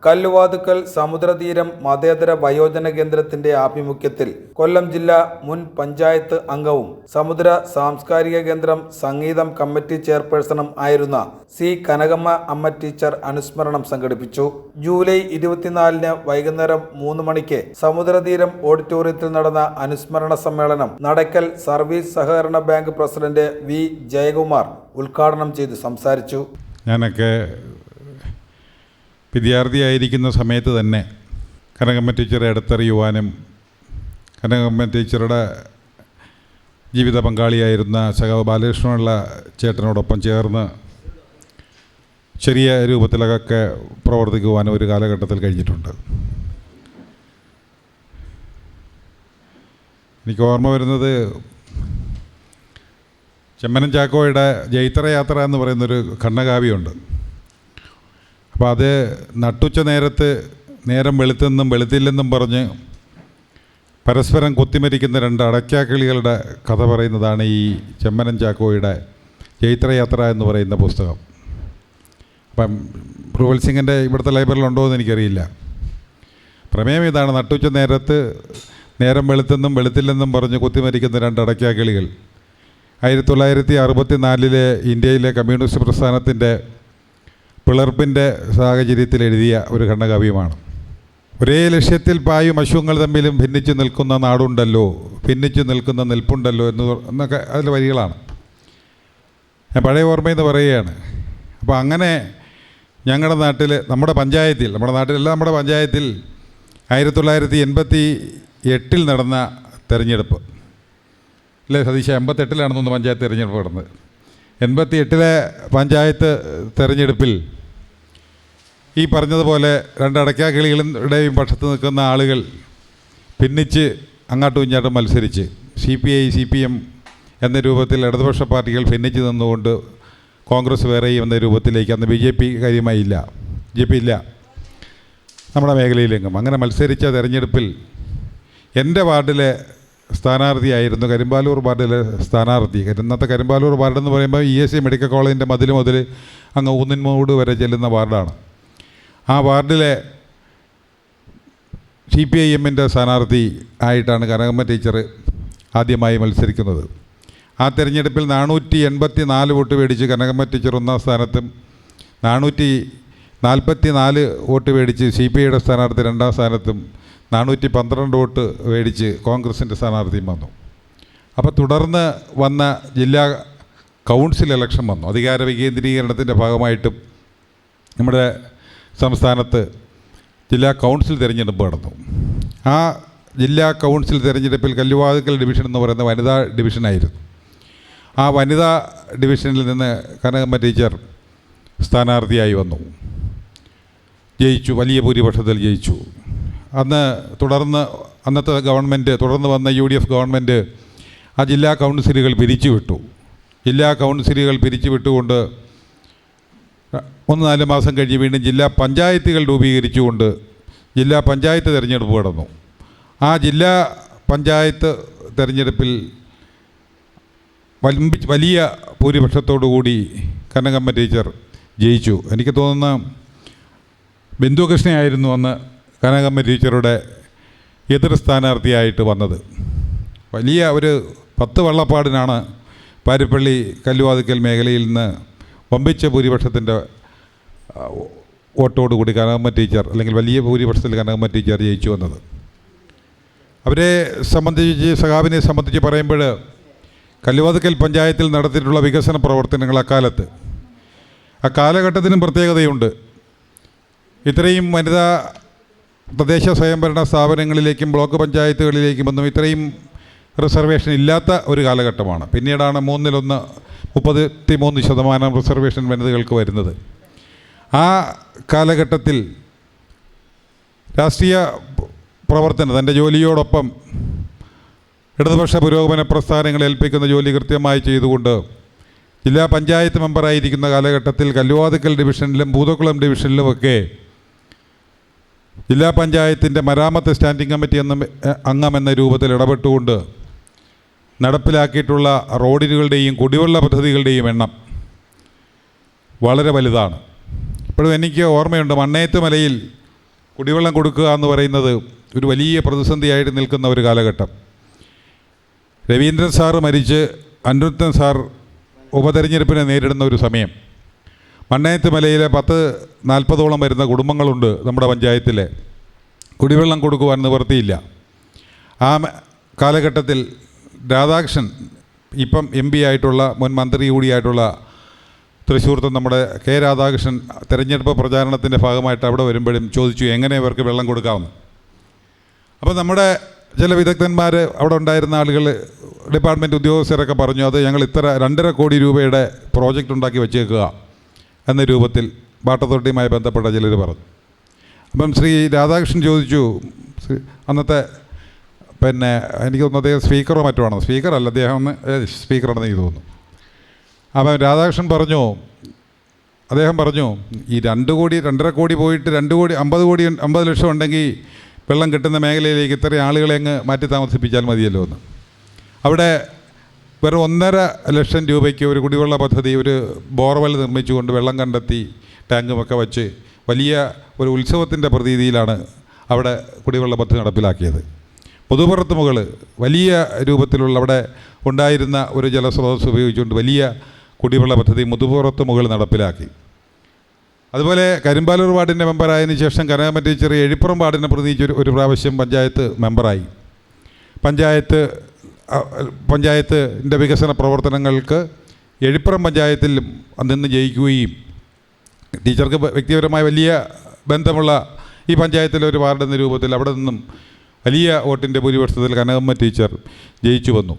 കല്ലുവാതുക്കൽ സമുദ്രതീരം മതേതര വയോജന കേന്ദ്രത്തിന്റെ ആഭിമുഖ്യത്തിൽ കൊല്ലം ജില്ലാ മുൻ പഞ്ചായത്ത് അംഗവും സമുദ്ര സാംസ്കാരിക കേന്ദ്രം സംഗീതം കമ്മിറ്റി ചെയർപേഴ്സണും ആയിരുന്ന സി കനകമ്മ അമ്മ ടീച്ചർ അനുസ്മരണം സംഘടിപ്പിച്ചു. ജൂലൈ 24-ന് വൈകുന്നേരം 3 മണിക്ക് സമുദ്രതീരം ഓഡിറ്റോറിയത്തിൽ നടന്ന അനുസ്മരണ സമ്മേളനം നടക്കൽ സർവീസ് സഹകരണ ബാങ്ക് പ്രസിഡന്റ് വി ജയകുമാർ ഉദ്ഘാടനം ചെയ്ത് സംസാരിച്ചു. ഞാനൊക്കെ വിദ്യാർത്ഥിയായിരിക്കുന്ന സമയത്ത് തന്നെ കനകമ്മ ടീച്ചറെ അടുത്തറിയുവാനും കനകമ്മ ടീച്ചറുടെ ജീവിത പങ്കാളിയായിരുന്ന സഖാവ് ബാലകൃഷ്ണനുള്ള ചേട്ടനോടൊപ്പം ചേർന്ന് ചെറിയ രൂപത്തിലൊക്കെ പ്രവർത്തിക്കുവാനും ഒരു കാലഘട്ടത്തിൽ കഴിഞ്ഞിട്ടുണ്ട്. എനിക്ക് ഓർമ്മ വരുന്നത് ചെമ്മനം ചാക്കോയുടെ ജൈത്രയാത്ര എന്ന് പറയുന്നൊരു ഖണ്ഡകാവ്യമുണ്ട്. അപ്പോൾ അത് നട്ടുച്ച നേരത്ത് നേരം വെളുത്തെന്നും വെളുത്തില്ലെന്നും പറഞ്ഞ് പരസ്പരം കുത്തിമരിക്കുന്ന 2 അടയ്ക്കാക്കിളികളുടെ കഥ പറയുന്നതാണ് ഈ ചെമ്മനം ചാക്കോയുടെ ജൈത്രയാത്ര എന്ന് പറയുന്ന പുസ്തകം. അപ്പം റൂവൽ സിംഗിൻ്റെ ഇവിടുത്തെ ലൈബ്രറിയിലുണ്ടോ എന്ന് എനിക്കറിയില്ല. പ്രമേയം ഇതാണ്: നട്ടുച്ച നേരത്ത് നേരം വെളുത്തെന്നും വെളുത്തില്ലെന്നും പറഞ്ഞ് കുത്തിമരിക്കുന്ന 2 അടയ്ക്കാക്കിളികൾ 1964 ഇന്ത്യയിലെ കമ്മ്യൂണിസ്റ്റ് പ്രസ്ഥാനത്തിൻ്റെ പിളർപ്പിൻ്റെ സാഹചര്യത്തിൽ എഴുതിയ ഒരു ഖണ്ഡകാവ്യമാണ്. ഒരേ ലക്ഷ്യത്തിൽ പായും അശ്വങ്ങൾ തമ്മിലും ഭിന്നിച്ചു നിൽക്കുന്ന നാടുണ്ടല്ലോ, ഭിന്നിച്ചു നിൽക്കുന്ന നിൽപ്പുണ്ടല്ലോ എന്നൊക്കെ അതിൽ വരികളാണ്. ഞാൻ പഴയ ഓർമ്മയെന്ന് പറയുകയാണ്. അപ്പോൾ അങ്ങനെ ഞങ്ങളുടെ നാട്ടിൽ, നമ്മുടെ പഞ്ചായത്തിൽ 1988 നടന്ന തെരഞ്ഞെടുപ്പ് അല്ലേ സതീശ? 88 പഞ്ചായത്ത് തെരഞ്ഞെടുപ്പ് നടന്നത്. 88 പഞ്ചായത്ത് തെരഞ്ഞെടുപ്പിൽ ഈ പറഞ്ഞതുപോലെ 2 അടയ്ക്കാക്കിളികളുടെയും പക്ഷത്ത് നിൽക്കുന്ന ആളുകൾ ഭിന്നിച്ച് അങ്ങോട്ടും ഇങ്ങോട്ടും മത്സരിച്ച് CPI CPM എന്ന രൂപത്തിൽ ഇടതുപക്ഷ പാർട്ടികൾ ഭിന്നിച്ച് നിന്നുകൊണ്ട് കോൺഗ്രസ് വേറെയും എന്ന രൂപത്തിലേക്ക്, അന്ന് BJP കാര്യമായില്ല, BJP ഇല്ല നമ്മുടെ മേഖലയിലെങ്കും. അങ്ങനെ മത്സരിച്ച തെരഞ്ഞെടുപ്പിൽ എൻ്റെ വാർഡിലെ സ്ഥാനാർത്ഥിയായിരുന്നു, കരിമ്പാലൂർ വാർഡിലെ സ്ഥാനാർത്ഥി. ഇന്നത്തെ കരിമ്പാലൂർ വാർഡെന്ന് പറയുമ്പോൾ ESI മെഡിക്കൽ കോളേജിൻ്റെ മതിൽ മുതൽ അങ്ങ് ഊന്നിൻമൂട് വരെ ചെല്ലുന്ന വാർഡാണ്. ആ വാർഡിലെ CPIMൻ്റെ സ്ഥാനാർത്ഥി ആയിട്ടാണ് കനകമ്മ ടീച്ചർ ആദ്യമായി മത്സരിക്കുന്നത്. ആ തെരഞ്ഞെടുപ്പിൽ 484 വോട്ട് മേടിച്ച് കനകമ്മ ടീച്ചർ 1-ാം സ്ഥാനത്തും 444 വോട്ട് മേടിച്ച് CPIയുടെ സ്ഥാനാർത്ഥി 2-ാം സ്ഥാനത്തും 412 വോട്ട് മേടിച്ച് കോൺഗ്രസിൻ്റെ സ്ഥാനാർത്ഥിയും വന്നു. അപ്പോൾ തുടർന്ന് വന്ന ജില്ലാ കൗൺസിൽ ഇലക്ഷൻ വന്നു. അധികാര വികേന്ദ്രീകരണത്തിൻ്റെ ഭാഗമായിട്ടും നമ്മുടെ സംസ്ഥാനത്ത് ജില്ലാ കൗൺസിൽ തിരഞ്ഞെടുപ്പ് നടന്നു. ആ ജില്ലാ കൗൺസിൽ തിരഞ്ഞെടുപ്പിൽ കല്ലുവാതുക്കൽ ഡിവിഷൻ എന്ന് പറയുന്ന വനിതാ ഡിവിഷനായിരുന്നു. ആ വനിതാ ഡിവിഷനിൽ നിന്ന് കനകമ്മ ടീച്ചർ സ്ഥാനാർത്ഥിയായി വന്നു, ജയിച്ചു, വലിയ ഭൂരിപക്ഷത്തിൽ ജയിച്ചു. അന്നത്തെ ഗവൺമെൻറ്, തുടർന്ന് വന്ന UDF ഗവൺമെൻറ് ആ ജില്ലാ കൗൺസിലുകൾ പിരിച്ചുവിട്ടു. ജില്ലാ കൗൺസിലുകൾ പിരിച്ചുവിട്ടുകൊണ്ട് 4 മാസം കഴിഞ്ഞ് വീണ്ടും ജില്ലാ പഞ്ചായത്തുകൾ രൂപീകരിച്ചുകൊണ്ട് ജില്ലാ പഞ്ചായത്ത് തിരഞ്ഞെടുപ്പ് നടന്നു. ആ ജില്ലാ പഞ്ചായത്ത് തിരഞ്ഞെടുപ്പിൽ വലിയ ഭൂരിപക്ഷത്തോടു കൂടി കനകമ്മ ടീച്ചർ ജയിച്ചു. എനിക്ക് തോന്നുന്ന ബിന്ദു കൃഷ്ണയായിരുന്നു അന്ന് കനകമ്മ ടീച്ചറുടെ എതിർ സ്ഥാനാർത്ഥിയായിട്ട് വന്നത്. വലിയ ഒരു 10 വള്ളപ്പാടിനാണ് പാരിപ്പള്ളി കല്ലുവാതുക്കൽ മേഖലയിൽ നിന്ന് വമ്പിച്ച ഭൂരിപക്ഷത്തിൻ്റെ വോട്ടോടുകൂടി കനകമ്മ ടീച്ചർ, അല്ലെങ്കിൽ വലിയ ഭൂരിപക്ഷത്തിൽ കനകമ്മ ടീച്ചർ ജയിച്ചു വന്നത്. അവരെ സംബന്ധിച്ച്, സഖാവിനെ സംബന്ധിച്ച് പറയുമ്പോൾ കല്ലുവാതുക്കൽ പഞ്ചായത്തിൽ നടത്തിയിട്ടുള്ള വികസന പ്രവർത്തനങ്ങൾ ആ കാലഘട്ടത്തിനും പ്രത്യേകതയുണ്ട്. ഇത്രയും വനിതാ തദ്ദേശ സ്വയംഭരണ സ്ഥാപനങ്ങളിലേക്കും ബ്ലോക്ക് പഞ്ചായത്തുകളിലേക്കും ഒന്നും ഇത്രയും റിസർവേഷൻ ഇല്ലാത്ത ഒരു കാലഘട്ടമാണ്. പിന്നീടാണ് 1/3 33% റിസർവേഷൻ വനിതകൾക്ക് വരുന്നത്. ആ കാലഘട്ടത്തിൽ രാഷ്ട്രീയ പ്രവർത്തനം, തൻ്റെ ജോലിയോടൊപ്പം ഇടതുപക്ഷ പുരോഗമന പ്രസ്ഥാനങ്ങളെ ഏൽപ്പിക്കുന്ന ജോലി കൃത്യമായി ചെയ്തുകൊണ്ട് ജില്ലാ പഞ്ചായത്ത് മെമ്പറായിരിക്കുന്ന കാലഘട്ടത്തിൽ കല്ലുവാതുക്കൽ ഡിവിഷനിലും പൂതക്കുളം ഡിവിഷനിലുമൊക്കെ ജില്ലാ പഞ്ചായത്തിൻ്റെ മരാമത്ത് സ്റ്റാൻഡിംഗ് കമ്മിറ്റി അംഗമെന്ന രൂപത്തിൽ ഇടപെട്ടുകൊണ്ട് നടപ്പിലാക്കിയിട്ടുള്ള റോഡുകളുടെയും കുടിവെള്ള പദ്ധതികളുടെയും എണ്ണം വളരെ വലുതാണ്. ഇപ്പോഴും എനിക്ക് ഓർമ്മയുണ്ട്, മണ്ണേത്ത് മലയിൽ കുടിവെള്ളം കൊടുക്കുക എന്ന് പറയുന്നത് ഒരു വലിയ പ്രതിസന്ധിയായിട്ട് നിൽക്കുന്ന ഒരു കാലഘട്ടം. രവീന്ദ്രൻ സാറ് മരിച്ച് അനിരുദ്ധൻ സാർ ഉപതെരഞ്ഞെടുപ്പിനെ നേരിടുന്ന ഒരു സമയം. മണ്ണയത്ത് മലയിലെ 40-40ഓളം വരുന്ന കുടുംബങ്ങളുണ്ട് നമ്മുടെ പഞ്ചായത്തിൽ. കുടിവെള്ളം കൊടുക്കുവാൻ നിവർത്തിയില്ല. ആ കാലഘട്ടത്തിൽ രാധാകൃഷ്ണൻ, ഇപ്പം MP ആയിട്ടുള്ള മുൻ മന്ത്രി കൂടിയായിട്ടുള്ള തൃശ്ശൂർത്തെ നമ്മുടെ K. രാധാകൃഷ്ണൻ തെരഞ്ഞെടുപ്പ് പ്രചാരണത്തിൻ്റെ ഭാഗമായിട്ട് അവിടെ വരുമ്പോഴും ചോദിച്ചു എങ്ങനെ ഇവർക്ക് വെള്ളം കൊടുക്കാമെന്ന്. അപ്പോൾ നമ്മുടെ ചില വിദഗ്ധന്മാർ, അവിടെ ഉണ്ടായിരുന്ന ആളുകൾ, ഡിപ്പാർട്ട്മെൻറ്റ് ഉദ്യോഗസ്ഥരൊക്കെ പറഞ്ഞു അത് ഞങ്ങൾ 2.5 കോടി രൂപയുടെ പ്രോജക്റ്റ് ഉണ്ടാക്കി വെച്ചേക്കുക എന്ന രൂപത്തിൽ വാട്ടർ അതോറിറ്റിയുമായി ബന്ധപ്പെട്ട ചിലർ പറഞ്ഞു. അപ്പം ശ്രീ രാധാകൃഷ്ണൻ ചോദിച്ചു, അന്നത്തെ എനിക്ക് തോന്നുന്നു അദ്ദേഹം സ്പീക്കറോ മറ്റോ ആണോ, സ്പീക്കറല്ല അദ്ദേഹം സ്പീക്കറാണെന്ന് എനിക്ക് തോന്നുന്നു. അപ്പം രാധാകൃഷ്ണൻ അദ്ദേഹം പറഞ്ഞു ഈ 2.5 കോടി പോയിട്ട് 50 ലക്ഷം ഉണ്ടെങ്കിൽ വെള്ളം കിട്ടുന്ന മേഖലയിലേക്ക് ഇത്രയും ആളുകളെ അങ്ങ് മാറ്റി താമസിപ്പിച്ചാൽ മതിയല്ലോ എന്ന്. അവിടെ വെറും 1.5 ലക്ഷം രൂപയ്ക്ക് ഒരു കുടിവെള്ള പദ്ധതി, ഒരു ബോർവെൽ നിർമ്മിച്ചുകൊണ്ട് വെള്ളം കണ്ടെത്തി ടാങ്കുമൊക്കെ വച്ച് വലിയ ഒരു ഉത്സവത്തിൻ്റെ പ്രതീതിയിലാണ് അവിടെ കുടിവെള്ള പദ്ധതി നടപ്പിലാക്കിയത്. പൊതുപുറത്ത് മുകൾ വലിയ രൂപത്തിലുള്ള അവിടെ ഉണ്ടായിരുന്ന ഒരു ജലസ്രോതസ് ഉപയോഗിച്ചുകൊണ്ട് വലിയ കുടിവെള്ള പദ്ധതി മുതുപുറത്ത് മുകൾ നടപ്പിലാക്കി. അതുപോലെ കരിമ്പാലൂർ വാർഡിൻ്റെ മെമ്പറായതിനു ശേഷം കനകമറ്റ ടീച്ചർ എഴിപ്പുറം വാർഡിനെ പ്രതിനിധിച്ച് ഒരു പ്രാവശ്യം പഞ്ചായത്ത് മെമ്പറായി. പഞ്ചായത്തിൻ്റെ വികസന പ്രവർത്തനങ്ങൾക്ക് എഴിപ്പുറം പഞ്ചായത്തിൽ നിന്ന് ജയിക്കുകയും ടീച്ചർക്ക് വ്യക്തിപരമായ വലിയ ബന്ധമുള്ള ഈ പഞ്ചായത്തിലെ ഒരു വാർഡ് എന്ന രൂപത്തിൽ അവിടെ നിന്നും വലിയ വോട്ടിൻ്റെ ഭൂരിപക്ഷത്തിൽ കനകമ്മ ടീച്ചർ ജയിച്ചു വന്നു.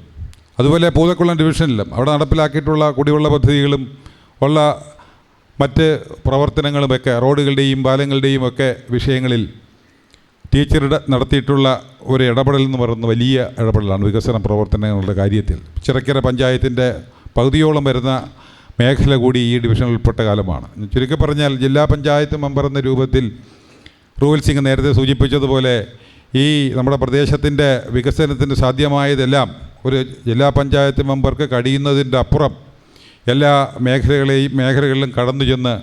അതുപോലെ പൂതക്കുളം ഡിവിഷനിലും അവിടെ നടപ്പിലാക്കിയിട്ടുള്ള കുടിവെള്ള പദ്ധതികളും ഉള്ള മറ്റ് പ്രവർത്തനങ്ങളുമൊക്കെ, റോഡുകളുടെയും പാലങ്ങളുടെയും ഒക്കെ വിഷയങ്ങളിൽ ടീച്ചറുടെ നടത്തിയിട്ടുള്ള ഒരു ഇടപെടൽ എന്ന് പറയുന്നത് വലിയ ഇടപെടലാണ് വികസന പ്രവർത്തനങ്ങളുടെ കാര്യത്തിൽ. ചിറക്കര പഞ്ചായത്തിൻ്റെ പകുതിയോളം വരുന്ന മേഖല കൂടി ഈ ഡിവിഷനിൽ ഉൾപ്പെട്ട കാലമാണ്. ചുരുക്കി പറഞ്ഞാൽ ജില്ലാ പഞ്ചായത്ത് മെമ്പർ എന്ന രൂപത്തിൽ റൂവൽ സിംഗ് നേരത്തെ സൂചിപ്പിച്ചതുപോലെ ഈ നമ്മുടെ പ്രദേശത്തിൻ്റെ വികസനത്തിന് സാധ്യമായതെല്ലാം ഒരു ജില്ലാ പഞ്ചായത്ത് മെമ്പർക്ക് കഴിയുന്നതിൻ്റെ അപ്പുറം എല്ലാ മേഖലകളിലും കടന്നു ചെന്ന്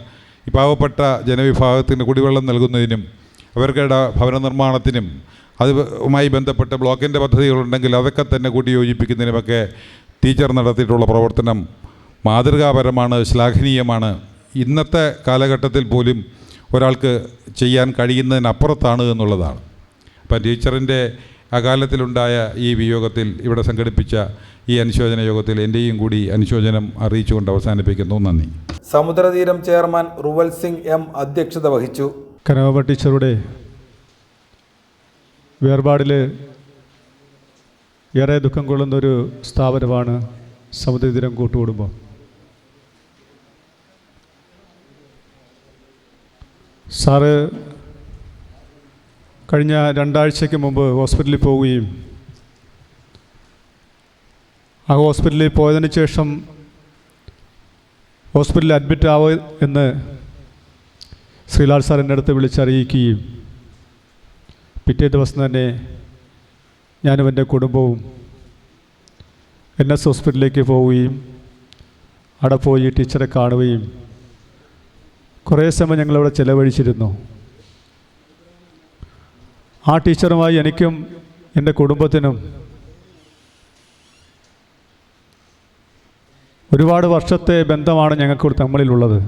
ഈ പാവപ്പെട്ട ജനവിഭാഗത്തിന് കുടിവെള്ളം നൽകുന്നതിനും അവരുടെ ഭവന നിർമ്മാണത്തിനും അതുമായി ബന്ധപ്പെട്ട ബ്ലോക്കിൻ്റെ പദ്ധതികളുണ്ടെങ്കിൽ അതൊക്കെ തന്നെ കൂട്ടിയോജിപ്പിക്കുന്നതിനുമൊക്കെ ടീച്ചർ നടത്തിയിട്ടുള്ള പ്രവർത്തനം മാതൃകാപരമാണ്, ശ്ലാഘനീയമാണ്. ഇന്നത്തെ കാലഘട്ടത്തിൽ പോലും ഒരാൾക്ക് ചെയ്യാൻ കഴിയുന്നതിനപ്പുറത്താണ് എന്നുള്ളതാണ്. അപ്പം ടീച്ചറിൻ്റെ അകാലത്തിലുണ്ടായ ഈ വിയോഗത്തിൽ ഇവിടെ സംഘടിപ്പിച്ച ഈ അനുശോചന യോഗത്തിൽ എൻ്റെയും കൂടി അനുശോചനം അറിയിച്ചുകൊണ്ട് അവസാനിപ്പിക്കുന്നു. നന്ദി. സമുദ്രതീരം ചെയർമാൻ റുവൽ സിംഗ് M അധ്യക്ഷത വഹിച്ചു. കനകമ്മ ടീച്ചറുടെ വേർപാടിൽ ഏറെ ദുഃഖം കൊള്ളുന്നൊരു സ്ഥാപനമാണ് സമുദ്രതീരം കൂട്ടുകുടുംബം. സാറ് കഴിഞ്ഞ 2 ആഴ്ചയ്ക്ക് മുമ്പ് ഹോസ്പിറ്റലിൽ പോവുകയും ആ ഹോസ്പിറ്റലിൽ പോയതിന് ശേഷം ഹോസ്പിറ്റലിൽ അഡ്മിറ്റ് ആവുക എന്ന് ശ്രീലാൽ സാർ എൻ്റെ അടുത്ത് വിളിച്ചറിയിക്കുകയും പിറ്റേ ദിവസം തന്നെ ഞാനും എൻ്റെ കുടുംബവും NS ഹോസ്പിറ്റലിലേക്ക് പോവുകയും അവിടെ പോയി ടീച്ചറെ കാണുകയും കുറേ സമയം ഞങ്ങളവിടെ ചിലവഴിച്ചിരുന്നു. ആ ടീച്ചറുമായി എനിക്കും എൻ്റെ കുടുംബത്തിനും ഒരുപാട് വർഷത്തെ ബന്ധമാണ് ഞങ്ങൾക്ക് തമ്മിലുള്ളത്.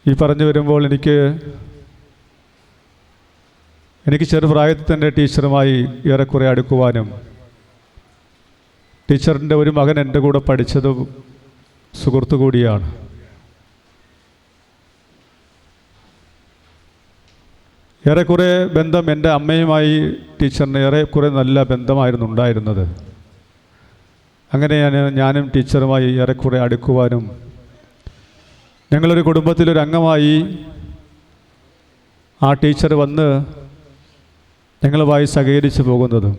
ഈ പറഞ്ഞു വരുമ്പോൾ എനിക്ക് ചെറുപ്രായത്തിൽ തന്നെ ടീച്ചറുമായി ഏറെക്കുറെ അടുക്കുവാനും ടീച്ചറിൻ്റെ ഒരു മകൻ എൻ്റെ കൂടെ പഠിച്ചതും സുഹൃത്തു കൂടിയാണ്. ഏറെക്കുറെ ബന്ധം എൻ്റെ അമ്മയുമായി ടീച്ചറിന് ഏറെക്കുറെ നല്ല ബന്ധമായിരുന്നു ഉണ്ടായിരുന്നത്. അങ്ങനെ ഞാനും ടീച്ചറുമായി ഏറെക്കുറെ അടുക്കുവാനും ഞങ്ങളൊരു കുടുംബത്തിലൊരു അംഗമായി ആ ടീച്ചർ വന്ന് ഞങ്ങളുമായി സഹകരിച്ച് പോകുന്നതും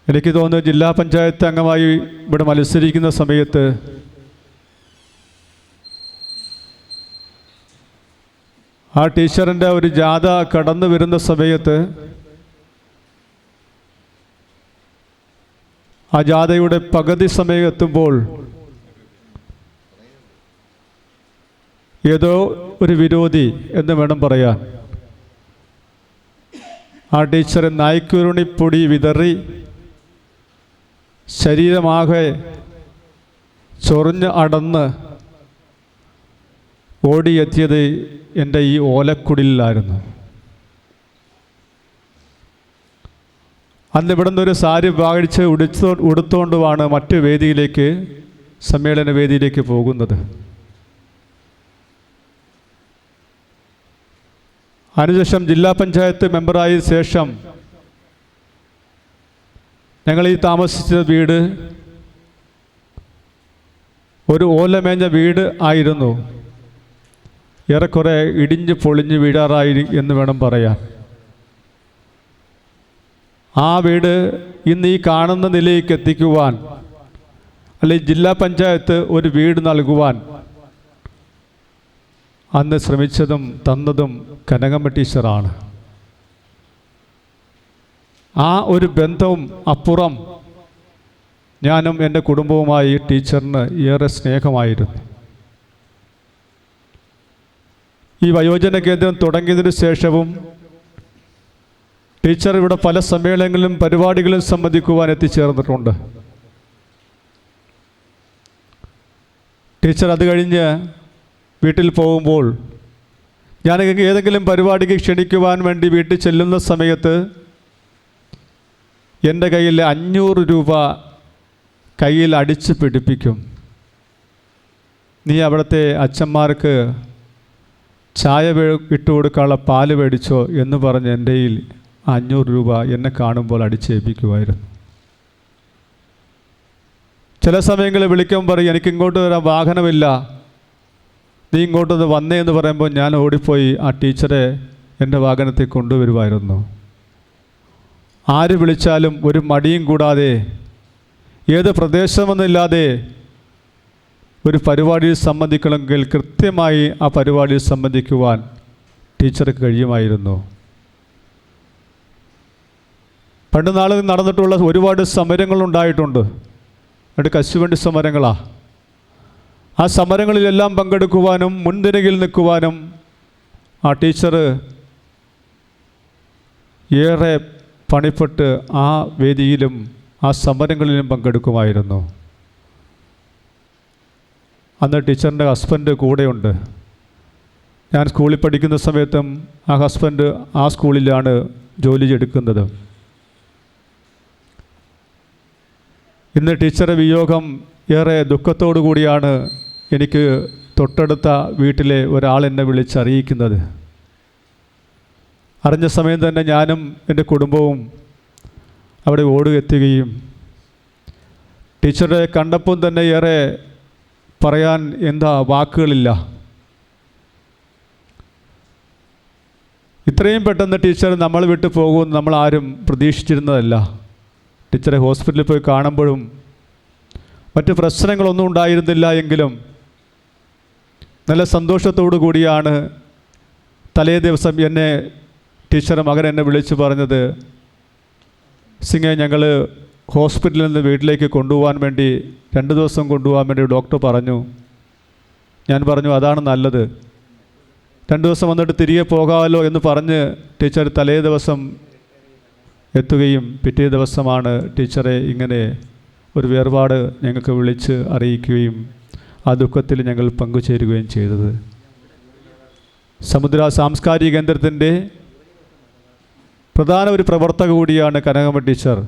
എനിക്ക് തോന്നുന്നു ജില്ലാ പഞ്ചായത്ത് അംഗമായി ഇവിടെ മത്സരിക്കുന്ന സമയത്ത് ആ ടീച്ചറിൻ്റെ ഒരു ജാഥ കടന്നു വരുന്ന സമയത്ത് ആ ജാഥയുടെ പകുതി സമയം എത്തുമ്പോൾ ഏതോ ഒരു വിരോധി എന്ന് വേണം പറയാൻ. ആ ടീച്ചർ നായ്ക്കുരുണിപ്പൊടി വിതറി ശരീരമാകെ ചൊറിഞ്ഞ് അടന്ന് ഓടിയെത്തിയത് എൻ്റെ ഈ ഓലക്കുടിലായിരുന്നു. അന്ന് ഇവിടുന്ന് ഒരു സാരി വാഴിച്ച് ഉടുത്തുകൊണ്ടുമാണ് മറ്റു വേദിയിലേക്ക്, സമ്മേളന വേദിയിലേക്ക് പോകുന്നത്. അതിനുശേഷം ജില്ലാ പഞ്ചായത്ത് മെമ്പറായ ശേഷം ഞങ്ങൾ ഈ താമസിച്ച വീട് ഒരു ഓലമേഞ്ഞ വീട് ആയിരുന്നു. ഏറെക്കുറെ ഇടിഞ്ഞ് പൊളിഞ്ഞ് വീഴാറായി എന്ന് വേണം പറയാൻ. ആ വീട് ഇന്ന് ഈ കാണുന്ന നിലയിലേക്ക് എത്തിക്കുവാൻ, അല്ലെങ്കിൽ ജില്ലാ പഞ്ചായത്ത് ഒരു വീട് നൽകുവാൻ അന്ന് ശ്രമിച്ചതും തന്നതും കനകമ്മ ടീച്ചറാണ്. ആ ഒരു ബന്ധവും അപ്പുറം ഞാനും എൻ്റെ കുടുംബവുമായി ടീച്ചറിന് ഏറെ സ്നേഹമായിരുന്നു. ഈ വയോജന കേന്ദ്രം തുടങ്ങിയതിനു ശേഷവും ടീച്ചർ ഇവിടെ പല സമ്മേളനങ്ങളിലും പരിപാടികളും സംബന്ധിക്കുവാൻ എത്തിച്ചേർന്നിട്ടുണ്ട്. ടീച്ചർ അത് കഴിഞ്ഞ് വീട്ടിൽ പോകുമ്പോൾ ഞാൻ ഏതെങ്കിലും പരിപാടിക്ക് ക്ഷണിക്കുവാൻ വേണ്ടി വീട്ടിൽ ചെല്ലുന്ന സമയത്ത് എൻ്റെ കയ്യിൽ 500 രൂപ കയ്യിൽ അടിച്ച് പിടിപ്പിക്കും. നീ അവിടുത്തെ അച്ഛന്മാർക്ക് ചായ ഇട്ട് കൊടുക്കാനുള്ള പാല് മേടിച്ചോ എന്ന് പറഞ്ഞ് എൻ്റെ കയ്യിൽ 500 രൂപ എന്നെ കാണുമ്പോൾ അടിച്ചേൽപ്പിക്കുമായിരുന്നു. ചില സമയങ്ങളിൽ വിളിക്കുമ്പോൾ പറയും, എനിക്ക് ഇങ്ങോട്ട് വരാൻ വാഹനമില്ല, നീ ഇങ്ങോട്ടൊന്ന് വന്നേ എന്ന് പറയുമ്പോൾ ഞാൻ ഓടിപ്പോയി ആ ടീച്ചറെ എൻ്റെ വാഹനത്തിൽ കൊണ്ടുവരുമായിരുന്നു. ആര് വിളിച്ചാലും ഒരു മടിയും കൂടാതെ, ഏത് പ്രദേശമെന്നില്ലാതെ ഒരു പരിപാടിയിൽ സംബന്ധിക്കണമെങ്കിൽ കൃത്യമായി ആ പരിപാടിയിൽ സംബന്ധിക്കുവാൻ ടീച്ചർക്ക് കഴിയുമായിരുന്നു. പണ്ട് നാളിൽ നടന്നിട്ടുള്ള ഒരുപാട് സമരങ്ങളുണ്ടായിട്ടുണ്ട്. എന്നിട്ട് കശുവണ്ടി സമരങ്ങളാണ്. ആ സമരങ്ങളിലെല്ലാം പങ്കെടുക്കുവാനും മുൻനിരയിൽ നിൽക്കുവാനും ആ ടീച്ചർ ഏറെ പണിപ്പെട്ട് ആ വേദിയിലും ആ സമരങ്ങളിലും പങ്കെടുക്കുമായിരുന്നു. അന്ന് ടീച്ചറിൻ്റെ ഹസ്ബൻഡ് കൂടെയുണ്ട്. ഞാൻ സ്കൂളിൽ പഠിക്കുന്ന സമയത്തും ആ ഹസ്ബൻഡ് ആ സ്കൂളിലാണ് ജോലി എടുക്കുന്നത്. ഇന്ന് ടീച്ചറുടെ വിയോഗം ഏറെ ദുഃഖത്തോടു കൂടിയാണ് എനിക്ക് തൊട്ടടുത്ത വീട്ടിലെ ഒരാൾ എന്നെ വിളിച്ചറിയിക്കുന്നത്. അറിഞ്ഞ സമയം തന്നെ ഞാനും എൻ്റെ കുടുംബവും അവിടെ ഓടുകയെത്തുകയും ടീച്ചറെ കണ്ടപ്പോൾ തന്നെ ഏറെ പറയാൻ എന്താ വാക്കുകളില്ല. ഇത്രയും പെട്ടെന്ന് ടീച്ചർ നമ്മൾ വിട്ടു പോകുമെന്ന് നമ്മൾ ആരും പ്രതീക്ഷിച്ചിരുന്നതല്ല. ടീച്ചറെ ഹോസ്പിറ്റലിൽ പോയി കാണുമ്പോഴും മറ്റ് പ്രശ്നങ്ങളൊന്നും ഉണ്ടായിരുന്നില്ല എങ്കിലും നല്ല സന്തോഷത്തോടു കൂടിയാണ് തലേ ദിവസം എന്നെ ടീച്ചറുടെ മകൻ എന്നെ വിളിച്ചു പറഞ്ഞത്, സിംഗെ ഞങ്ങൾ ഹോസ്പിറ്റലിൽ നിന്ന് വീട്ടിലേക്ക് കൊണ്ടുപോകാൻ വേണ്ടി 2 ദിവസം കൊണ്ടുപോകാൻ വേണ്ടി ഡോക്ടർ പറഞ്ഞു. ഞാൻ പറഞ്ഞു അതാണ് നല്ലത്, 2 ദിവസം വന്നിട്ട് തിരികെ പോകാമല്ലോ എന്ന് പറഞ്ഞ് ടീച്ചർ തലേ ദിവസം എത്തുകയും പിറ്റേ ദിവസമാണ് ടീച്ചറെ ഇങ്ങനെ ഒരു വേർപാട് ഞങ്ങൾക്ക് വിളിച്ച് അറിയിക്കുകയും ആ ദുഃഖത്തിൽ ഞങ്ങൾ പങ്കുചേരുകയും ചെയ്തത്. സമുദ്ര സാംസ്കാരിക കേന്ദ്രത്തിൻ്റെ പ്രധാന ഒരു പ്രവർത്തക കൂടിയാണ് കനകമ്മ ടീച്ചർ.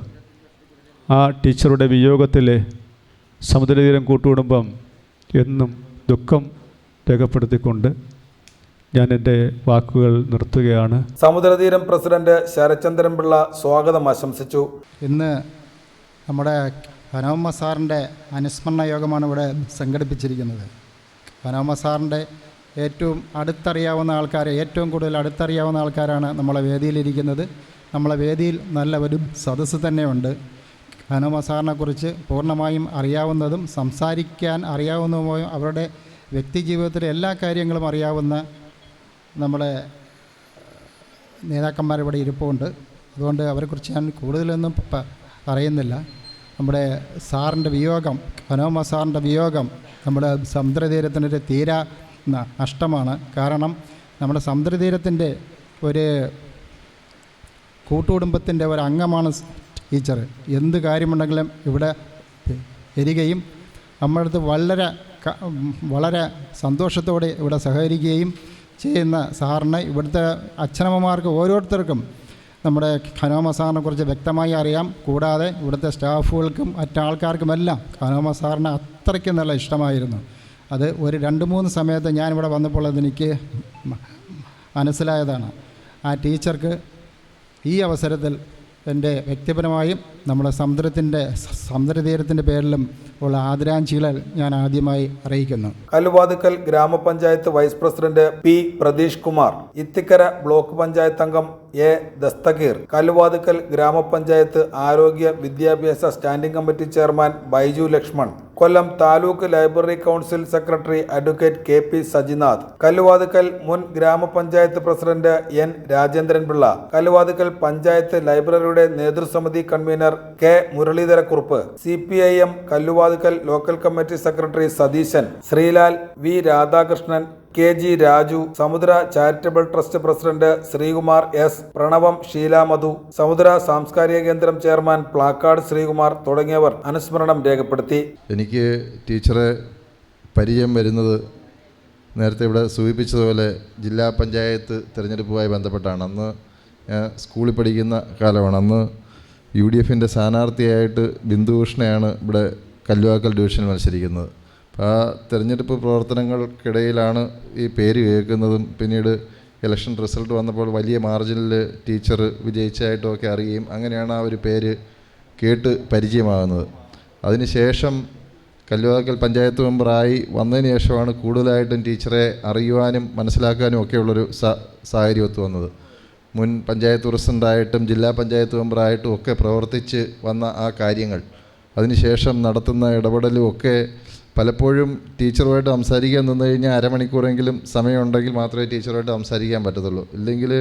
ആ ടീച്ചറുടെ വിയോഗത്തിൽ സമുദ്രതീരം കൂട്ടുകുടുംബം എന്നും ദുഃഖം രേഖപ്പെടുത്തിക്കൊണ്ട് ഞാൻ എൻ്റെ വാക്കുകൾ നിർത്തുകയാണ്. സമുദ്രതീരം പ്രസിഡന്റ് ശരചന്ദ്രൻ പിള്ള സ്വാഗതം ആശംസിച്ചു. ഇന്ന് നമ്മുടെ കനകമ്മ സാറിൻ്റെ അനുസ്മരണ യോഗമാണ് ഇവിടെ സംഘടിപ്പിച്ചിരിക്കുന്നത്. കനകമ്മ സാറിൻ്റെ ഏറ്റവും കൂടുതൽ അടുത്തറിയാവുന്ന ആൾക്കാരാണ് നമ്മളെ വേദിയിലിരിക്കുന്നത്. നമ്മളെ വേദിയിൽ നല്ല ഒരു സദസ്സ് തന്നെയുണ്ട്. കനകമ്മ സാറിനെക്കുറിച്ച് പൂർണ്ണമായും അറിയാവുന്നതും സംസാരിക്കാൻ അറിയാവുന്നതുമായ അവരുടെ വ്യക്തിജീവിതത്തിലെ എല്ലാ കാര്യങ്ങളും അറിയാവുന്ന നമ്മുടെ നേതാക്കന്മാരിവിടെ ഇരിപ്പുണ്ട്. അതുകൊണ്ട് അവരെക്കുറിച്ച് ഞാൻ കൂടുതലൊന്നും പറയുന്നില്ല. നമ്മുടെ സാറിൻ്റെ വിയോഗം, കനകമ്മ സാറിൻ്റെ വിയോഗം നമ്മുടെ സമുദ്രതീരത്തിനൊരു നഷ്ടമാണ്. കാരണം നമ്മുടെ സമുദ്രതീരത്തിൻ്റെ ഒരു കൂട്ടുകുടുംബത്തിൻ്റെ ഒരു അംഗമാണ് ടീച്ചർ. എന്ത് കാര്യമുണ്ടെങ്കിലും ഇവിടെ വരികയും നമ്മുടെ അടുത്ത് വളരെ സന്തോഷത്തോടെ ഇവിടെ സഹകരിക്കുകയും ചെയ്യുന്ന സാറിന് ഇവിടുത്തെ അച്ഛനമ്മമാർക്ക് ഓരോരുത്തർക്കും നമ്മുടെ കനോമ സാറിനെ കുറിച്ച് വ്യക്തമായി അറിയാം. കൂടാതെ ഇവിടുത്തെ സ്റ്റാഫുകൾക്കും മറ്റാൾക്കാർക്കുമെല്ലാം കനോമ സാറിന് അത്രയ്ക്കും നല്ല ഇഷ്ടമായിരുന്നു. അത് ഒരു 2-3 സമയത്ത് ഞാനിവിടെ വന്നപ്പോൾ അതെനിക്ക് മനസ്സിലായതാണ്. ആ ടീച്ചർക്ക് ഈ അവസരത്തിൽ എൻ്റെ വ്യക്തിപരമായും നമ്മുടെ സമുദ്രതീരത്തിൻ്റെ പേരിലും ഉള്ള ആദരാഞ്ജലികൾ ഞാൻ ആദ്യമായി അറിയിക്കുന്നു. Kalluvathukkal grama panchayat vice president P Pratheesh Kumar, Ithikkara block panchayat അംഗം എ ദസ്തഗീർ, കല്ലുവാതുക്കൽ ഗ്രാമപഞ്ചായത്ത് ആരോഗ്യ വിദ്യാഭ്യാസ standing committee chairman Baiju Lakshman, Kollam taluk library council secretary advocate K P Sajinath, Kalluvathukkal മുൻ ഗ്രാമപഞ്ചായത്ത് പ്രസിഡന്റ് എൻ രാജേന്ദ്രൻ പിള്ള, കല്ലുവാതുക്കൽ പഞ്ചായത്ത് ലൈബ്രറിയുടെ നേതൃസമിതി convener K Muraleedharakkurup, CPIM Kalluvathukkal local committee secretary Satheesan, Sreelal, V Radhakrishnan, KG Raju, Samudra charitable trust president Sreekumar S, Pranavam Sheela Madhu, Samudra സാംസ്കാരിക കേന്ദ്രം ചെയർമാൻ പ്ലാക്കാട് ശ്രീകുമാർ തുടങ്ങിയവർ അനുസ്മരണം രേഖപ്പെടുത്തി. എനിക്ക് ടീച്ചറെ പരിചയം വരുന്നത് നേരത്തെ ഇവിടെ സൂചിപ്പിച്ചതുപോലെ ജില്ലാ പഞ്ചായത്ത് തിരഞ്ഞെടുപ്പുമായി ബന്ധപ്പെട്ടാണ്. അന്ന് ഞാൻ സ്കൂളിൽ പഠിക്കുന്ന കാലമാണ്. അന്ന് UDFൻ്റെ സ്ഥാനാർത്ഥിയായിട്ട് ബിന്ദുകൃഷ്ണയാണ് ഇവിടെ കല്ലുവാക്കൽ ഡിവിഷനിൽ മത്സരിക്കുന്നത്. അപ്പോൾ ആ തിരഞ്ഞെടുപ്പ് പ്രവർത്തനങ്ങൾക്കിടയിലാണ് ഈ പേര് കേൾക്കുന്നതും പിന്നീട് ഇലക്ഷൻ റിസൾട്ട് വന്നപ്പോൾ വലിയ മാർജിനിൽ ടീച്ചർ വിജയിച്ചതായിട്ടുമൊക്കെ അറിയുകയും അങ്ങനെയാണ് ആ ഒരു പേര് കേട്ട് പരിചയമാകുന്നത്. അതിനുശേഷം കല്ലുവാക്കൽ പഞ്ചായത്ത് മെമ്പറായി വന്നതിന് ശേഷമാണ് കൂടുതലായിട്ടും ടീച്ചറെ അറിയുവാനും മനസ്സിലാക്കാനും ഒക്കെയുള്ളൊരു സാഹചര്യം ഒത്തു വന്നത്. മുൻ പഞ്ചായത്ത് പ്രസിഡൻ്റായിട്ടും ജില്ലാ പഞ്ചായത്ത് മെമ്പറായിട്ടും ഒക്കെ പ്രവർത്തിച്ച് വന്ന ആ കാര്യങ്ങൾ അതിനുശേഷം നടത്തുന്ന ഇടപെടലും ഒക്കെ പലപ്പോഴും ടീച്ചറുമായിട്ട് സംസാരിക്കാൻ നിന്ന് കഴിഞ്ഞാൽ അരമണിക്കൂറെങ്കിലും സമയമുണ്ടെങ്കിൽ മാത്രമേ ടീച്ചറുമായിട്ട് സംസാരിക്കാൻ പറ്റത്തുള്ളൂ. ഇല്ലെങ്കിൽ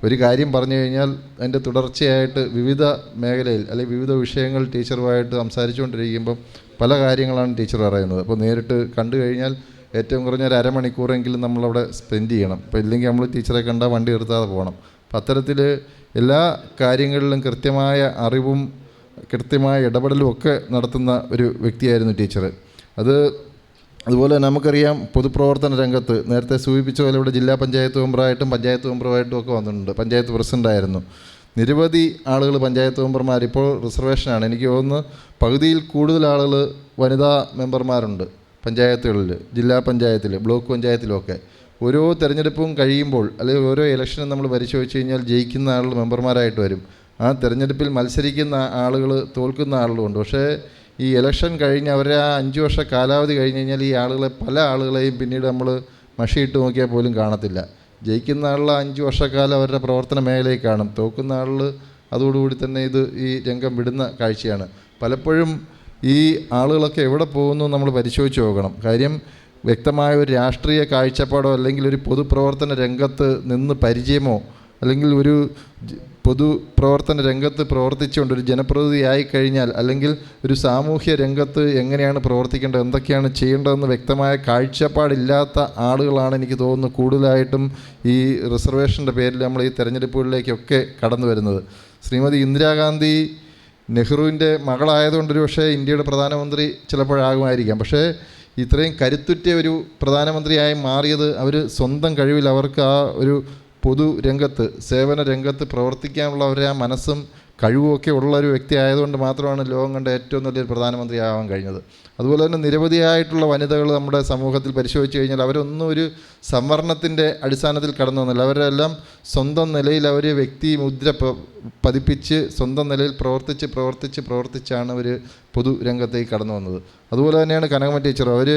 ഒരു കാര്യം പറഞ്ഞു കഴിഞ്ഞാൽ അതിൻ്റെ തുടർച്ചയായിട്ട് വിവിധ മേഖലയിൽ അല്ലെങ്കിൽ വിവിധ വിഷയങ്ങൾ ടീച്ചറുമായിട്ട് സംസാരിച്ചുകൊണ്ടിരിക്കുമ്പം പല കാര്യങ്ങളാണ് ടീച്ചർ പറയുന്നത്. അപ്പോൾ നേരിട്ട് കണ്ടു കഴിഞ്ഞാൽ ഏറ്റവും കുറഞ്ഞ ഒരു അരമണിക്കൂറെങ്കിലും നമ്മളവിടെ സ്പെൻഡ് ചെയ്യണം. അപ്പോൾ ഇല്ലെങ്കിൽ നമ്മൾ ടീച്ചറെ കണ്ടാൽ വണ്ടി നിർത്താതെ പോകണം. അപ്പം അത്തരത്തിൽ എല്ലാ കാര്യങ്ങളിലും കൃത്യമായ അറിവും കൃത്യമായ ഇടപെടലും ഒക്കെ നടത്തുന്ന ഒരു വ്യക്തിയായിരുന്നു ടീച്ചർ. അതുപോലെ നമുക്കറിയാം, പൊതുപ്രവർത്തന രംഗത്ത് നേരത്തെ സൂചിപ്പിച്ച പോലെ ഇവിടെ ജില്ലാ പഞ്ചായത്ത് മെമ്പറായിട്ടും പഞ്ചായത്ത് മെമ്പറുമായിട്ടും ഒക്കെ വന്നിട്ടുണ്ട്. പഞ്ചായത്ത് പ്രസിഡൻ്റായിരുന്നു. നിരവധി ആളുകൾ പഞ്ചായത്ത് മെമ്പർമാർ ഇപ്പോൾ റിസർവേഷനാണ്. എനിക്ക് തോന്നുന്നു പകുതിയിൽ കൂടുതൽ ആളുകൾ വനിതാ മെമ്പർമാരുണ്ട് പഞ്ചായത്തുകളിൽ, ജില്ലാ പഞ്ചായത്തിൽ, ബ്ലോക്ക് പഞ്ചായത്തിലുമൊക്കെ. ഓരോ തിരഞ്ഞെടുപ്പും കഴിയുമ്പോൾ അല്ലെങ്കിൽ ഓരോ ഇലക്ഷനും നമ്മൾ പരിശോധിച്ച് കഴിഞ്ഞാൽ ജയിക്കുന്ന ആളുകൾ മെമ്പർമാരായിട്ട് വരും. ആ തിരഞ്ഞെടുപ്പിൽ മത്സരിക്കുന്ന ആളുകൾ തോൽക്കുന്ന ആളുകളുണ്ട്. പക്ഷേ ഈ ഇലക്ഷൻ കഴിഞ്ഞ് അവരെ ആ 5 വർഷ കാലാവധി കഴിഞ്ഞ് കഴിഞ്ഞാൽ ഈ ആളുകളെ പല ആളുകളെയും പിന്നീട് നമ്മൾ മഷിയിട്ട് നോക്കിയാൽ പോലും കാണത്തില്ല. ജയിക്കുന്ന ആളുകൾ 5 വർഷക്കാലം അവരുടെ പ്രവർത്തന മേഖലയിൽ കാണും. തോക്കുന്ന ആളുകൾ അതോടുകൂടി തന്നെ ഈ രംഗം വിടുന്ന കാഴ്ചയാണ്. പലപ്പോഴും ഈ ആളുകളൊക്കെ എവിടെ പോകുന്നു നമ്മൾ പരിശോധിച്ച് നോക്കണം. കാര്യം വ്യക്തമായ ഒരു രാഷ്ട്രീയ കാഴ്ചപ്പാടോ അല്ലെങ്കിൽ ഒരു പൊതുപ്രവർത്തന രംഗത്ത് നിന്ന് പരിചയമോ അല്ലെങ്കിൽ ഒരു പൊതുപ്രവർത്തന രംഗത്ത് പ്രവർത്തിച്ചുകൊണ്ട് ഒരു ജനപ്രതിനിധിയായി കഴിഞ്ഞാൽ അല്ലെങ്കിൽ ഒരു സാമൂഹ്യ രംഗത്ത് എങ്ങനെയാണ് പ്രവർത്തിക്കേണ്ടത്, എന്തൊക്കെയാണ് ചെയ്യേണ്ടതെന്ന് വ്യക്തമായ കാഴ്ചപ്പാടില്ലാത്ത ആളുകളാണ് എനിക്ക് തോന്നുന്നു കൂടുതലായിട്ടും ഈ റിസർവേഷൻ്റെ പേരിൽ നമ്മൾ ഈ തെരഞ്ഞെടുപ്പുകളിലേക്കൊക്കെ കടന്നു വരുന്നത്. ശ്രീമതി ഇന്ദിരാഗാന്ധി നെഹ്റുവിൻ്റെ മകളായതുകൊണ്ടൊരു പക്ഷേ ഇന്ത്യയുടെ പ്രധാനമന്ത്രി ചിലപ്പോഴാകുമായിരിക്കാം. പക്ഷേ ഇത്രയും കരുത്തുറ്റ ഒരു പ്രധാനമന്ത്രിയായി മാറിയത് അവർ സ്വന്തം കഴിവിൽ അവർക്ക് ആ ഒരു പൊതുരംഗത്ത് സേവന രംഗത്ത് പ്രവർത്തിക്കാനുള്ള അവരുടെ ആ മനസ്സും കഴിവുമൊക്കെ ഉള്ളൊരു വ്യക്തി ആയതുകൊണ്ട് മാത്രമാണ് ലോകം കണ്ട ഏറ്റവും നല്ലൊരു പ്രധാനമന്ത്രിയാവാൻ കഴിഞ്ഞത്. അതുപോലെ തന്നെ നിരവധിയായിട്ടുള്ള വനിതകൾ നമ്മുടെ സമൂഹത്തിൽ പരിശോധിച്ച് കഴിഞ്ഞാൽ അവരൊന്നും ഒരു സംവരണത്തിൻ്റെ അടിസ്ഥാനത്തിൽ കടന്നു വന്നില്ല. അവരെല്ലാം സ്വന്തം നിലയിൽ അവർ വ്യക്തി മുദ്ര പതിപ്പിച്ച് സ്വന്തം നിലയിൽ പ്രവർത്തിച്ചാണ് അവർ പൊതുരംഗത്തേക്ക് കടന്നു വന്നത്. അതുപോലെ തന്നെയാണ് കനകമ്മ ടീച്ചർ. അവർ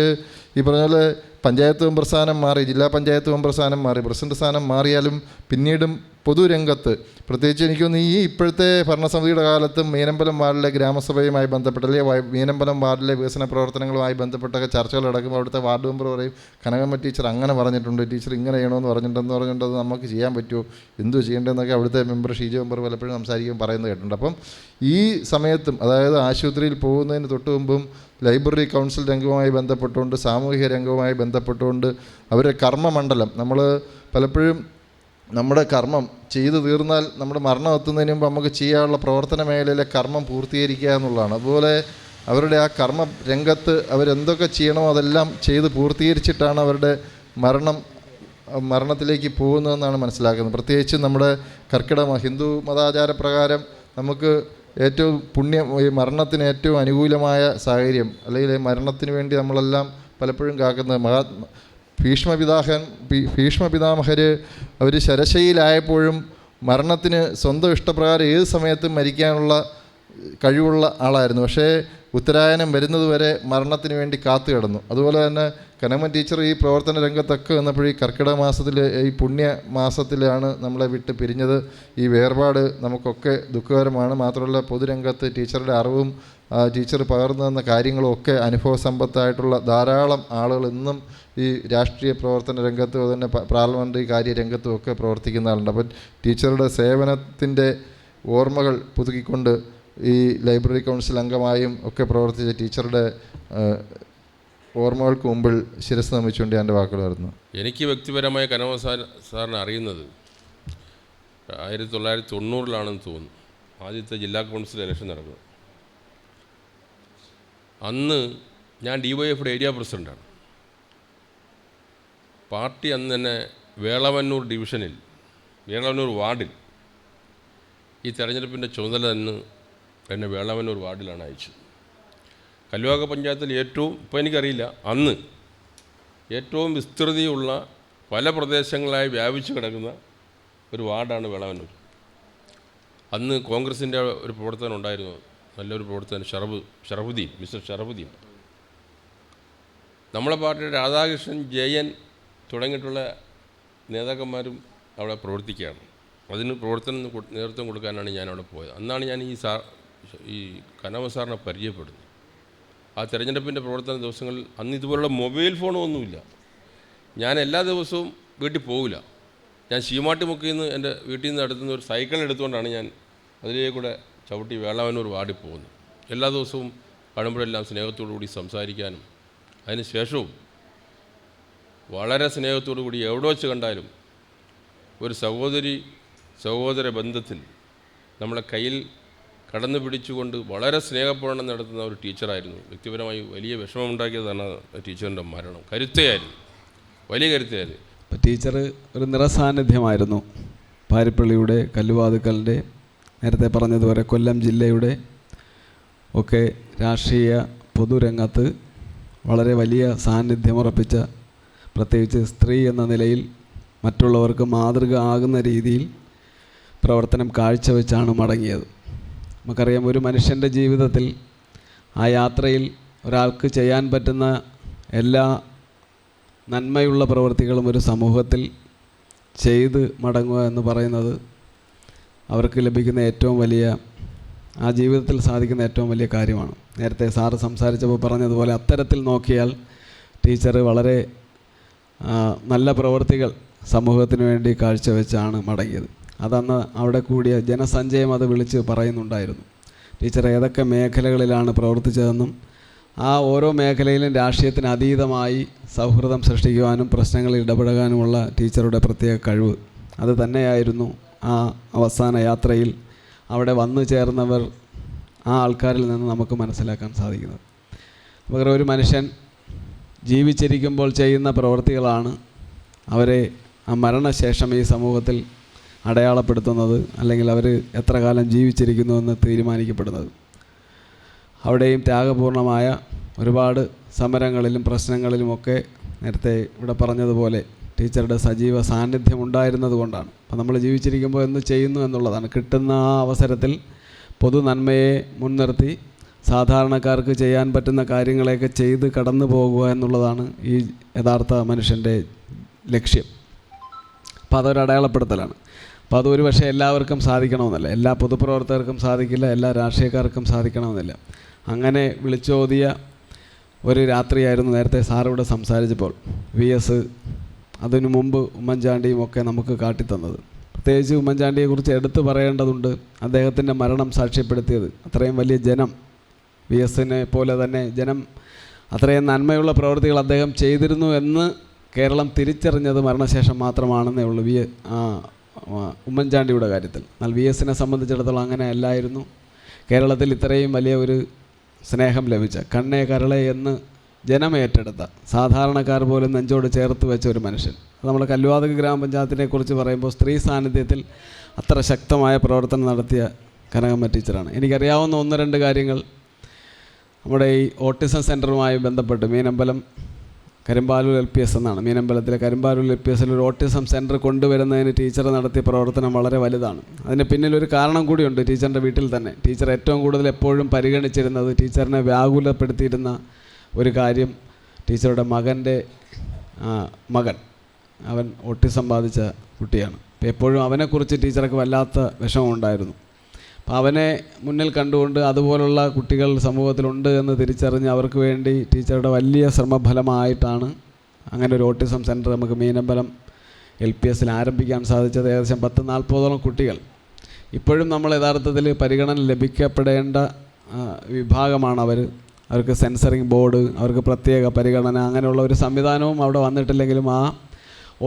ഈ പറഞ്ഞ പോലെ പഞ്ചായത്ത് മെമ്പർ സ്ഥാനം മാറി, ജില്ലാ പഞ്ചായത്ത് മെമ്പർ സ്ഥാനം മാറി, പ്രസിഡന്റ് സ്ഥാനം മാറിയാലും പിന്നീടും പൊതുരംഗത്ത് പ്രത്യേകിച്ച് എനിക്കൊന്ന് ഈ ഇപ്പോഴത്തെ ഭരണസമിതിയുടെ കാലത്തും മീനമ്പലം വാർഡിലെ ഗ്രാമസഭയുമായി ബന്ധപ്പെട്ട് അല്ലെങ്കിൽ മീനമ്പലം വാർഡിലെ വികസന പ്രവർത്തനങ്ങളുമായി ബന്ധപ്പെട്ടൊക്കെ ചർച്ചകൾ നടക്കുമ്പോൾ അവിടുത്തെ വാർഡ് മെമ്പർ പറയും കനകമ്മ ടീച്ചർ അങ്ങനെ പറഞ്ഞിട്ടുണ്ട്, ടീച്ചർ ഇങ്ങനെ ചെയ്യണമെന്ന് പറഞ്ഞിട്ടുണ്ടെന്ന് അത് നമുക്ക് ചെയ്യാൻ പറ്റുമോ, എന്തോ ചെയ്യേണ്ടതെന്നൊക്കെ അവിടുത്തെ മെമ്പർ ഷീജ മെമ്പർ പലപ്പോഴും സംസാരിക്കുമ്പോൾ പറയുന്നത് കേട്ടിട്ടുണ്ട്. അപ്പം ഈ സമയത്തും അതായത് ആശുപത്രിയിൽ പോകുന്നതിന് തൊട്ട് മുമ്പും ലൈബ്രറി കൗൺസിൽ രംഗവുമായി ബന്ധപ്പെട്ടുകൊണ്ട് സാമൂഹിക രംഗവുമായി ബന്ധപ്പെട്ടുകൊണ്ട് അവരുടെ കർമ്മമണ്ഡലം നമ്മൾ പലപ്പോഴും നമ്മുടെ കർമ്മം ചെയ്തു തീർന്നാൽ നമ്മുടെ മരണം എത്തുന്നതിന് മുമ്പ് നമുക്ക് ചെയ്യാനുള്ള പ്രവർത്തന മേഖലയിലെ കർമ്മം പൂർത്തീകരിക്കുക എന്നുള്ളതാണ്. അതുപോലെ അവരുടെ ആ കർമ്മ രംഗത്ത് അവരെന്തൊക്കെ ചെയ്യണമോ അതെല്ലാം ചെയ്ത് പൂർത്തീകരിച്ചിട്ടാണ് അവരുടെ മരണത്തിലേക്ക് പോകുന്നതെന്നാണ് മനസ്സിലാക്കുന്നത്. പ്രത്യേകിച്ച് നമ്മുടെ കർക്കിടക ഹിന്ദു മതാചാരപ്രകാരം നമുക്ക് ഏറ്റവും പുണ്യം ഈ മരണത്തിന് ഏറ്റവും അനുകൂലമായ സാഹചര്യം അല്ലെങ്കിൽ മരണത്തിന് വേണ്ടി നമ്മളെല്ലാം പലപ്പോഴും കാക്കുന്നത് ഭീഷ്മപിതാമഹർ അവർ ശരശയിലായപ്പോഴും മരണത്തിന് സ്വന്തം ഇഷ്ടപ്രകാരം ഏത് സമയത്തും മരിക്കാനുള്ള കഴിവുള്ള ആളായിരുന്നു. പക്ഷേ ഉത്തരായനം വരുന്നത് വരെ മരണത്തിന് വേണ്ടി കാത്തു കിടന്നു. അതുപോലെ തന്നെ കനകമ്മ ടീച്ചർ ഈ പ്രവർത്തന രംഗത്തൊക്കെ വന്നപ്പോൾ ഈ കർക്കിടക മാസത്തിൽ ഈ പുണ്യ മാസത്തിലാണ് നമ്മളെ വിട്ട് പിരിഞ്ഞത്. ഈ വേർപാട് നമുക്കൊക്കെ ദുഃഖകരമാണ്. മാത്രമല്ല പൊതുരംഗത്ത് ടീച്ചറുടെ അറിവും ടീച്ചർ പകർന്നു തന്ന കാര്യങ്ങളും ഒക്കെ അനുഭവ സമ്പത്തായിട്ടുള്ള ധാരാളം ആളുകൾ ഇന്നും ഈ രാഷ്ട്രീയ പ്രവർത്തന രംഗത്തും അതുതന്നെ പാർലമെൻ്ററി കാര്യരംഗത്തും ഒക്കെ പ്രവർത്തിക്കുന്ന ആളുണ്ട്. അപ്പം ടീച്ചറുടെ സേവനത്തിൻ്റെ ഓർമ്മകൾ പുതുക്കിക്കൊണ്ട് ഈ ലൈബ്രറി കൗൺസിൽ അംഗമായും ഒക്കെ പ്രവർത്തിച്ച ടീച്ചറുടെ ഓർമ്മകൾക്ക് മുമ്പിൽ ശിരസ് നമിച്ചുകൊണ്ട് എൻ്റെ വാക്കുകൾ വരുന്നു. എനിക്ക് വ്യക്തിപരമായ കനകമ്മ സാറിനെ അറിയുന്നത് 1990-ലാണെന്ന് തോന്നുന്നു. ആദ്യത്തെ ജില്ലാ കൗൺസിൽ ഇലക്ഷൻ നടക്കുന്നത്. അന്ന് ഞാൻ DYFയുടെ ഏരിയ പ്രസിഡൻ്റാണ്. പാർട്ടി അന്ന് തന്നെ വേളവന്നൂർ ഡിവിഷനിൽ വേളവന്നൂർ വാർഡിൽ ഈ തെരഞ്ഞെടുപ്പിൻ്റെ ചുമതല എന്നെ വേളവന്നൂർ വാർഡിലാണ് അയച്ചത്. കല്ലുവാക്ക പഞ്ചായത്തിൽ ഇപ്പോൾ എനിക്കറിയില്ല, അന്ന് ഏറ്റവും വിസ്തൃതിയുള്ള പല പ്രദേശങ്ങളായി വ്യാപിച്ചു കിടക്കുന്ന ഒരു വാർഡാണ് വേളവന്നൂർ. അന്ന് കോൺഗ്രസിൻ്റെ ഒരു പ്രവർത്തനം ഉണ്ടായിരുന്നു, നല്ലൊരു പ്രവർത്തനം, മിസ്റ്റർ ഷറഫുദ്ദീൻ. നമ്മളെ പാർട്ടിയുടെ രാധാകൃഷ്ണൻ, ജയൻ തുടങ്ങിയിട്ടുള്ള നേതാക്കന്മാരും അവിടെ പ്രവർത്തിക്കുകയാണ്. അതിന് നേതൃത്വം കൊടുക്കാനാണ് ഞാൻ അവിടെ പോയത്. അന്നാണ് ഞാൻ ഈ കനകമ്മ സാറിനെ പരിചയപ്പെടുന്നത്. ആ തെരഞ്ഞെടുപ്പിൻ്റെ പ്രവർത്തന ദിവസങ്ങളിൽ അന്ന് ഇതുപോലുള്ള മൊബൈൽ ഫോണൊന്നുമില്ല. ഞാൻ എല്ലാ ദിവസവും വീട്ടിൽ പോകില്ല. ഞാൻ ശീമാട്ടിമുക്കിൽ നിന്ന് എൻ്റെ വീട്ടിൽ നിന്ന് അടുത്തുനിന്ന് ഒരു സൈക്കിൾ എടുത്തുകൊണ്ടാണ് ഞാൻ അതിലേക്കൂടെ ചവിട്ടി വേളവന്നൂർ വാർഡിൽ പോകുന്നത്. എല്ലാ ദിവസവും കാണുമ്പോഴെല്ലാം സ്നേഹത്തോടു കൂടി സംസാരിക്കാനും അതിന് ശേഷവും വളരെ സ്നേഹത്തോടു കൂടി എവിടെ വെച്ച് കണ്ടാലും ഒരു സഹോദര ബന്ധത്തിൽ നമ്മളെ കയ്യിൽ കടന്നു പിടിച്ചുകൊണ്ട് വളരെ സ്നേഹപ്രകടനം നടത്തുന്ന ഒരു ടീച്ചറായിരുന്നു. വ്യക്തിപരമായി വലിയ വിഷമമുണ്ടാക്കിയതാണ് ടീച്ചറിൻ്റെ മരണം. വലിയ കരുത്തയായിരുന്നു. അപ്പോൾ ടീച്ചർ ഒരു നിറസാന്നിധ്യമായിരുന്നു. പാരിപ്പള്ളിയുടെ, കല്ലുവാതുക്കലിൻ്റെ, നേരത്തെ പറഞ്ഞതുപോലെ കൊല്ലം ജില്ലയുടെ ഒക്കെ രാഷ്ട്രീയ പൊതുരംഗത്ത് വളരെ വലിയ സാന്നിധ്യമുറപ്പിച്ച, പ്രത്യേകിച്ച് സ്ത്രീ എന്ന നിലയിൽ മറ്റുള്ളവർക്ക് മാതൃക ആകുന്ന രീതിയിൽ പ്രവർത്തനം കാഴ്ചവെച്ചാണ് മടങ്ങിയത്. നമുക്കറിയാം, ഒരു മനുഷ്യൻ്റെ ജീവിതത്തിൽ ആ യാത്രയിൽ ഒരാൾക്ക് ചെയ്യാൻ പറ്റുന്ന എല്ലാ നന്മയുള്ള പ്രവൃത്തികളും ഒരു സമൂഹത്തിൽ ചെയ്ത് മടങ്ങുക എന്ന് പറയുന്നത് അവർക്ക് ലഭിക്കുന്ന ഏറ്റവും വലിയ, ആ ജീവിതത്തിൽ സാധിക്കുന്ന ഏറ്റവും വലിയ കാര്യമാണ്. നേരത്തെ സാറ് സംസാരിച്ചപ്പോൾ പറഞ്ഞതുപോലെ അത്തരത്തിൽ നോക്കിയാൽ ടീച്ചർ വളരെ നല്ല പ്രവൃത്തികൾ സമൂഹത്തിന് വേണ്ടി കാഴ്ചവെച്ചാണ് മടങ്ങിയത്. അതന്ന് അവിടെ കൂടിയ ജനസഞ്ചയം അത് വിളിച്ച് പറയുന്നുണ്ടായിരുന്നു. ടീച്ചർ ഏതൊക്കെ മേഖലകളിലാണ് പ്രവർത്തിച്ചതെന്നും ആ ഓരോ മേഖലയിലും രാഷ്ട്രീയത്തിന് അതീതമായി സൗഹൃദം സൃഷ്ടിക്കുവാനും പ്രശ്നങ്ങളിൽ ഇടപെടാനുമുള്ള ടീച്ചറുടെ പ്രത്യേക കഴിവ് അത് തന്നെയായിരുന്നു ആ അവസാന യാത്രയിൽ അവിടെ വന്നു ചേർന്നവർ, ആ ആൾക്കാരിൽ നിന്ന് നമുക്ക് മനസ്സിലാക്കാൻ സാധിക്കുന്നത്. പകരം ഒരു മനുഷ്യൻ ജീവിച്ചിരിക്കുമ്പോൾ ചെയ്യുന്ന പ്രവൃത്തികളാണ് അവരെ ആ മരണശേഷം ഈ സമൂഹത്തിൽ അടയാളപ്പെടുത്തുന്നത്, അല്ലെങ്കിൽ അവർ എത്ര കാലം ജീവിച്ചിരിക്കുന്നുവെന്ന് തീരുമാനിക്കപ്പെടുന്നത്. അവിടെയും ത്യാഗപൂർണമായ ഒരുപാട് സമരങ്ങളിലും പ്രശ്നങ്ങളിലുമൊക്കെ നേരത്തെ ഇവിടെ പറഞ്ഞതുപോലെ ടീച്ചറുടെ സജീവ സാന്നിധ്യം ഉണ്ടായിരുന്നത് കൊണ്ടാണ്. അപ്പോൾ നമ്മൾ ജീവിച്ചിരിക്കുമ്പോൾ എന്ത് ചെയ്യുന്നു എന്നുള്ളതാണ്. കിട്ടുന്ന ആ അവസരത്തിൽ പൊതു നന്മയെ മുൻനിർത്തി സാധാരണക്കാർക്ക് ചെയ്യാൻ പറ്റുന്ന കാര്യങ്ങളെയൊക്കെ ചെയ്ത് കടന്നു പോകുക എന്നുള്ളതാണ് ഈ യഥാർത്ഥ മനുഷ്യൻ്റെ ലക്ഷ്യം. അപ്പോൾ അതൊരു അടയാളപ്പെടുത്തലാണ്. അപ്പോൾ അത് ഒരു പക്ഷേ എല്ലാവർക്കും സാധിക്കണമെന്നില്ല, എല്ലാ പൊതുപ്രവർത്തകർക്കും സാധിക്കില്ല, എല്ലാ രാഷ്ട്രീയക്കാർക്കും സാധിക്കണമെന്നില്ല. അങ്ങനെ വിളിച്ചോതിയ ഒരു രാത്രിയായിരുന്നു നേരത്തെ സാറിവിടെ സംസാരിച്ചപ്പോൾ VS അതിനു മുമ്പ് ഉമ്മൻചാണ്ടിയും ഒക്കെ നമുക്ക് കാട്ടിത്തന്നത്. പ്രത്യേകിച്ച് ഉമ്മൻചാണ്ടിയെക്കുറിച്ച് എടുത്തു പറയേണ്ടതുണ്ട്. അദ്ദേഹത്തിൻ്റെ മരണം സാക്ഷ്യപ്പെടുത്തിയത് അത്രയും വലിയ ജനം, VSനെ പോലെ തന്നെ ജനം അത്രയും നന്മയുള്ള പ്രവൃത്തികൾ അദ്ദേഹം ചെയ്തിരുന്നു എന്ന് കേരളം തിരിച്ചറിഞ്ഞത് മരണശേഷം മാത്രമാണെന്നേ ഉള്ളൂ ഉമ്മൻചാണ്ടിയുടെ കാര്യത്തിൽ. എന്നാൽ VSനെ സംബന്ധിച്ചിടത്തോളം അങ്ങനെ അല്ലായിരുന്നു. കേരളത്തിൽ ഇത്രയും വലിയ ഒരു സ്നേഹം ലഭിച്ച, കണ്ണേ കരളെ എന്ന് ജനമേറ്റെടുത്ത, സാധാരണക്കാർ പോലും നെഞ്ചോട് ചേർത്ത് വെച്ച ഒരു മനുഷ്യൻ. നമ്മൾ കല്ലുവാതുക ഗ്രാമപഞ്ചായത്തിനെ കുറിച്ച് പറയുമ്പോൾ സ്ത്രീ സാന്നിധ്യത്തിൽ അത്ര ശക്തമായ പ്രവർത്തനം നടത്തിയ കനകമ്മ ടീച്ചറാണ്. എനിക്കറിയാവുന്ന 1-2 കാര്യങ്ങൾ നമ്മുടെ ഈ ഓട്ടിസം സെൻറ്ററുമായി ബന്ധപ്പെട്ട് മീനമ്പലം കരിമ്പാലൂർ LPS എന്നാണ്, മീനമ്പലത്തിലെ കരിമ്പാലൂർ LPSൽ ഒരു ഓട്ടിസം സെൻറ്റർ കൊണ്ടുവരുന്നതിന് ടീച്ചർ നടത്തിയ പ്രവർത്തനം വളരെ വലുതാണ്. അതിന് പിന്നിലൊരു കാരണം കൂടിയുണ്ട്. ടീച്ചറിൻ്റെ വീട്ടിൽ തന്നെ ടീച്ചർ ഏറ്റവും കൂടുതൽ എപ്പോഴും പരിഗണിച്ചിരുന്നത്, ടീച്ചറിനെ വ്യാകുലപ്പെടുത്തിയിരുന്ന ഒരു കാര്യം, ടീച്ചറുടെ മകൻ്റെ മകൻ, അവൻ ഓട്ടിസം ബാധിച്ച കുട്ടിയാണ്. അപ്പോൾ എപ്പോഴും അവനെക്കുറിച്ച് ടീച്ചർക്ക് വല്ലാത്ത വിഷമമുണ്ടായിരുന്നു. അപ്പോൾ അവനെ മുന്നിൽ കണ്ടുകൊണ്ട് അതുപോലുള്ള കുട്ടികൾ സമൂഹത്തിലുണ്ട് എന്ന് തിരിച്ചറിഞ്ഞ് അവർക്ക് വേണ്ടി ടീച്ചറുടെ വലിയ ശ്രമഫലമായിട്ടാണ് അങ്ങനെ ഒരു ഓട്ടിസം സെൻറ്റർ നമുക്ക് മീനമ്പലം LPSൽ ആരംഭിക്കാൻ സാധിച്ചത്. ഏകദേശം 10-40ഓളം കുട്ടികൾ ഇപ്പോഴും നമ്മൾ യഥാർത്ഥത്തിൽ പരിഗണന ലഭിക്കപ്പെടേണ്ട വിഭാഗമാണ് അവർക്ക് സെൻസറിങ് ബോർഡ്, അവർക്ക് പ്രത്യേക പരിഗണന, അങ്ങനെയുള്ള ഒരു സംവിധാനവും അവിടെ വന്നിട്ടില്ലെങ്കിലും ആ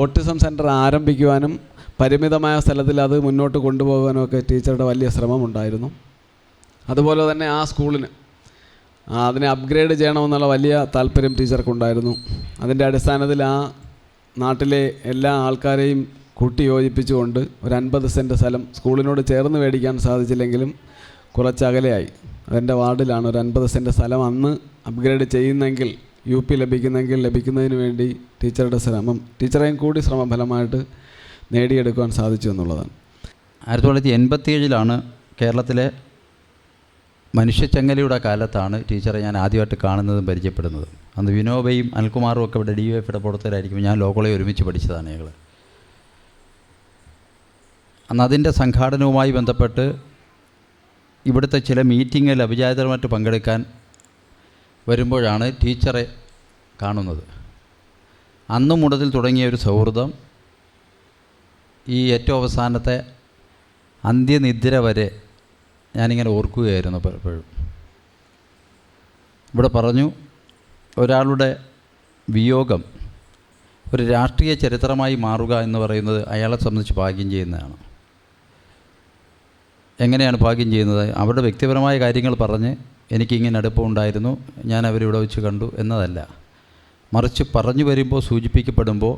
ഓട്ടിസം സെൻറ്റർ ആരംഭിക്കുവാനും പരിമിതമായ സ്ഥലത്തിൽ അത് മുന്നോട്ട് കൊണ്ടുപോകാനും ഒക്കെ ടീച്ചറുടെ വലിയ ശ്രമമുണ്ടായിരുന്നു. അതുപോലെ തന്നെ ആ സ്കൂളിന് അതിനെ അപ്ഗ്രേഡ് ചെയ്യണമെന്നുള്ള വലിയ താല്പര്യം ടീച്ചർക്കുണ്ടായിരുന്നു. അതിൻ്റെ അടിസ്ഥാനത്തിൽ ആ നാട്ടിലെ എല്ലാ ആൾക്കാരെയും കൂട്ടി യോജിപ്പിച്ചുകൊണ്ട് ഒരു 50 സെൻറ്റ് സ്ഥലം സ്കൂളിനോട് ചേർന്ന് മേടിക്കാൻ സാധിച്ചില്ലെങ്കിലും കുറച്ചകലെയായി അതെൻ്റെ വാർഡിലാണ് ഒരു 50 സെൻറ്റ് സ്ഥലം അന്ന് അപ്ഗ്രേഡ് ചെയ്യുന്നെങ്കിൽ UP ലഭിക്കുന്നതിന് വേണ്ടി ടീച്ചറുടെ ശ്രമം, ടീച്ചറേയും കൂടി ശ്രമഫലമായിട്ട് നേടിയെടുക്കുവാൻ സാധിച്ചു എന്നുള്ളതാണ്. 1987 കേരളത്തിലെ മനുഷ്യച്ചങ്ങലയുടെ കാലത്താണ് ടീച്ചറെ ഞാൻ ആദ്യമായിട്ട് കാണുന്നതും പരിചയപ്പെടുന്നത്. അന്ന് വിനോബയും അനിൽകുമാറും ഒക്കെ ഇവിടെ DYFയുടെ പ്രവർത്തകരായിരിക്കും. ഞാൻ ലോ കോളേജ് ഒരുമിച്ച് പഠിച്ചതാണ് ഞങ്ങൾ. അന്ന് അതിൻ്റെ സംഘാടനവുമായി ബന്ധപ്പെട്ട് ഇവിടുത്തെ ചില മീറ്റിങ്ങിൽ അഭിജാതരുമായിട്ട് പങ്കെടുക്കാൻ വരുമ്പോഴാണ് ടീച്ചറെ കാണുന്നത്. അന്നു മുതൽ തുടങ്ങിയ ഒരു സൗഹൃദം ഈ ഏറ്റവും അവസാനത്തെ അന്ത്യനിദ്ര വരെ ഞാനിങ്ങനെ ഓർക്കുകയായിരുന്നു പലപ്പോഴും. ഇവിടെ പറഞ്ഞു, ഒരാളുടെ വിയോഗം ഒരു രാഷ്ട്രീയ ചരിത്രമായി മാറുക എന്ന് പറയുന്നത് അയാളെ സംബന്ധിച്ച് ഭാഗ്യം ചെയ്യുന്നതാണ്. എങ്ങനെയാണ് ഭാഗ്യം ചെയ്യുന്നത്? അവരുടെ വ്യക്തിപരമായ കാര്യങ്ങൾ പറഞ്ഞ് എനിക്കിങ്ങനെ അടുപ്പമുണ്ടായിരുന്നു, ഞാൻ അവരിവിടെ വെച്ച് കണ്ടു എന്നതല്ല. മറിച്ച് പറഞ്ഞു വരുമ്പോൾ, സൂചിപ്പിക്കപ്പെടുമ്പോൾ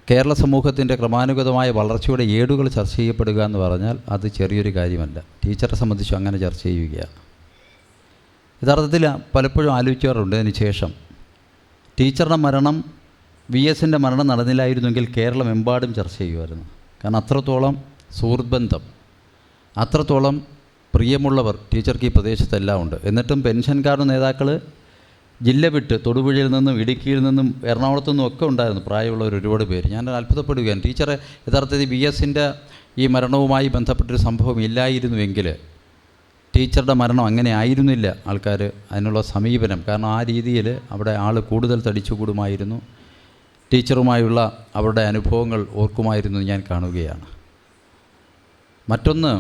കേരള സമൂഹത്തിൻ്റെ ക്രമാനുഗതമായ വളർച്ചയുടെ ഏടുകൾ ചർച്ച ചെയ്യപ്പെടുക എന്ന് പറഞ്ഞാൽ അത് ചെറിയൊരു കാര്യമല്ല. ടീച്ചറെ സംബന്ധിച്ചും അങ്ങനെ ചർച്ച ചെയ്യുകയാണ്. യഥാർത്ഥത്തിൽ പലപ്പോഴും ആലോചിക്കാറുണ്ട് അതിന് ശേഷം ടീച്ചറുടെ മരണം, VSൻ്റെ മരണം നടന്നില്ലായിരുന്നെങ്കിൽ കേരളമെമ്പാടും ചർച്ച ചെയ്യുമായിരുന്നു. കാരണം അത്രത്തോളം സുഹൃത്ത് ബന്ധം, അത്രത്തോളം പ്രിയമുള്ളവർ ടീച്ചർക്ക് ഈ പ്രദേശത്തെല്ലാം ഉണ്ട്. എന്നിട്ടും പെൻഷൻകാരുടെ നേതാക്കൾ ജില്ല വിട്ട് തൊടുപുഴയിൽ നിന്നും ഇടുക്കിയിൽ നിന്നും എറണാകുളത്തു നിന്നും ഒക്കെ ഉണ്ടായിരുന്നു പ്രായമുള്ളവർ ഒരുപാട് പേര്. ഞാൻ അത്ഭുതപ്പെടുകയാണ്. ടീച്ചറെ യഥാർത്ഥത്തിൽ VSൻ്റെ ഈ മരണവുമായി ബന്ധപ്പെട്ടൊരു സംഭവം ഇല്ലായിരുന്നുവെങ്കിൽ ടീച്ചറുടെ മരണം അങ്ങനെ ആയിരുന്നില്ല ആൾക്കാർ അതിനുള്ള സമീപനം. കാരണം ആ രീതിയിൽ അവിടെ ആൾ കൂടുതൽ തടിച്ചുകൂടുമായിരുന്നു. ടീച്ചറുമായുള്ള അവരുടെ അനുഭവങ്ങൾ ഓർക്കുമായിരുന്നു ഞാൻ കാണുകയാണ്. മറ്റൊന്ന്,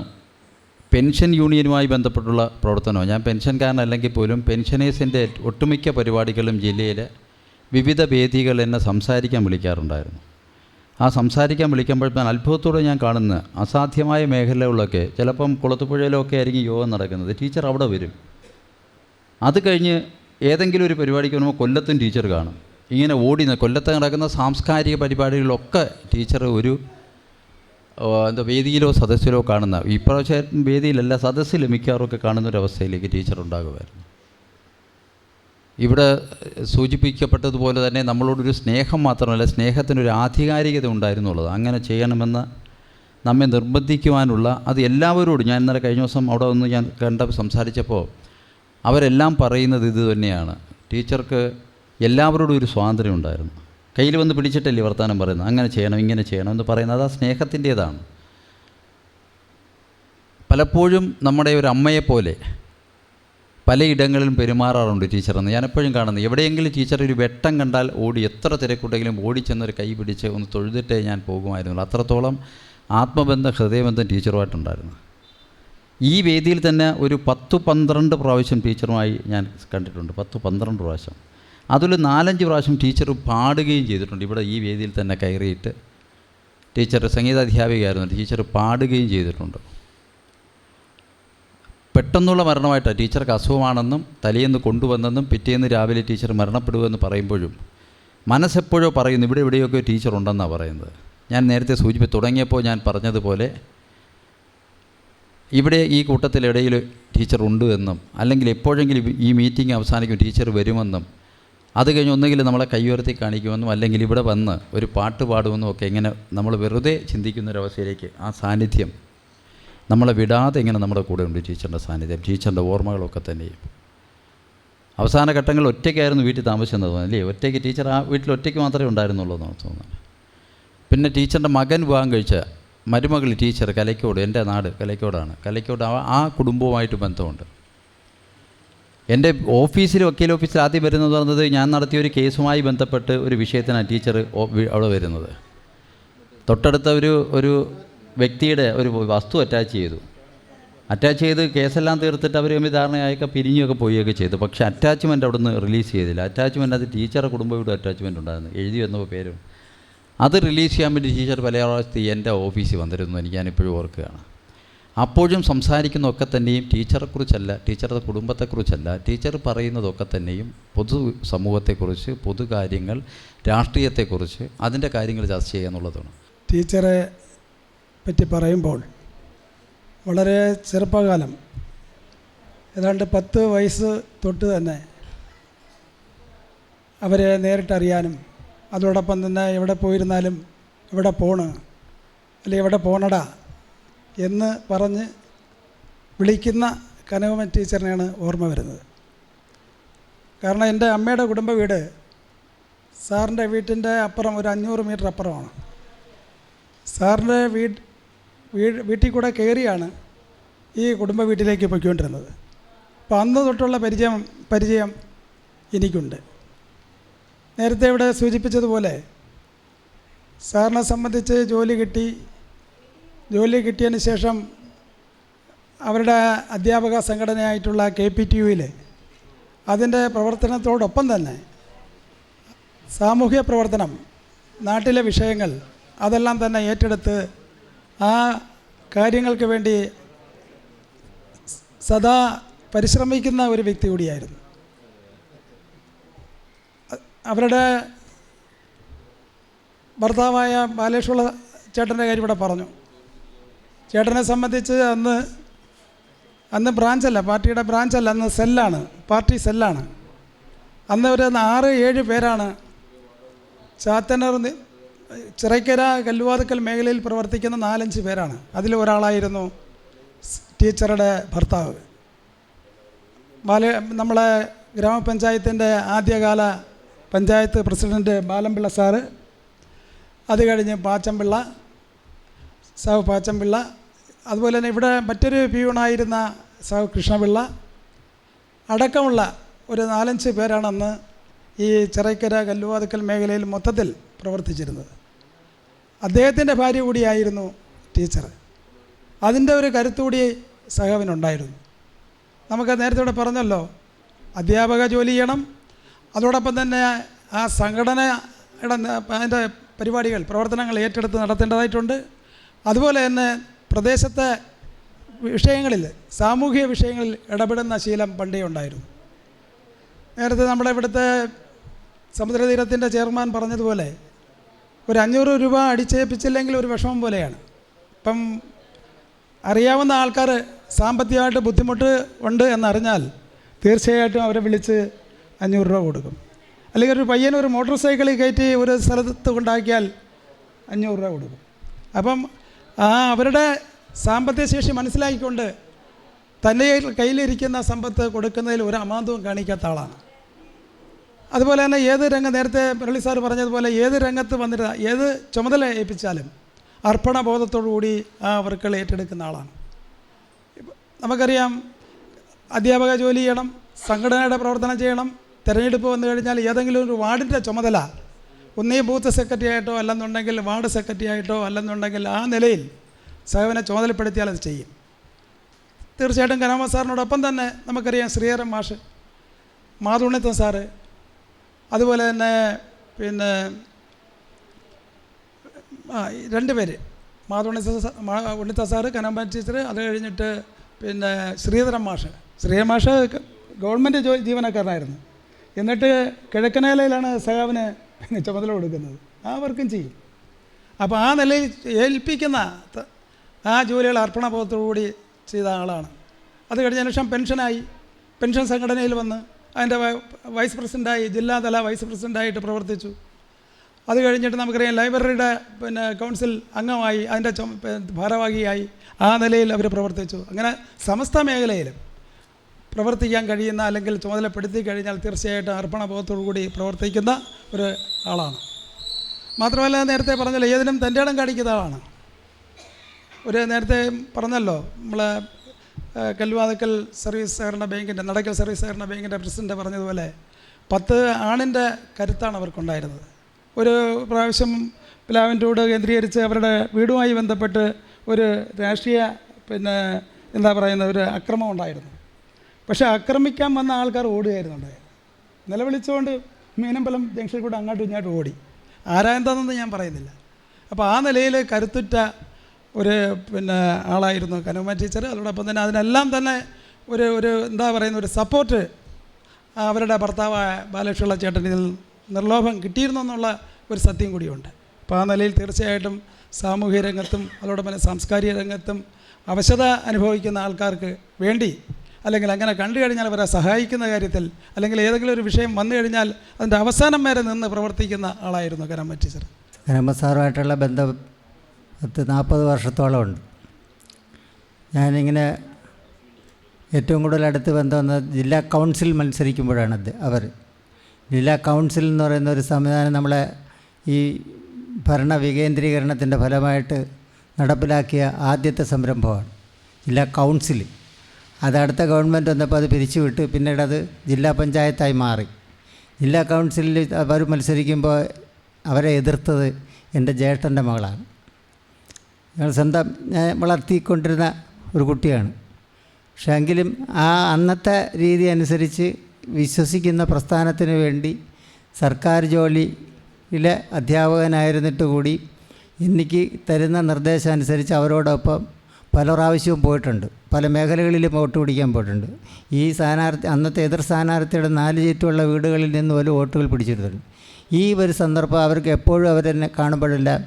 പെൻഷൻ യൂണിയനുമായി ബന്ധപ്പെട്ടുള്ള പ്രവർത്തനം. ഞാൻ പെൻഷൻകാരനല്ലെങ്കിൽ പോലും പെൻഷനേഴ്സിൻ്റെ ഒട്ടുമിക്ക പരിപാടികളും ജില്ലയിലെ വിവിധ വേദികൾ എന്നെ സംസാരിക്കാൻ വിളിക്കാറുണ്ടായിരുന്നു. ആ സംസാരിക്കാൻ വിളിക്കുമ്പോൾ ഞാൻ അത്ഭുതത്തോടെ ഞാൻ കാണുന്ന അസാധ്യമായ മേഖലകളിലൊക്കെ, ചിലപ്പം കുളത്തുപുഴയിലൊക്കെ ആയിരിക്കും യോഗം നടക്കുന്നത്, ടീച്ചർ അവിടെ വരും. അത് കഴിഞ്ഞ് ഏതെങ്കിലും ഒരു പരിപാടിക്ക് വരുമ്പോൾ കൊല്ലത്തും ടീച്ചർ കാണും. ഇങ്ങനെ കൊല്ലത്ത് നടക്കുന്ന സാംസ്കാരിക പരിപാടികളിലൊക്കെ ടീച്ചർ ഒരു വേദിയിലോ സദസ്സിലോ കാണുന്ന, ഇപ്രാവശ്യം വേദിയിലല്ല സദസ്സിൽ മിക്കവാറൊക്കെ കാണുന്നൊരവസ്ഥയിലേക്ക് ടീച്ചർ ഉണ്ടാകുമായിരുന്നു. ഇവിടെ സൂചിപ്പിക്കപ്പെട്ടതുപോലെ തന്നെ നമ്മളോടൊരു സ്നേഹം മാത്രമല്ല, സ്നേഹത്തിനൊരു ആധികാരികത ഉണ്ടായിരുന്നുള്ളത്. അങ്ങനെ ചെയ്യണമെന്ന് നമ്മെ നിർബന്ധിക്കുവാനുള്ള, അത് എല്ലാവരോടും, ഞാൻ ഇന്നലെ കഴിഞ്ഞ ദിവസം അവിടെ ഒന്ന് ഞാൻ സംസാരിച്ചപ്പോൾ അവരെല്ലാം പറയുന്നത് ഇത് തന്നെയാണ്. ടീച്ചർക്ക് എല്ലാവരോടും ഒരു സ്വാതന്ത്ര്യം ഉണ്ടായിരുന്നു. കയ്യിൽ വന്ന് പിടിച്ചിട്ടല്ലേ വർത്തമാനം പറയുന്നത്. അങ്ങനെ ചെയ്യണം ഇങ്ങനെ ചെയ്യണം എന്ന് പറയുന്നത് ആ സ്നേഹത്തിൻ്റേതാണ്. പലപ്പോഴും നമ്മുടെ ഒരു അമ്മയെപ്പോലെ പലയിടങ്ങളിലും പെരുമാറാറുണ്ട് ടീച്ചറെന്ന് ഞാൻ എപ്പോഴും കാണുന്നത്. എവിടെയെങ്കിലും ടീച്ചർ ഒരു വെട്ടം കണ്ടാൽ ഓടി, എത്ര തിരക്കുണ്ടെങ്കിലും ഓടിച്ചെന്നൊരു കൈ പിടിച്ച് ഒന്ന് തൊഴുതിട്ടേ ഞാൻ പോകുമായിരുന്നുള്ളൂ. അത്രത്തോളം ആത്മബന്ധം, ഹൃദയബന്ധം ടീച്ചറുമായിട്ടുണ്ടായിരുന്നു. ഈ വേദിയിൽ തന്നെ ഒരു 10-12 പ്രാവശ്യം ടീച്ചറുമായി ഞാൻ കണ്ടിട്ടുണ്ട്. 10-12 പ്രാവശ്യം. അതിൽ 4-5 പ്രാവശ്യം ടീച്ചർ പാടുകയും ചെയ്തിട്ടുണ്ട്. ഇവിടെ ഈ വേദിയിൽ തന്നെ കയറിയിട്ട് ടീച്ചർ സംഗീതാധ്യാപികയായിരുന്നു. ടീച്ചർ പാടുകയും ചെയ്തിട്ടുണ്ട്. പെട്ടെന്നുള്ള മരണമായിട്ടാണ്. ടീച്ചർക്ക് അസുഖമാണെന്നും തലേന്ന് കൊണ്ടുവന്നെന്നും പിറ്റേന്ന് രാവിലെ ടീച്ചർ മരണപ്പെടുമെന്ന് പറയുമ്പോഴും മനസ്സെപ്പോഴോ പറയുന്നു ഇവിടെ എവിടെയൊക്കെ ടീച്ചർ ഉണ്ടെന്നാണ് പറയുന്നത്. ഞാൻ നേരത്തെ തുടങ്ങിയപ്പോൾ ഞാൻ പറഞ്ഞതുപോലെ ഇവിടെ ഈ കൂട്ടത്തിലിടയിൽ ടീച്ചർ ഉണ്ട് എന്നും, അല്ലെങ്കിൽ എപ്പോഴെങ്കിലും ഈ മീറ്റിംഗ് അവസാനിക്കും ടീച്ചർ വരുമെന്നും, അത് കഴിഞ്ഞ് ഒന്നുകിൽ നമ്മളെ കൈയുയർത്തി കാണിക്കുമെന്നും, അല്ലെങ്കിൽ ഇവിടെ വന്ന് ഒരു പാട്ട് പാടുമെന്നും ഒക്കെ ഇങ്ങനെ നമ്മൾ വെറുതെ ചിന്തിക്കുന്നൊരവസ്ഥയിലേക്ക് ആ സാന്നിധ്യം നമ്മളെ വിടാതെ ഇങ്ങനെ നമ്മുടെ കൂടെ ഉണ്ട്. ടീച്ചറിൻ്റെ സാന്നിധ്യം, ടീച്ചറിൻ്റെ ഓർമ്മകളൊക്കെ തന്നെയും. അവസാന ഘട്ടങ്ങളിൽ ഒറ്റയ്ക്കായിരുന്നു വീട്ടിൽ താമസിക്കുന്നത് അല്ലേ? ഒറ്റയ്ക്ക് ടീച്ചർ ആ വീട്ടിൽ ഒറ്റയ്ക്ക് മാത്രമേ ഉണ്ടായിരുന്നുള്ളൂ എന്നാണ് തോന്നുന്നത്. പിന്നെ ടീച്ചറിൻ്റെ മകൻ വിവാഹം കഴിച്ച മരുമകൾ ടീച്ചർ കലയ്ക്കോട്, എൻ്റെ നാട് കലയ്ക്കോടാണ്. കലയ്ക്കോട് ആ കുടുംബവുമായിട്ട് ബന്ധമുണ്ട്. എൻ്റെ ഓഫീസിൽ, വക്കീൽ ഓഫീസിൽ ആദ്യം വരുന്നത് പറഞ്ഞത് ഞാൻ നടത്തിയ ഒരു കേസുമായി ബന്ധപ്പെട്ട് ഒരു വിഷയത്തിനാണ് ടീച്ചർ അവിടെ വരുന്നത്. തൊട്ടടുത്ത ഒരു വ്യക്തിയുടെ ഒരു വസ്തു അറ്റാച്ച് ചെയ്ത് കേസെല്ലാം തീർത്തിട്ട് അവർ തമ്മിൽ ധാരണയായൊക്കെ പിരിഞ്ഞൊക്കെ പോവുകയൊക്കെ ചെയ്തു. പക്ഷേ അറ്റാച്ച്മെൻറ്റ് അവിടെ നിന്ന് റിലീസ് ചെയ്തില്ല. അറ്റാച്ച്മെൻറ്റ് അത് ടീച്ചറുടെ കുടുംബയുടെ അറ്റാച്ച്മെൻറ്റ് ഉണ്ടായിരുന്നു, എഴുതി വന്ന പേരും. അത് റിലീസ് ചെയ്യാൻ വേണ്ടി ടീച്ചർ പല പ്രാവശ്യത്തിൽ എൻ്റെ ഓഫീസിൽ വന്നിരുന്നു. എനിക്ക് ഞാനിപ്പോഴും ഓർക്കുകയാണ്. അപ്പോഴും സംസാരിക്കുന്നതൊക്കെ തന്നെയും ടീച്ചറെക്കുറിച്ചല്ല, ടീച്ചറുടെ കുടുംബത്തെക്കുറിച്ചല്ല, ടീച്ചർ പറയുന്നതൊക്കെ തന്നെയും പൊതു സമൂഹത്തെക്കുറിച്ച്, പൊതുകാര്യങ്ങൾ, രാഷ്ട്രീയത്തെക്കുറിച്ച്, അതിൻ്റെ കാര്യങ്ങൾ ചർച്ച ചെയ്യുക എന്നുള്ളതാണ്. ടീച്ചറെ പറ്റി പറയുമ്പോൾ വളരെ ചെറുപ്പകാലം, ഏതാണ്ട് 10 വയസ്സ് തൊട്ട് തന്നെ അവരെ നേരിട്ടറിയാനും അതോടൊപ്പം തന്നെ എവിടെ പോയിരുന്നാലും എവിടെ പോണ് അല്ലെങ്കിൽ എവിടെ പോണടാ എന്ന് പറഞ്ഞ് വിളിക്കുന്ന കനകമ്മ ടീച്ചറിനെയാണ് ഓർമ്മ വരുന്നത്. കാരണം എൻ്റെ അമ്മയുടെ കുടുംബ വീട് സാറിൻ്റെ വീട്ടിൻ്റെ അപ്പുറം ഒരു 500 മീറ്റർ അപ്പുറമാണ്. സാറിൻ്റെ വീട്ടിൽ കൂടെ കയറിയാണ് ഈ കുടുംബ വീട്ടിലേക്ക് പോയിക്കൊണ്ടിരുന്നത്. അപ്പോൾ അന്ന് തൊട്ടുള്ള പരിചയം എനിക്കുണ്ട്. നേരത്തെ ഇവിടെ സൂചിപ്പിച്ചതുപോലെ സാറിനെ സംബന്ധിച്ച് ജോലി കിട്ടിയതിന് ശേഷം അവരുടെ അധ്യാപക സംഘടനയായിട്ടുള്ള KPTU-ൽ അതിൻ്റെ പ്രവർത്തനത്തോടൊപ്പം തന്നെ സാമൂഹ്യ പ്രവർത്തനം, നാട്ടിലെ വിഷയങ്ങൾ അതെല്ലാം തന്നെ ഏറ്റെടുത്ത് ആ കാര്യങ്ങൾക്ക് വേണ്ടി സദാ പരിശ്രമിക്കുന്ന ഒരു വ്യക്തി കൂടിയായിരുന്നു. അവരുടെ ഭർത്താവായ ബാലേഷുള്ള ചേട്ടൻ്റെ കാര്യം ഇവിടെ പറഞ്ഞു. ചേട്ടനെ സംബന്ധിച്ച് അന്ന് ബ്രാഞ്ചല്ല, പാർട്ടിയുടെ ബ്രാഞ്ചല്ല, അന്ന് സെല്ലാണ്, പാർട്ടി സെല്ലാണ്. അന്ന് ഒരു 6-7 പേരാണ് ചാത്തന്നൂർ, ചിറയ്ക്കര, കല്ലുവാതുക്കൽ മേഖലയിൽ പ്രവർത്തിക്കുന്ന 4-5 പേരാണ്. അതിലൊരാളായിരുന്നു ടീച്ചറുടെ ഭർത്താവ്. നമ്മളെ ഗ്രാമപഞ്ചായത്തിൻ്റെ ആദ്യകാല പഞ്ചായത്ത് പ്രസിഡൻറ്റ് ബാലംപിള്ള സാറ്, അത് കഴിഞ്ഞ് സാഹു പാച്ചമ്പിള്ള, അതുപോലെ തന്നെ ഇവിടെ മറ്റൊരു പിയൂണായിരുന്ന സാഹു കൃഷ്ണപിള്ള അടക്കമുള്ള ഒരു 4-5 പേരാണ് അന്ന് ഈ ചിറയ്ക്കര, കല്ലുവാതുക്കൽ മേഖലയിൽ മൊത്തത്തിൽ പ്രവർത്തിച്ചിരുന്നത്. അദ്ദേഹത്തിൻ്റെ ഭാര്യ കൂടിയായിരുന്നു ടീച്ചർ. അതിൻ്റെ ഒരു കരുത്തുകൂടി സഹവിനുണ്ടായിരുന്നു. നമുക്ക് നേരത്തെ ഇവിടെ പറഞ്ഞല്ലോ, അധ്യാപക ജോലി ചെയ്യണം, അതോടൊപ്പം തന്നെ ആ സംഘടനയുടെ അതിൻ്റെ പ്രവർത്തനങ്ങൾ ഏറ്റെടുത്ത് നടത്തേണ്ടതായിട്ടുണ്ട്. അതുപോലെ തന്നെ പ്രദേശത്തെ വിഷയങ്ങളിൽ, സാമൂഹിക വിഷയങ്ങളിൽ ഇടപെടുന്ന ശീലം പണ്ടേ ഉണ്ടായിരുന്നു. നേരത്തെ നമ്മുടെ ഇവിടുത്തെ സമുദ്രതീരത്തിൻ്റെ ചെയർമാൻ പറഞ്ഞതുപോലെ ഒരു 500 രൂപ അടിച്ചേൽപ്പിച്ചില്ലെങ്കിൽ ഒരു വിഷമം പോലെയാണ്. ഇപ്പം അറിയാവുന്ന ആൾക്കാർ സാമ്പത്തികമായിട്ട് ബുദ്ധിമുട്ട് ഉണ്ട് എന്നറിഞ്ഞാൽ തീർച്ചയായിട്ടും അവരെ വിളിച്ച് 500 രൂപ കൊടുക്കും. അല്ലെങ്കിൽ ഒരു പയ്യൻ ഒരു മോട്ടോർ സൈക്കിളിൽ കയറ്റി ഒരു സ്ഥലത്ത് കൊണ്ടാക്കിയാൽ 500 രൂപ കൊടുക്കും. അപ്പം അവരുടെ സാമ്പത്തിക ശേഷി മനസ്സിലാക്കിക്കൊണ്ട് തൻ്റെ കയ്യിലിരിക്കുന്ന സമ്പത്ത് കൊടുക്കുന്നതിൽ ഒരു അമാന്തവും കാണിക്കാത്ത ആളാണ്. അതുപോലെ തന്നെ ഏത് രംഗം, നേരത്തെ മുരളി സാർ പറഞ്ഞതുപോലെ ഏത് രംഗത്ത് വന്നിരുന്ന ഏത് ചുമതല ഏൽപ്പിച്ചാലും അർപ്പണബോധത്തോടുകൂടി ആ വർക്കുകൾ ഏറ്റെടുക്കുന്ന ആളാണ്. നമുക്കറിയാം, അധ്യാപക ജോലി ചെയ്യണം, സംഘടനയുടെ പ്രവർത്തനം ചെയ്യണം. തിരഞ്ഞെടുപ്പ് വന്നു കഴിഞ്ഞാൽ ഏതെങ്കിലും ഒരു വാർഡിൻ്റെ ചുമതല ഒന്നീ ബൂത്ത് സെക്രട്ടറി ആയിട്ടോ അല്ലെന്നുണ്ടെങ്കിൽ വാർഡ് സെക്രട്ടറി ആയിട്ടോ അല്ലെന്നുണ്ടെങ്കിൽ ആ നിലയിൽ സഹവിനെ ചുമതലപ്പെടുത്തിയാൽ അത് ചെയ്യും. തീർച്ചയായിട്ടും കലാമ സാറിനോടൊപ്പം തന്നെ നമുക്കറിയാം ശ്രീധരൻ മാഷ്, മാതുണ്ണിത്തൻ സാറ്, അതുപോലെ തന്നെ പിന്നെ രണ്ട് പേര്, ഉണ്ണിത്ത സാറ്, കനമ്പൻ ടീച്ചർ, അത് കഴിഞ്ഞിട്ട് പിന്നെ ശ്രീധരൻ മാഷ്. ശ്രീധരൻ മാഷ് ഗവൺമെൻറ് ജീവനക്കാരനായിരുന്നു. എന്നിട്ട് കിഴക്കനേലയിലാണ് സഖാവിന് ചുമതല കൊടുക്കുന്നത്. ആ വർക്കും ചെയ്യും. അപ്പോൾ ആ നിലയിൽ ഏൽപ്പിക്കുന്ന ആ ജോലികൾ അർപ്പണബോധത്തോടുകൂടി ചെയ്ത ആളാണ്. അത് കഴിഞ്ഞ ശേഷം പെൻഷനായി, പെൻഷൻ സംഘടനയിൽ വന്ന് അതിൻ്റെ വൈസ് പ്രസിഡൻ്റായി, ജില്ലാതല വൈസ് പ്രസിഡൻ്റായിട്ട് പ്രവർത്തിച്ചു. അത് കഴിഞ്ഞിട്ട് നമുക്കറിയാം ലൈബ്രറിയുടെ പിന്നെ കൗൺസിൽ അംഗമായി, അതിൻ്റെ ഭാരവാഹിയായി ആ നിലയിൽ അവർ പ്രവർത്തിച്ചു. അങ്ങനെ സമസ്ത മേഖലയിലും പ്രവർത്തിക്കാൻ കഴിയുന്ന അല്ലെങ്കിൽ ചുമതലപ്പെടുത്തി കഴിഞ്ഞാൽ തീർച്ചയായിട്ടും അർപ്പണബോധത്തോടു കൂടി പ്രവർത്തിക്കുന്ന ഒരു ആളാണ്. മാത്രമല്ല, നേരത്തെ പറഞ്ഞല്ലോ ഏതിനും തൻ്റെ ഇടം കാണിക്കുന്ന ആളാണ്. നേരത്തെ പറഞ്ഞല്ലോ, നമ്മളെ കല്ലുവാതുക്കൽ സർവീസ് സഹകരണ ബാങ്കിൻ്റെ, നടക്കൽ സർവീസ് സഹകരണ ബാങ്കിൻ്റെ പ്രസിഡന്റ് പറഞ്ഞതുപോലെ 10 ആണിൻ്റെ കരുത്താണ് അവർക്കുണ്ടായിരുന്നത്. ഒരു പ്രാവശ്യം പ്ലാവിൻറ്റൂട് കേന്ദ്രീകരിച്ച് അവരുടെ വീടുമായി ബന്ധപ്പെട്ട് ഒരു രാഷ്ട്രീയ ഒരു അക്രമം ഉണ്ടായിരുന്നു. പക്ഷേ ആക്രമിക്കാൻ വന്ന ആൾക്കാർ ഓടുകയായിരുന്നു ഉണ്ടായത്. നിലവിളിച്ചുകൊണ്ട് മീനമ്പലം ജംഗ്ഷനിൽ കൂടെ അങ്ങോട്ടും ഇങ്ങോട്ടും ഓടി. ആരാ എന്താണെന്ന് ഞാൻ പറയുന്നില്ല. അപ്പോൾ ആ നിലയിൽ കരുത്തുറ്റ ഒരു ആളായിരുന്നു കനമ്മ ടീച്ചർ. അതോടൊപ്പം തന്നെ അതിനെല്ലാം തന്നെ ഒരു സപ്പോർട്ട് അവരുടെ ഭർത്താവായ ബാലകൃഷ്ണ ചേട്ടനിൽ നിർലോഭം കിട്ടിയിരുന്നു എന്നുള്ള ഒരു സത്യം കൂടിയുണ്ട്. അപ്പോൾ ആ നിലയിൽ തീർച്ചയായിട്ടും സാമൂഹ്യ രംഗത്തും അതോടൊപ്പം സാംസ്കാരിക രംഗത്തും അവശത അനുഭവിക്കുന്ന ആൾക്കാർക്ക് വേണ്ടി, അല്ലെങ്കിൽ അങ്ങനെ കണ്ടു കഴിഞ്ഞാൽ അവരെ സഹായിക്കുന്ന കാര്യത്തിൽ, അല്ലെങ്കിൽ ഏതെങ്കിലും ഒരു വിഷയം വന്നു കഴിഞ്ഞാൽ അതിൻ്റെ അവസാനം വരെ നിന്ന് പ്രവർത്തിക്കുന്ന ആളായിരുന്നു കനമ്മ ടീച്ചർ. കനമ്മ സാറുമായിട്ടുള്ള ബന്ധം 40 വർഷത്തോളം ഉണ്ട്. ഞാനിങ്ങനെ ഏറ്റവും കൂടുതൽ അടുത്ത് ബന്ധം വന്നത് ജില്ലാ കൗൺസിൽ മത്സരിക്കുമ്പോഴാണ്. അവർ ജില്ലാ കൗൺസിൽ എന്ന് പറയുന്ന ഒരു സംവിധാനം നമ്മളെ ഈ ഭരണ വികേന്ദ്രീകരണത്തിൻ്റെ ഫലമായിട്ട് നടപ്പിലാക്കിയ ആദ്യത്തെ സംരംഭമാണ് ജില്ലാ കൗൺസിൽ. അത് അടുത്ത ഗവൺമെൻറ് വന്നപ്പോൾ അത് പിരിച്ചുവിട്ട് പിന്നീട് അത് ജില്ലാ പഞ്ചായത്തായി മാറി. ജില്ലാ കൗൺസിലിൽ അവർ മത്സരിക്കുമ്പോൾ അവരെ എതിർത്തത് എൻ്റെ ജ്യേഷ്ഠൻ്റെ മകളാണ്. ഞങ്ങൾ സ്വന്തം വളർത്തിക്കൊണ്ടിരുന്ന ഒരു കുട്ടിയാണ്. പക്ഷേ എങ്കിലും ആ അന്നത്തെ രീതി അനുസരിച്ച് വിശ്വസിക്കുന്ന പ്രസ്ഥാനത്തിന് വേണ്ടി സർക്കാർ ജോലിയിലെ അധ്യാപകനായിരുന്നിട്ട് കൂടി എനിക്ക് തരുന്ന നിർദ്ദേശം അനുസരിച്ച് അവരോടൊപ്പം പല പ്രാവശ്യവും പോയിട്ടുണ്ട്. പല മേഖലകളിലും വോട്ട് പിടിക്കാൻ പോയിട്ടുണ്ട്. ഈ അന്നത്തെ എതിർ സ്ഥാനാർത്ഥിയുടെ 4 ചുറ്റുമുള്ള വീടുകളിൽ നിന്ന് പോലും വോട്ടുകൾ പിടിച്ചിട്ടുണ്ട്. ഈ ഒരു സന്ദർഭം അവർക്ക് എപ്പോഴും അവരെന്നെ കാണുമ്പോഴെല്ലാം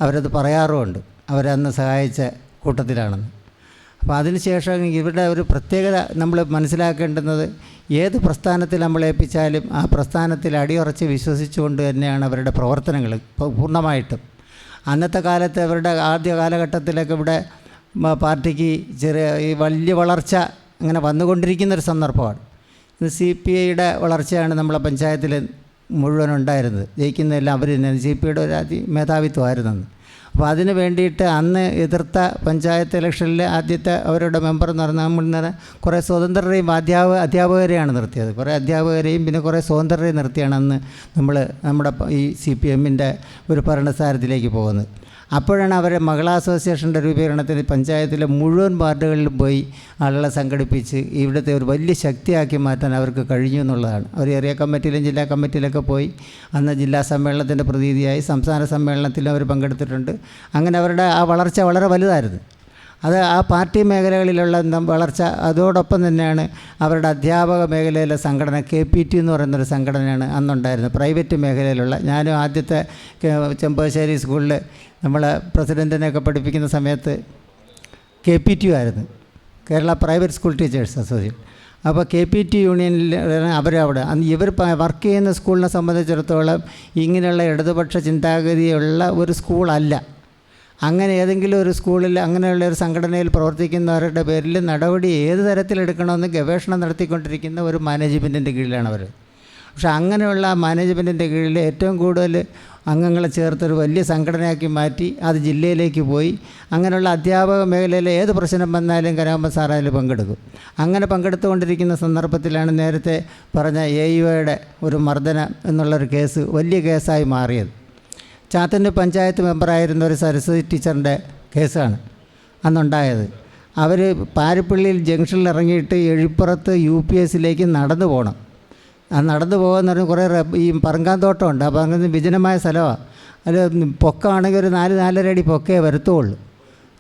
അവരത് പറയാറുമുണ്ട്, അവരന്ന് സഹായിച്ച കൂട്ടത്തിലാണെന്ന്. അപ്പോൾ അതിനുശേഷം ഇവരുടെ ഒരു പ്രത്യേകത നമ്മൾ മനസ്സിലാക്കേണ്ടുന്നത്, ഏത് പ്രസ്ഥാനത്തിൽ നമ്മൾ ഏൽപ്പിച്ചാലും ആ പ്രസ്ഥാനത്തിൽ അടിയുറച്ച് വിശ്വസിച്ചുകൊണ്ട് തന്നെയാണ് അവരുടെ പ്രവർത്തനങ്ങൾ പൂർണ്ണമായിട്ടും. അന്നത്തെ കാലത്ത് അവരുടെ ആദ്യ കാലഘട്ടത്തിലൊക്കെ ഇവിടെ പാർട്ടിക്ക് ഈ വലിയ വളർച്ച അങ്ങനെ വന്നുകൊണ്ടിരിക്കുന്നൊരു സന്ദർഭമാണ്. CPIയുടെ വളർച്ചയാണ് നമ്മളെ പഞ്ചായത്തിൽ മുഴുവൻ ഉണ്ടായിരുന്നത്. ജയിക്കുന്നതെല്ലാം അവർ തന്നെ, CPIയുടെ ഒരു മേധാവിത്വമായിരുന്നെന്ന്. അപ്പോൾ അതിന് വേണ്ടിയിട്ട് അന്ന് എതിർത്ത പഞ്ചായത്ത് ഇലക്ഷനിൽ ആദ്യത്തെ അവരുടെ മെമ്പർ എന്ന് പറഞ്ഞാൽ നമ്മൾ കുറേ സ്വതന്ത്രരെയും അധ്യാപകരെയാണ് നിർത്തിയത്. കുറേ അധ്യാപകരെയും പിന്നെ കുറേ സ്വതന്ത്രരെയും നിർത്തിയാണ് അന്ന് നമ്മുടെ ഈ CPMൻ്റെ ഒരു ഭരണസാരഥിയിലേക്ക് പോകുന്നത്. അപ്പോഴാണ് അവരെ മഹിളാ അസോസിയേഷൻ്റെ രൂപീകരണത്തിന് പഞ്ചായത്തിലെ മുഴുവൻ വാർഡുകളിലും പോയി ആളുകളെ സംഘടിപ്പിച്ച് ഇവിടുത്തെ ഒരു വലിയ ശക്തിയാക്കി മാറ്റാൻ അവർക്ക് കഴിഞ്ഞു എന്നുള്ളതാണ്. അവർ ഏരിയ കമ്മിറ്റിയിലും ജില്ലാ കമ്മിറ്റിയിലൊക്കെ പോയി അന്ന് ജില്ലാ സമ്മേളനത്തിൻ്റെ പ്രതിനിധിയായി സംസ്ഥാന സമ്മേളനത്തിലും അവർ പങ്കെടുത്തിട്ടുണ്ട്. അങ്ങനെ അവരുടെ ആ വളർച്ച വളരെ വലുതായിരുന്നു. അത് ആ പാർട്ടി മേഖലകളിലുള്ള വളർച്ച. അതോടൊപ്പം തന്നെയാണ് അവരുടെ അധ്യാപക മേഖലയിലെ സംഘടന KPT എന്ന് പറയുന്നൊരു സംഘടനയാണ് അന്നുണ്ടായിരുന്നത്. പ്രൈവറ്റ് മേഖലയിലുള്ള, ഞാനും ആദ്യത്തെ ചെമ്പശ്ശേരി സ്കൂളിൽ നമ്മളെ പ്രസിഡൻറ്റിനെയൊക്കെ പഠിപ്പിക്കുന്ന സമയത്ത് KPT ആയിരുന്നു, Kerala private school teachers association. അപ്പോൾ KPT യൂണിയനിൽ അവരവിടെ ഇവർ വർക്ക് ചെയ്യുന്ന സ്കൂളിനെ സംബന്ധിച്ചിടത്തോളം ഇങ്ങനെയുള്ള ഇടതുപക്ഷ ചിന്താഗതിയുള്ള ഒരു സ്കൂളല്ല. അങ്ങനെ ഏതെങ്കിലും ഒരു സ്കൂളിൽ അങ്ങനെയുള്ള ഒരു സംഘടനയിൽ പ്രവർത്തിക്കുന്നവരുടെ പേരിൽ നടപടി ഏത് തരത്തിലെടുക്കണമെന്ന് ഗവേഷണം നടത്തിക്കൊണ്ടിരിക്കുന്ന ഒരു മാനേജ്മെൻറ്റിൻ്റെ കീഴിലാണ് അവർ. പക്ഷേ അങ്ങനെയുള്ള മാനേജ്മെൻറ്റിൻ്റെ കീഴിൽ ഏറ്റവും കൂടുതൽ അംഗങ്ങളെ ചേർത്തൊരു വലിയ സംഘടനയാക്കി മാറ്റി അത് ജില്ലയിലേക്ക് പോയി. അങ്ങനെയുള്ള അധ്യാപക മേഖലയിലെ ഏത് പ്രശ്നം വന്നാലും കലാമ സാർ അതിൽ പങ്കെടുക്കും. അങ്ങനെ പങ്കെടുത്തുകൊണ്ടിരിക്കുന്ന സന്ദർഭത്തിലാണ് നേരത്തെ പറഞ്ഞ AUയുടെ ഒരു മർദ്ദനം എന്നുള്ളൊരു കേസ് വലിയ കേസായി മാറിയത്. ചാത്തന്നൂർ പഞ്ചായത്ത് മെമ്പറായിരുന്ന ഒരു സരസ്വതി ടീച്ചറിൻ്റെ കേസാണ് അന്നുണ്ടായത്. അവർ പാരിപ്പള്ളിയിൽ ജംഗ്ഷനിൽ ഇറങ്ങിയിട്ട് എഴിപ്പുറത്ത് UPSലേക്ക് നടന്നു പോകണം. ആ നടന്നു പോകുമെന്ന് പറഞ്ഞാൽ കുറേ ഈ പറങ്കാന്തോട്ടമുണ്ട്. അപ്പോൾ അങ്ങനെ വിജനമായ സ്ഥലമാണ്. അത് പൊക്കമാണെങ്കിൽ ഒരു 4-4.5 അടി പൊക്കേ വരത്തുള്ളൂ.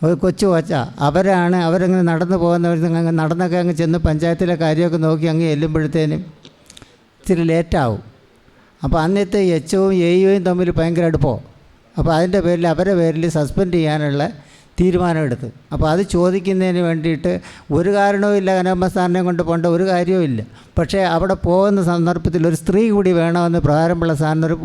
ഒരു കൊച്ചു കൊച്ച അവരങ്ങനെ നടന്നു പോകുന്നവർ നടന്നൊക്കെ അങ്ങ് ചെന്ന് പഞ്ചായത്തിലെ കാര്യമൊക്കെ നോക്കി അങ്ങ് ചെല്ലുമ്പോഴത്തേനും ഇച്ചിരി ലേറ്റാവും. അപ്പോൾ അന്നത്തെ HOയും AUയും തമ്മിൽ ഭയങ്കര അടുപ്പമോ. അപ്പോൾ അതിൻ്റെ പേരിൽ അവരെ പേരിൽ സസ്പെൻഡ് ചെയ്യാനുള്ള തീരുമാനമെടുത്തു. അപ്പോൾ അത് ചോദിക്കുന്നതിന് വേണ്ടിയിട്ട് ഒരു കാരണവുമില്ല, കനകമ്മ സാറിനെ കൊണ്ട് പോകേണ്ട ഒരു കാര്യവുമില്ല. പക്ഷേ അവിടെ പോകുന്ന സന്ദർഭത്തിൽ ഒരു സ്ത്രീ കൂടി വേണമെന്ന് പ്രകാരമുള്ള സാറിനൊരു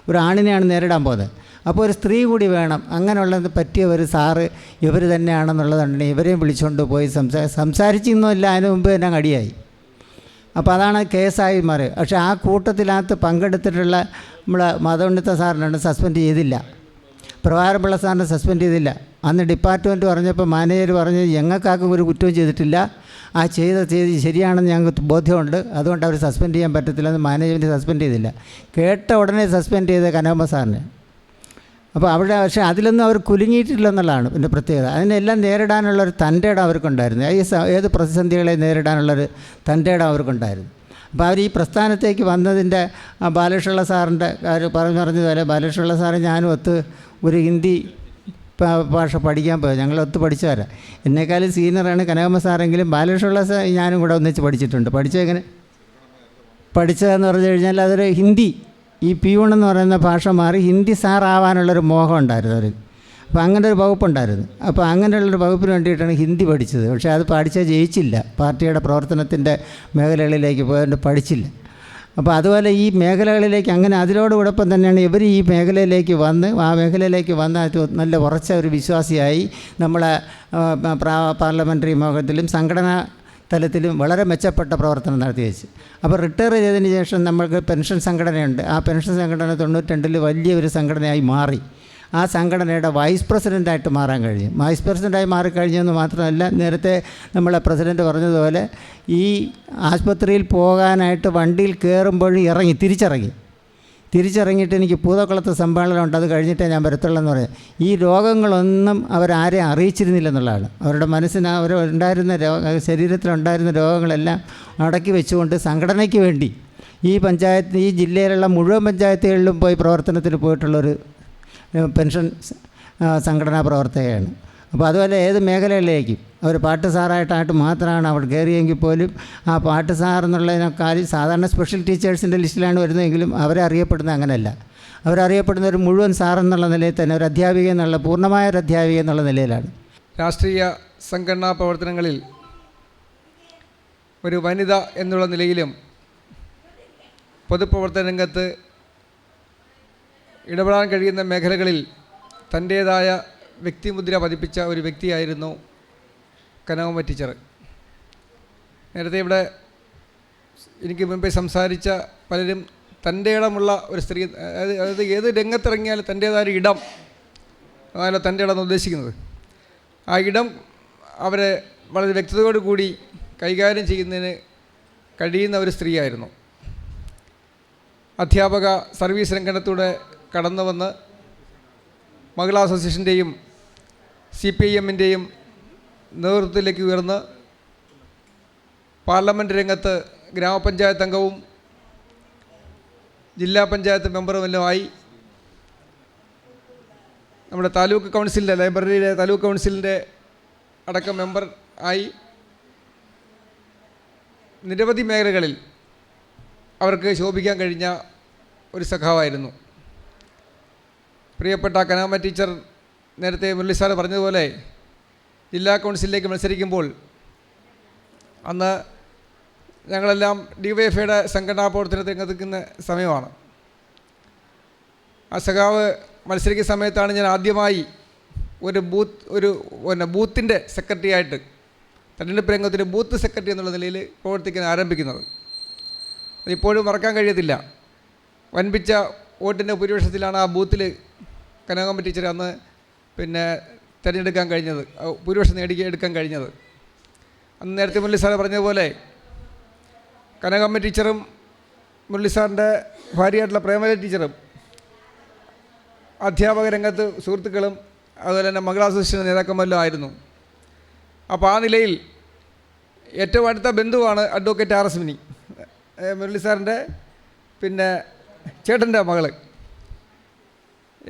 ഒരു ആണിനെയാണ് നേരിടാൻ പോകുന്നത്. അപ്പോൾ ഒരു സ്ത്രീ കൂടി വേണം. അങ്ങനെയുള്ളത് പറ്റിയ ഒരു സാറ് ഇവർ തന്നെയാണെന്നുള്ളതുണ്ടെങ്കിൽ ഇവരെയും വിളിച്ചുകൊണ്ട് പോയി സംസാരിച്ചൊന്നുമില്ല, അതിന് മുമ്പ് തന്നെ അടിയായി. അപ്പോൾ അതാണ് കേസായി മാറി. പക്ഷേ ആ കൂട്ടത്തിനകത്ത് പങ്കെടുത്തിട്ടുള്ള നമ്മളെ മതോന്നത സാറിനാണ് സസ്പെൻഡ് ചെയ്തില്ല, പ്രഭാകരപിള്ള സാറിനെ സസ്പെൻഡ് ചെയ്തില്ല. അന്ന് ഡിപ്പാർട്ട്മെൻറ്റ് പറഞ്ഞപ്പോൾ മാനേജർ പറഞ്ഞ് ഞങ്ങൾക്കാർക്കും ഒരു കുറ്റവും ചെയ്തിട്ടില്ല, ആ ചെയ്ത് ശരിയാണെന്ന് ഞങ്ങൾക്ക് ബോധ്യമുണ്ട്, അതുകൊണ്ട് അവർ സസ്പെൻഡ് ചെയ്യാൻ പറ്റത്തില്ലെന്ന് മാനേജ്മെൻറ്റ് സസ്പെൻഡ് ചെയ്തില്ല. കേട്ട ഉടനെ സസ്പെൻഡ് ചെയ്ത കനകമ്മ സാറിനെ. അപ്പോൾ അവിടെ പക്ഷേ അതിലൊന്നും അവർ കുലുങ്ങിയിട്ടില്ലെന്നുള്ളതാണ് പിന്നെ പ്രത്യേകത. അതിനെല്ലാം നേരിടാനുള്ളൊരു തൻ്റെ ഇടം അവർക്കുണ്ടായിരുന്നു. ഏത് പ്രതിസന്ധികളെ നേരിടാനുള്ളൊരു തൻ്റെ ഇടം അവർക്കുണ്ടായിരുന്നു. അപ്പോൾ അവർ ഈ പ്രസ്ഥാനത്തേക്ക് വന്നതിൻ്റെ ബാലകൃഷ്ണപിള്ള സാറിൻ്റെ കാര്യം പറഞ്ഞതുപോലെ ബാലകൃഷ്ണപിള്ള സാറ് ഞാനും ഒരു ഹിന്ദി ഭാഷ പഠിക്കാൻ പോയത്. ഞങ്ങളൊത്ത് പഠിച്ചവരാ. എന്നെക്കാളും സീനിയറാണ് കനകമ്മ സാറെങ്കിലും ബാലകൃഷ്ണപിള്ള സാർ ഞാനും കൂടെ ഒന്നിച്ച് പഠിച്ചിട്ടുണ്ട്. പഠിച്ചതെന്ന് പറഞ്ഞു കഴിഞ്ഞാൽ അതൊരു ഹിന്ദി, ഈ P1 എന്ന് പറയുന്ന ഭാഷ മാറി ഹിന്ദി സാറാവാനുള്ളൊരു മോഹം ഉണ്ടായിരുന്നു അവർ. അപ്പോൾ അങ്ങനെ ഒരു വകുപ്പുണ്ടായിരുന്നു. അപ്പോൾ അങ്ങനെയുള്ളൊരു വകുപ്പിന് വേണ്ടിയിട്ടാണ് ഹിന്ദി പഠിച്ചത്. പക്ഷേ അത് പഠിച്ചാൽ ജയിച്ചില്ല, പാർട്ടിയുടെ പ്രവർത്തനത്തിൻ്റെ മേഖലകളിലേക്ക് പോയതുകൊണ്ട് പഠിച്ചില്ല. അപ്പോൾ അതുപോലെ ഈ മേഖലകളിലേക്ക് അങ്ങനെ അതിനോടൊപ്പം തന്നെയാണ് ഇവർ ഈ മേഖലയിലേക്ക് വന്ന് ആ മേഖലയിലേക്ക് വന്ന് നല്ല ഉറച്ച ഒരു വിശ്വാസിയായി നമ്മളെ പാർലമെൻ്ററി മോഹത്തിലും സംഘടനാ തലത്തിലും വളരെ മെച്ചപ്പെട്ട പ്രവർത്തനം നടത്തി വെച്ച്. അപ്പോൾ റിട്ടയർ ചെയ്തതിന് ശേഷം നമ്മൾക്ക് പെൻഷൻ സംഘടനയുണ്ട്. ആ പെൻഷൻ സംഘടന 92 വലിയൊരു സംഘടനയായി മാറി. ആ സംഘടനയുടെ വൈസ് പ്രസിഡൻ്റായിട്ട് മാറാൻ കഴിഞ്ഞു. വൈസ് പ്രസിഡൻ്റായി മാറിക്കഴിഞ്ഞെന്ന് മാത്രമല്ല, നേരത്തെ നമ്മളെ പ്രസിഡൻറ്റ് പറഞ്ഞതുപോലെ ഈ ആശുപത്രിയിൽ പോകാനായിട്ട് വണ്ടിയിൽ കയറുമ്പോഴും തിരിച്ചിറങ്ങിയിട്ട് എനിക്ക് പൂതക്കുളത്ത് സമ്മേളനമുണ്ട്, അത് കഴിഞ്ഞിട്ടേ ഞാൻ വരത്തുള്ളൂ എന്ന് പറയാം. ഈ രോഗങ്ങളൊന്നും അവരാരെയും അറിയിച്ചിരുന്നില്ലെന്നുള്ളതാണ്. അവരുടെ മനസ്സിന് ശരീരത്തിലുണ്ടായിരുന്ന രോഗങ്ങളെല്ലാം അടക്കി വെച്ചുകൊണ്ട് സംഘടനയ്ക്ക് വേണ്ടി ഈ ജില്ലയിലുള്ള മുഴുവൻ പഞ്ചായത്തുകളിലും പോയി പ്രവർത്തനത്തിന് പോയിട്ടുള്ളൊരു പെൻഷൻ സംഘടനാ പ്രവർത്തകയാണ്. അപ്പോൾ അതുപോലെ ഏത് മേഖലകളിലേക്കും അവർ പാട്ട് സാറായിട്ട് മാത്രമാണ് അവിടെ കയറിയെങ്കിൽ പോലും ആ പാട്ട് സാർ എന്നുള്ളതിനേക്കാൾ സാധാരണ സ്പെഷ്യൽ ടീച്ചേഴ്സിൻ്റെ ലിസ്റ്റിലാണ് വരുന്നതെങ്കിലും അവരെ അറിയപ്പെടുന്നത് അങ്ങനെയല്ല. അവരറിയപ്പെടുന്ന ഒരു മുഴുവൻ സാർ എന്നുള്ള നിലയിൽ തന്നെ ഒരു അധ്യാപിക എന്നുള്ള പൂർണ്ണമായ ഒരു അധ്യാപിക എന്നുള്ള നിലയിലാണ്. രാഷ്ട്രീയ സംഘടനാ പ്രവർത്തനങ്ങളിൽ ഒരു വനിത എന്നുള്ള നിലയിലും പൊതുപ്രവർത്തന രംഗത്ത് ഇടപെടാൻ കഴിയുന്ന മേഖലകളിൽ തൻ്റേതായ വ്യക്തിമുദ്ര പതിപ്പിച്ച ഒരു വ്യക്തിയായിരുന്നു കനകമ്മ ടീച്ചർ. നേരത്തെ ഇവിടെ എനിക്ക് മുമ്പേ സംസാരിച്ച പലരും തൻ്റെ ഇടമുള്ള ഒരു സ്ത്രീ, അതായത് ഏത് രംഗത്തിറങ്ങിയാലും തൻ്റേതായ ഇടം, അതല്ല തൻ്റെ ഇടം എന്ന് ഉദ്ദേശിക്കുന്നത്, ആ ഇടം അവരെ വളരെ വ്യക്തതയോടു കൂടി കൈകാര്യം ചെയ്യുന്നതിന് കഴിയുന്ന ഒരു സ്ത്രീയായിരുന്നു. അധ്യാപക സർവീസ് രംഗത്തൂടെ കടന്നു വന്ന് മഹിളാ അസോസിയേഷൻ്റെയും CPIMൻ്റെയും നേതൃത്വത്തിലേക്ക് ഉയർന്ന് പാർലമെൻറ്റ് രംഗത്ത് ഗ്രാമപഞ്ചായത്ത് അംഗവും ജില്ലാ പഞ്ചായത്ത് മെമ്പറുമെല്ലാമായി നമ്മുടെ താലൂക്ക് കൗൺസിലിൻ്റെ ലൈബ്രറിയിലെ താലൂക്ക് കൗൺസിലിൻ്റെ അടക്കം മെമ്പർ ആയി നിരവധി മേഖലകളിൽ അവർക്ക് ശോഭിക്കാൻ കഴിഞ്ഞ ഒരു സഖാവായിരുന്നു. പ്രിയപ്പെട്ട കനകമ്മ ടീച്ചർ നേരത്തെ മുരളി സാർ പറഞ്ഞതുപോലെ ജില്ലാ കൗൺസിലിലേക്ക് മത്സരിക്കുമ്പോൾ അന്ന് ഞങ്ങളെല്ലാം DYFIയുടെ സംഘടനാ പ്രവർത്തനത്തിൽ രംഗത്തിക്കുന്ന സമയമാണ്. ആ സഖാവ് മത്സരിക്കുന്ന സമയത്താണ് ഞാൻ ആദ്യമായി ഒരു ബൂത്തിൻ്റെ സെക്രട്ടറി ആയിട്ട് തെരഞ്ഞെടുപ്പ് രംഗത്തിന് ബൂത്ത് സെക്രട്ടറി എന്നുള്ള നിലയിൽ പ്രവർത്തിക്കാൻ ആരംഭിക്കുന്നത്. അതിപ്പോഴും മറക്കാൻ കഴിയത്തില്ല. വൻപിച്ച വോട്ടിൻ്റെ ഭൂരിപക്ഷത്തിലാണ് ആ ബൂത്തിൽ കനകാമ്പ ടീച്ചർ അന്ന് തിരഞ്ഞെടുക്കാൻ കഴിഞ്ഞത്, ഭൂരിപക്ഷം എടുക്കാൻ കഴിഞ്ഞത്. അന്ന് നേരത്തെ മുരളി സാറ് പറഞ്ഞതുപോലെ കനകാമ്പ ടീച്ചറും മുരളി സാറിൻ്റെ ഭാര്യയായിട്ടുള്ള പ്രേമല ടീച്ചറും അധ്യാപക രംഗത്ത് സുഹൃത്തുക്കളും അതുപോലെ തന്നെ മംഗള അസോസിയേഷൻ നേതാക്കന്മാരെല്ലാം ആയിരുന്നു. അപ്പോൾ ആ നിലയിൽ ഏറ്റവും അടുത്ത ബന്ധുവാണ് advocate R S Mini, Murali സാറിൻ്റെ ചേട്ടൻ്റെ മകൾ.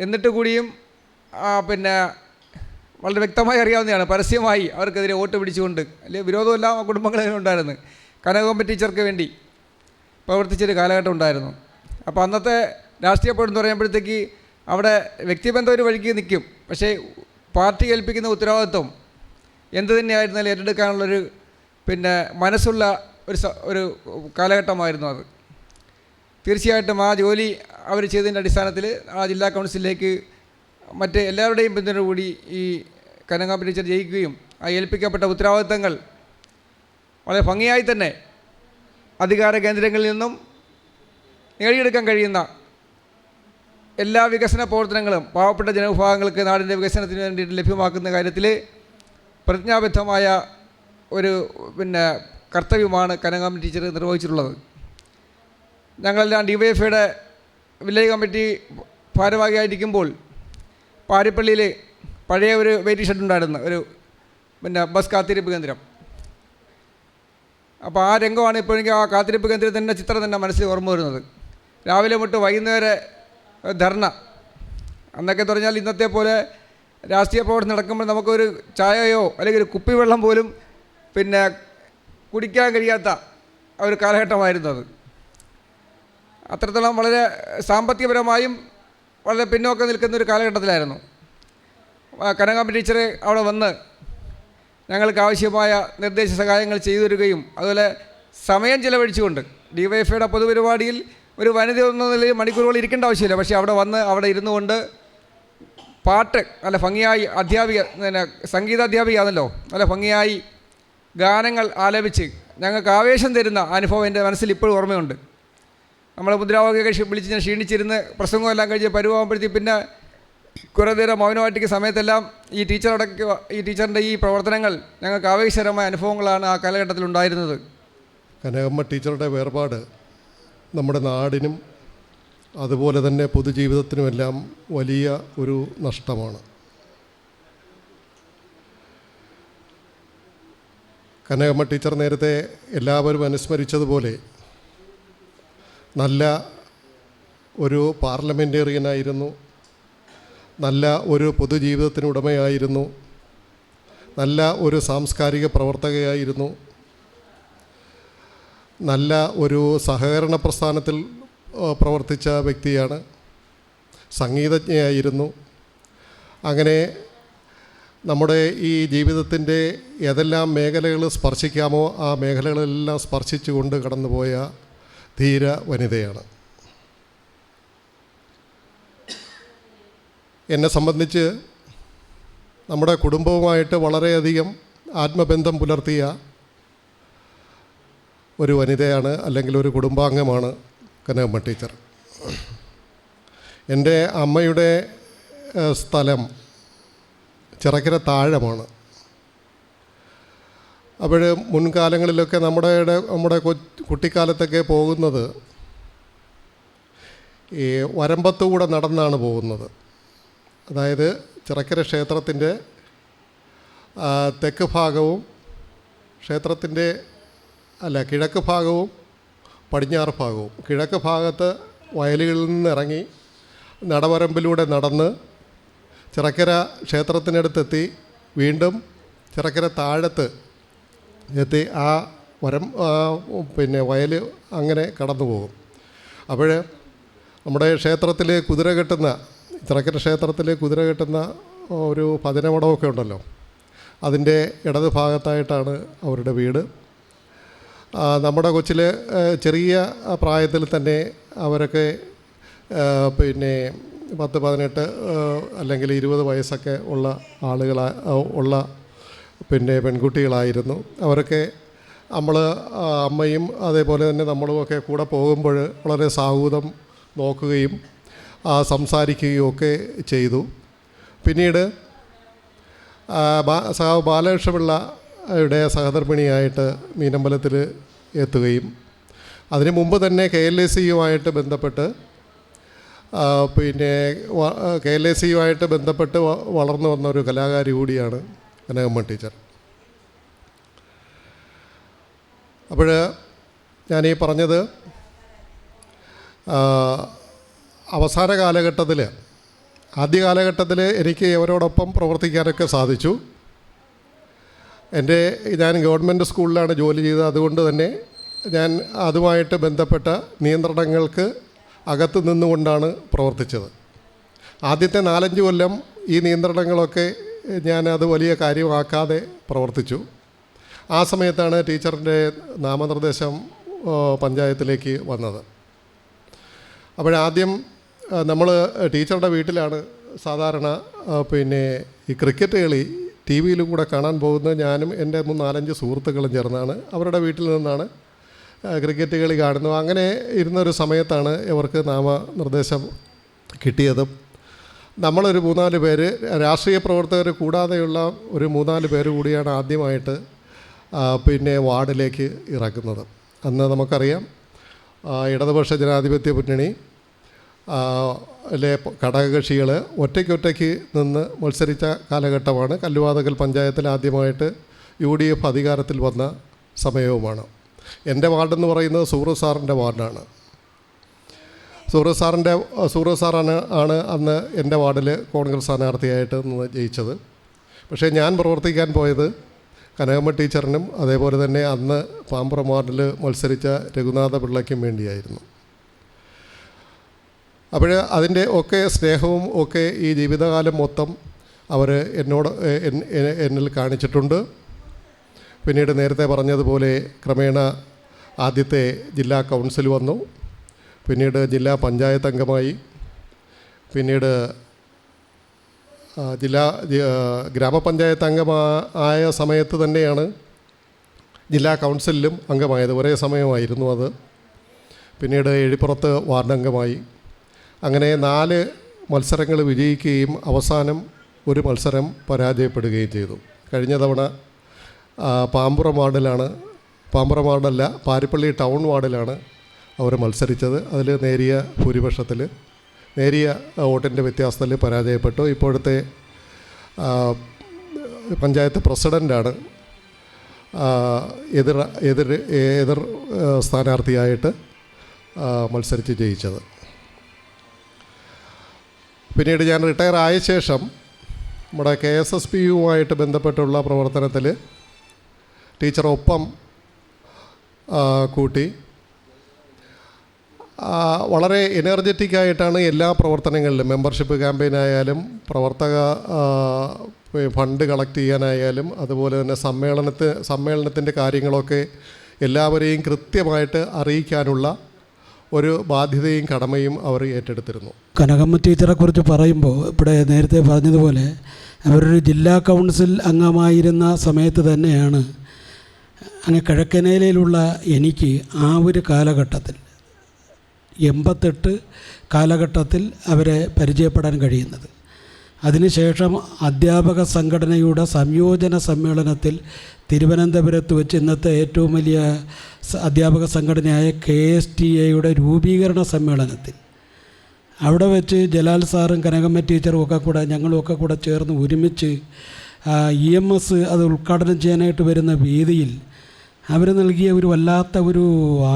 എന്നിട്ട് കൂടിയും വളരെ വ്യക്തമായി അറിയാവുന്നതാണ്, പരസ്യമായി അവർക്കെതിരെ വോട്ട് പിടിച്ചുകൊണ്ട് അല്ലെങ്കിൽ വിരോധമെല്ലാം ആ കുടുംബങ്ങളിലുണ്ടായിരുന്നു. കനകാമ്പ ടീച്ചർക്ക് വേണ്ടി പ്രവർത്തിച്ചൊരു കാലഘട്ടം ഉണ്ടായിരുന്നു. അപ്പോൾ അന്നത്തെ രാഷ്ട്രീയ പോരെന്ന് പറയുമ്പോഴത്തേക്ക് അവിടെ വ്യക്തിബന്ധം ഒരു വഴിക്ക് നിൽക്കും, പക്ഷേ പാർട്ടി ഏൽപ്പിക്കുന്ന ഉത്തരവാദിത്വം എന്ത് തന്നെയായിരുന്നാലും ഏറ്റെടുക്കാനുള്ളൊരു മനസ്സുള്ള ഒരു കാലഘട്ടമായിരുന്നു അത്. തീർച്ചയായിട്ടും ആ ജോലി അവർ ചെയ്തതിൻ്റെ അടിസ്ഥാനത്തിൽ ആ ജില്ലാ കൗൺസിലിലേക്ക് മറ്റ് എല്ലാവരുടെയും പിന്തുണ കൂടി ഈ കനകാമ്പ ടീച്ചർ ജയിക്കുകയും ആ ഏൽപ്പിക്കപ്പെട്ട ഉത്തരവാദിത്തങ്ങൾ വളരെ ഭംഗിയായി തന്നെ അധികാര കേന്ദ്രങ്ങളിൽ നിന്നും നേടിയെടുക്കാൻ കഴിയുന്ന എല്ലാ വികസന പ്രവർത്തനങ്ങളും പാവപ്പെട്ട ജനവിഭാഗങ്ങൾക്ക് നാടിൻ്റെ വികസനത്തിന് വേണ്ടിയിട്ട് ലഭ്യമാക്കുന്ന കാര്യത്തിൽ പ്രതിജ്ഞാബദ്ധമായ ഒരു കർത്തവ്യമാണ് കനകാമ്പ ടീച്ചർ നിർവഹിച്ചിട്ടുള്ളത്. ഞങ്ങളെല്ലാം DYFIയുടെ വില്ലേജ് കമ്മിറ്റി ഭാരവാഹിയായിരിക്കുമ്പോൾ പാരിപ്പള്ളിയിൽ പഴയ ഒരു വെയിറ്റിംഗ് ഷെഡ് ഉണ്ടായിരുന്നു, ഒരു ബസ് കാത്തിരിപ്പ് കേന്ദ്രം. അപ്പോൾ ആ രംഗമാണ് ഇപ്പോൾ എനിക്ക് ആ കാത്തിരിപ്പ് കേന്ദ്രത്തിൻ്റെ ചിത്രം തന്നെ മനസ്സിൽ ഓർമ്മ വരുന്നത്. രാവിലെ തൊട്ട് വൈകുന്നേരം ധർണ. അന്നൊക്കെ പറഞ്ഞാൽ ഇന്നത്തെ പോലെ രാഷ്ട്രീയ പ്രവർത്തനം നടക്കുമ്പോൾ നമുക്കൊരു ചായയോ അല്ലെങ്കിൽ ഒരു കുപ്പിവെള്ളം പോലും കുടിക്കാൻ കഴിയാത്ത ഒരു കാലഘട്ടമായിരുന്നു അത്. അത്രത്തോളം വളരെ സാമ്പത്തികപരമായും വളരെ പിന്നോക്കം നിൽക്കുന്ന ഒരു കാലഘട്ടത്തിലായിരുന്നു. കനകാമ്പ ടീച്ചർ അവിടെ വന്ന് ഞങ്ങൾക്ക് ആവശ്യമായ നിർദ്ദേശ സഹായങ്ങൾ ചെയ്തു തരികയും അതുപോലെ സമയം ചിലവഴിച്ചുകൊണ്ട് DYFIയുടെ പൊതുപരിപാടിയിൽ ഒരു വനിത എന്ന നിലയിൽ മണിക്കൂറുകൾ ഇരിക്കേണ്ട ആവശ്യമില്ല, പക്ഷേ അവിടെ ഇരുന്നു കൊണ്ട് പാട്ട് നല്ല ഭംഗിയായി സംഗീതാധ്യാപികയാണല്ലോ, നല്ല ഭംഗിയായി ഗാനങ്ങൾ ആലപിച്ച് ഞങ്ങൾക്ക് ആവേശം തരുന്ന അനുഭവം എൻ്റെ മനസ്സിൽ ഇപ്പോഴും ഓർമ്മയുണ്ട്. നമ്മൾ മുദ്രാവാക്യമൊക്കെ വിളിച്ച് ഞാൻ ക്ഷീണിച്ചിരുന്ന് പ്രസംഗമെല്ലാം കഴിഞ്ഞ് പരുവാകുമ്പോഴത്തേക്ക് കുറേ നേരം മൗനമായിട്ടിരിക്കുന്ന സമയത്തെല്ലാം ഈ ടീച്ചറിൻ്റെ ഈ പ്രവർത്തനങ്ങൾ ഞങ്ങൾക്ക് ആവേശകരമായ അനുഭവങ്ങളാണ് ആ കാലഘട്ടത്തിൽ ഉണ്ടായിരുന്നത്. കനകമ്മ ടീച്ചറുടെ വേർപാട് നമ്മുടെ നാടിനും അതുപോലെ തന്നെ പൊതുജീവിതത്തിനുമെല്ലാം വലിയ ഒരു നഷ്ടമാണ്. കനകമ്മ ടീച്ചർ നേരത്തെ എല്ലാവരും അനുസ്മരിച്ചതുപോലെ നല്ല ഒരു പാർലമെൻറ്റേറിയനായിരുന്നു, നല്ല ഒരു പൊതുജീവിതത്തിനുടമയായിരുന്നു, നല്ല ഒരു സാംസ്കാരിക പ്രവർത്തകയായിരുന്നു, നല്ല ഒരു സഹകരണ പ്രസ്ഥാനത്തിൽ പ്രവർത്തിച്ച വ്യക്തിയാണ്, സംഗീതജ്ഞയായിരുന്നു. അങ്ങനെ നമ്മുടെ ഈ ജീവിതത്തിൻ്റെ ഏതെല്ലാം മേഖലകൾ സ്പർശിക്കാമോ ആ മേഖലകളെല്ലാം സ്പർശിച്ചുകൊണ്ട് കടന്നുപോയ ധീര വനിതയാണ്. എന്നെ സംബന്ധിച്ച് നമ്മുടെ കുടുംബവുമായിട്ട് വളരെയധികം ആത്മബന്ധം പുലർത്തിയ ഒരു വനിതയാണ്, അല്ലെങ്കിൽ ഒരു കുടുംബാംഗമാണ് കനകമ്മ ടീച്ചർ. എൻ്റെ അമ്മയുടെ സ്ഥലം ചിറക്കര താഴമാണ്. അപ്പോൾ മുൻകാലങ്ങളിലൊക്കെ നമ്മുടെ കുട്ടിക്കാലത്തൊക്കെ പോകുന്നത് ഈ വരമ്പത്തുകൂടെ നടന്നാണ് പോകുന്നത്. അതായത് ചിറക്കര ക്ഷേത്രത്തിൻ്റെ തെക്ക് ഭാഗവും ക്ഷേത്രത്തിൻ്റെ കിഴക്ക് ഭാഗവും പടിഞ്ഞാറ് ഭാഗവും. കിഴക്ക് ഭാഗത്ത് വയലുകളിൽ നിന്നിറങ്ങി നടവരമ്പിലൂടെ നടന്ന് ചിറക്കര ക്ഷേത്രത്തിനടുത്തെത്തി വീണ്ടും ചിറക്കര താഴത്ത് എത്തി ആ വയൽ അങ്ങനെ കടന്നു പോകും. അപ്പോൾ നമ്മുടെ ക്ഷേത്രത്തിൽ കുതിര കെട്ടുന്ന ചിറക്കര ക്ഷേത്രത്തിൽ കുതിര കെട്ടുന്ന ഒരു ഭജനമടമൊക്കെ ഉണ്ടല്ലോ, അതിൻ്റെ ഇടത് ഭാഗത്തായിട്ടാണ് അവരുടെ വീട്. നമ്മുടെ കൊച്ചിൽ ചെറിയ പ്രായത്തിൽ തന്നെ അവരൊക്കെ 10-18 അല്ലെങ്കിൽ 20 വയസ്സൊക്കെ ഉള്ള പെൺകുട്ടികളായിരുന്നു. അവരൊക്കെ നമ്മൾ അമ്മയും അതേപോലെ തന്നെ നമ്മളുമൊക്കെ കൂടെ പോകുമ്പോൾ വളരെ സാഹൂതം നോക്കുകയും സംസാരിക്കുകയും ഒക്കെ ചെയ്തു. പിന്നീട് ബാലകൃഷ്ണപിള്ളയുടെ സഹധർമ്മിണിയായിട്ട് മീനമ്പലത്തിൽ എത്തുകയും അതിനു മുമ്പ് തന്നെ KLACയുമായിട്ട് ബന്ധപ്പെട്ട് KLACയുമായിട്ട് ബന്ധപ്പെട്ട് വളർന്നു വന്ന ഒരു കലാകാരി കൂടിയാണ് കനകമ്മ ടീച്ചർ. അപ്പോൾ ഞാനീ പറഞ്ഞത് അവസാന കാലഘട്ടത്തിൽ, ആദ്യ കാലഘട്ടത്തിൽ എനിക്ക് ഇവരോടൊപ്പം പ്രവർത്തിക്കാനൊക്കെ സാധിച്ചു. ഞാൻ ഗവൺമെൻറ് സ്കൂളിലാണ് ജോലി ചെയ്തത്. അതുകൊണ്ട് തന്നെ ഞാൻ അതുമായിട്ട് ബന്ധപ്പെട്ട നിയന്ത്രണങ്ങൾക്ക് അകത്ത് നിന്നുകൊണ്ടാണ് പ്രവർത്തിച്ചത്. ആദ്യത്തെ 4-5 കൊല്ലം ഈ നിയന്ത്രണങ്ങളൊക്കെ ഞാനത് വലിയ കാര്യമാക്കാതെ പ്രവർത്തിച്ചു. ആ സമയത്താണ് ടീച്ചറിൻ്റെ നാമനിർദ്ദേശം പഞ്ചായത്തിലേക്ക് വന്നത്. അപ്പോഴാദ്യം നമ്മൾ ടീച്ചറുടെ വീട്ടിലാണ് സാധാരണ ഈ ക്രിക്കറ്റ് കളി TV-യിൽ കൂടെ കാണാൻ പോകുന്നത്. ഞാനും എൻ്റെ 4-5 സുഹൃത്തുക്കളും ചേർന്നാണ്. അവരുടെ വീട്ടിൽ നിന്നാണ് ക്രിക്കറ്റ് കളി കാണുന്നത്. അങ്ങനെ ഇരുന്നൊരു സമയത്താണ് ഇവർക്ക് നാമനിർദ്ദേശം കിട്ടിയതും. നമ്മളൊരു 3-4 പേര്, രാഷ്ട്രീയ പ്രവർത്തകർ കൂടാതെയുള്ള ഒരു 3-4 പേര് കൂടിയാണ് ആദ്യമായിട്ട് വാർഡിലേക്ക് ഇറക്കുന്നത്. അന്ന് നമുക്കറിയാം ഇടതുപക്ഷ ജനാധിപത്യ മുന്നണി ഘടകകക്ഷികൾ ഒറ്റയ്ക്കൊറ്റയ്ക്ക് നിന്ന് മത്സരിച്ച കാലഘട്ടമാണ്. കല്ലുവാതുക്കൽ പഞ്ചായത്തിൽ ആദ്യമായിട്ട് UDF അധികാരത്തിൽ വന്ന സമയവുമാണ്. എൻ്റെ വാർഡെന്ന് പറയുന്നത് സൂറു സാറിൻ്റെ വാർഡാണ്. സൂറു സാറാണ് അന്ന് എൻ്റെ വാർഡിൽ കോൺഗ്രസ് സ്ഥാനാർത്ഥിയായിട്ട് നിന്ന് ജയിച്ചത്. പക്ഷേ ഞാൻ പ്രവർത്തിക്കാൻ പോയത് കനകമ്മ ടീച്ചറിനും അതേപോലെ തന്നെ അന്ന് പാമ്പ്രം വാർഡിൽ മത്സരിച്ച രഘുനാഥ പിള്ളയ്ക്കും വേണ്ടിയായിരുന്നു. അപ്പോൾ അതിൻ്റെ ഒക്കെ സ്നേഹവും ഒക്കെ ഈ ജീവിതകാലം മൊത്തം അവർ എന്നിൽ കാണിച്ചിട്ടുണ്ട്. പിന്നീട് നേരത്തെ പറഞ്ഞതുപോലെ ക്രമേണ ആദ്യത്തെ ജില്ലാ കൗൺസിൽ വന്നു. പിന്നീട് ജില്ലാ പഞ്ചായത്ത് അംഗമായി. പിന്നീട് ഗ്രാമപഞ്ചായത്ത് അംഗമായ സമയത്ത് തന്നെയാണ് ജില്ലാ കൗൺസിലിലും അംഗമായത്. ഒരേ സമയമായിരുന്നു അത്. പിന്നീട് എഴിപ്പുറത്ത് വാർഡംഗമായി. അങ്ങനെ 4 മത്സരങ്ങൾ വിജയിക്കുകയും അവസാനം ഒരു മത്സരം പരാജയപ്പെടുകയും ചെയ്തു. കഴിഞ്ഞ തവണ പാമ്പ്രം വാർഡല്ല, പാരിപ്പള്ളി ടൗൺ വാർഡിലാണ് അവർ മത്സരിച്ചത്. അതിൽ നേരിയ ഭൂരിപക്ഷത്തിൽ, നേരിയ വോട്ടിൻ്റെ വ്യത്യാസത്തിൽ പരാജയപ്പെട്ടു. ഇപ്പോഴത്തെ പഞ്ചായത്ത് പ്രസിഡൻ്റാണ് എതിർ സ്ഥാനാർത്ഥിയായിട്ട് മത്സരിച്ച് ജയിച്ചത്. പിന്നീട് ഞാൻ റിട്ടയർ ആയ ശേഷം നമ്മുടെ KSSPയുമായിട്ട് ബന്ധപ്പെട്ടുള്ള പ്രവർത്തനത്തിൽ ടീച്ചറൊപ്പം കൂട്ടി വളരെ എനർജറ്റിക്കായിട്ടാണ് എല്ലാ പ്രവർത്തനങ്ങളിലും, മെമ്പർഷിപ്പ് ക്യാമ്പയിനായാലും പ്രവർത്തക ഫണ്ട് കളക്ട് ചെയ്യാനായാലും അതുപോലെ തന്നെ സമ്മേളനത്തിൻ്റെ കാര്യങ്ങളൊക്കെ എല്ലാവരെയും കൃത്യമായിട്ട് അറിയിക്കാനുള്ള ഒരു ബാധ്യതയും കടമയും അവർ ഏറ്റെടുത്തിരുന്നു. കനകമ്മ ടീച്ചറെക്കുറിച്ച് പറയുമ്പോൾ ഇവിടെ നേരത്തെ പറഞ്ഞതുപോലെ അവരൊരു ജില്ലാ കൗൺസിൽ അംഗമായിരുന്ന സമയത്ത് തന്നെയാണ് അങ്ങ് കിഴക്കനേലയിലുള്ള എനിക്ക് ആ ഒരു കാലഘട്ടത്തിൽ 88 കാലഘട്ടത്തിൽ അവരെ പരിചയപ്പെടാൻ കഴിയുന്നത്. അതിനുശേഷം അധ്യാപക സംഘടനയുടെ സംയോജന സമ്മേളനത്തിൽ തിരുവനന്തപുരത്ത് വെച്ച് ഇന്നത്തെ ഏറ്റവും വലിയ അധ്യാപക സംഘടനയായ KSTA രൂപീകരണ സമ്മേളനത്തിൽ അവിടെ വെച്ച് ജലാൽ സാറും കനകമ്മ ടീച്ചറും ഒക്കെ കൂടെ ഞങ്ങളുമൊക്കെ കൂടെ ചേർന്ന് ഒരുമിച്ച് EMS അത് ഉദ്ഘാടനം ചെയ്യാനായിട്ട് വരുന്ന വേദിയിൽ അവർ നൽകിയ ഒരു വല്ലാത്ത ഒരു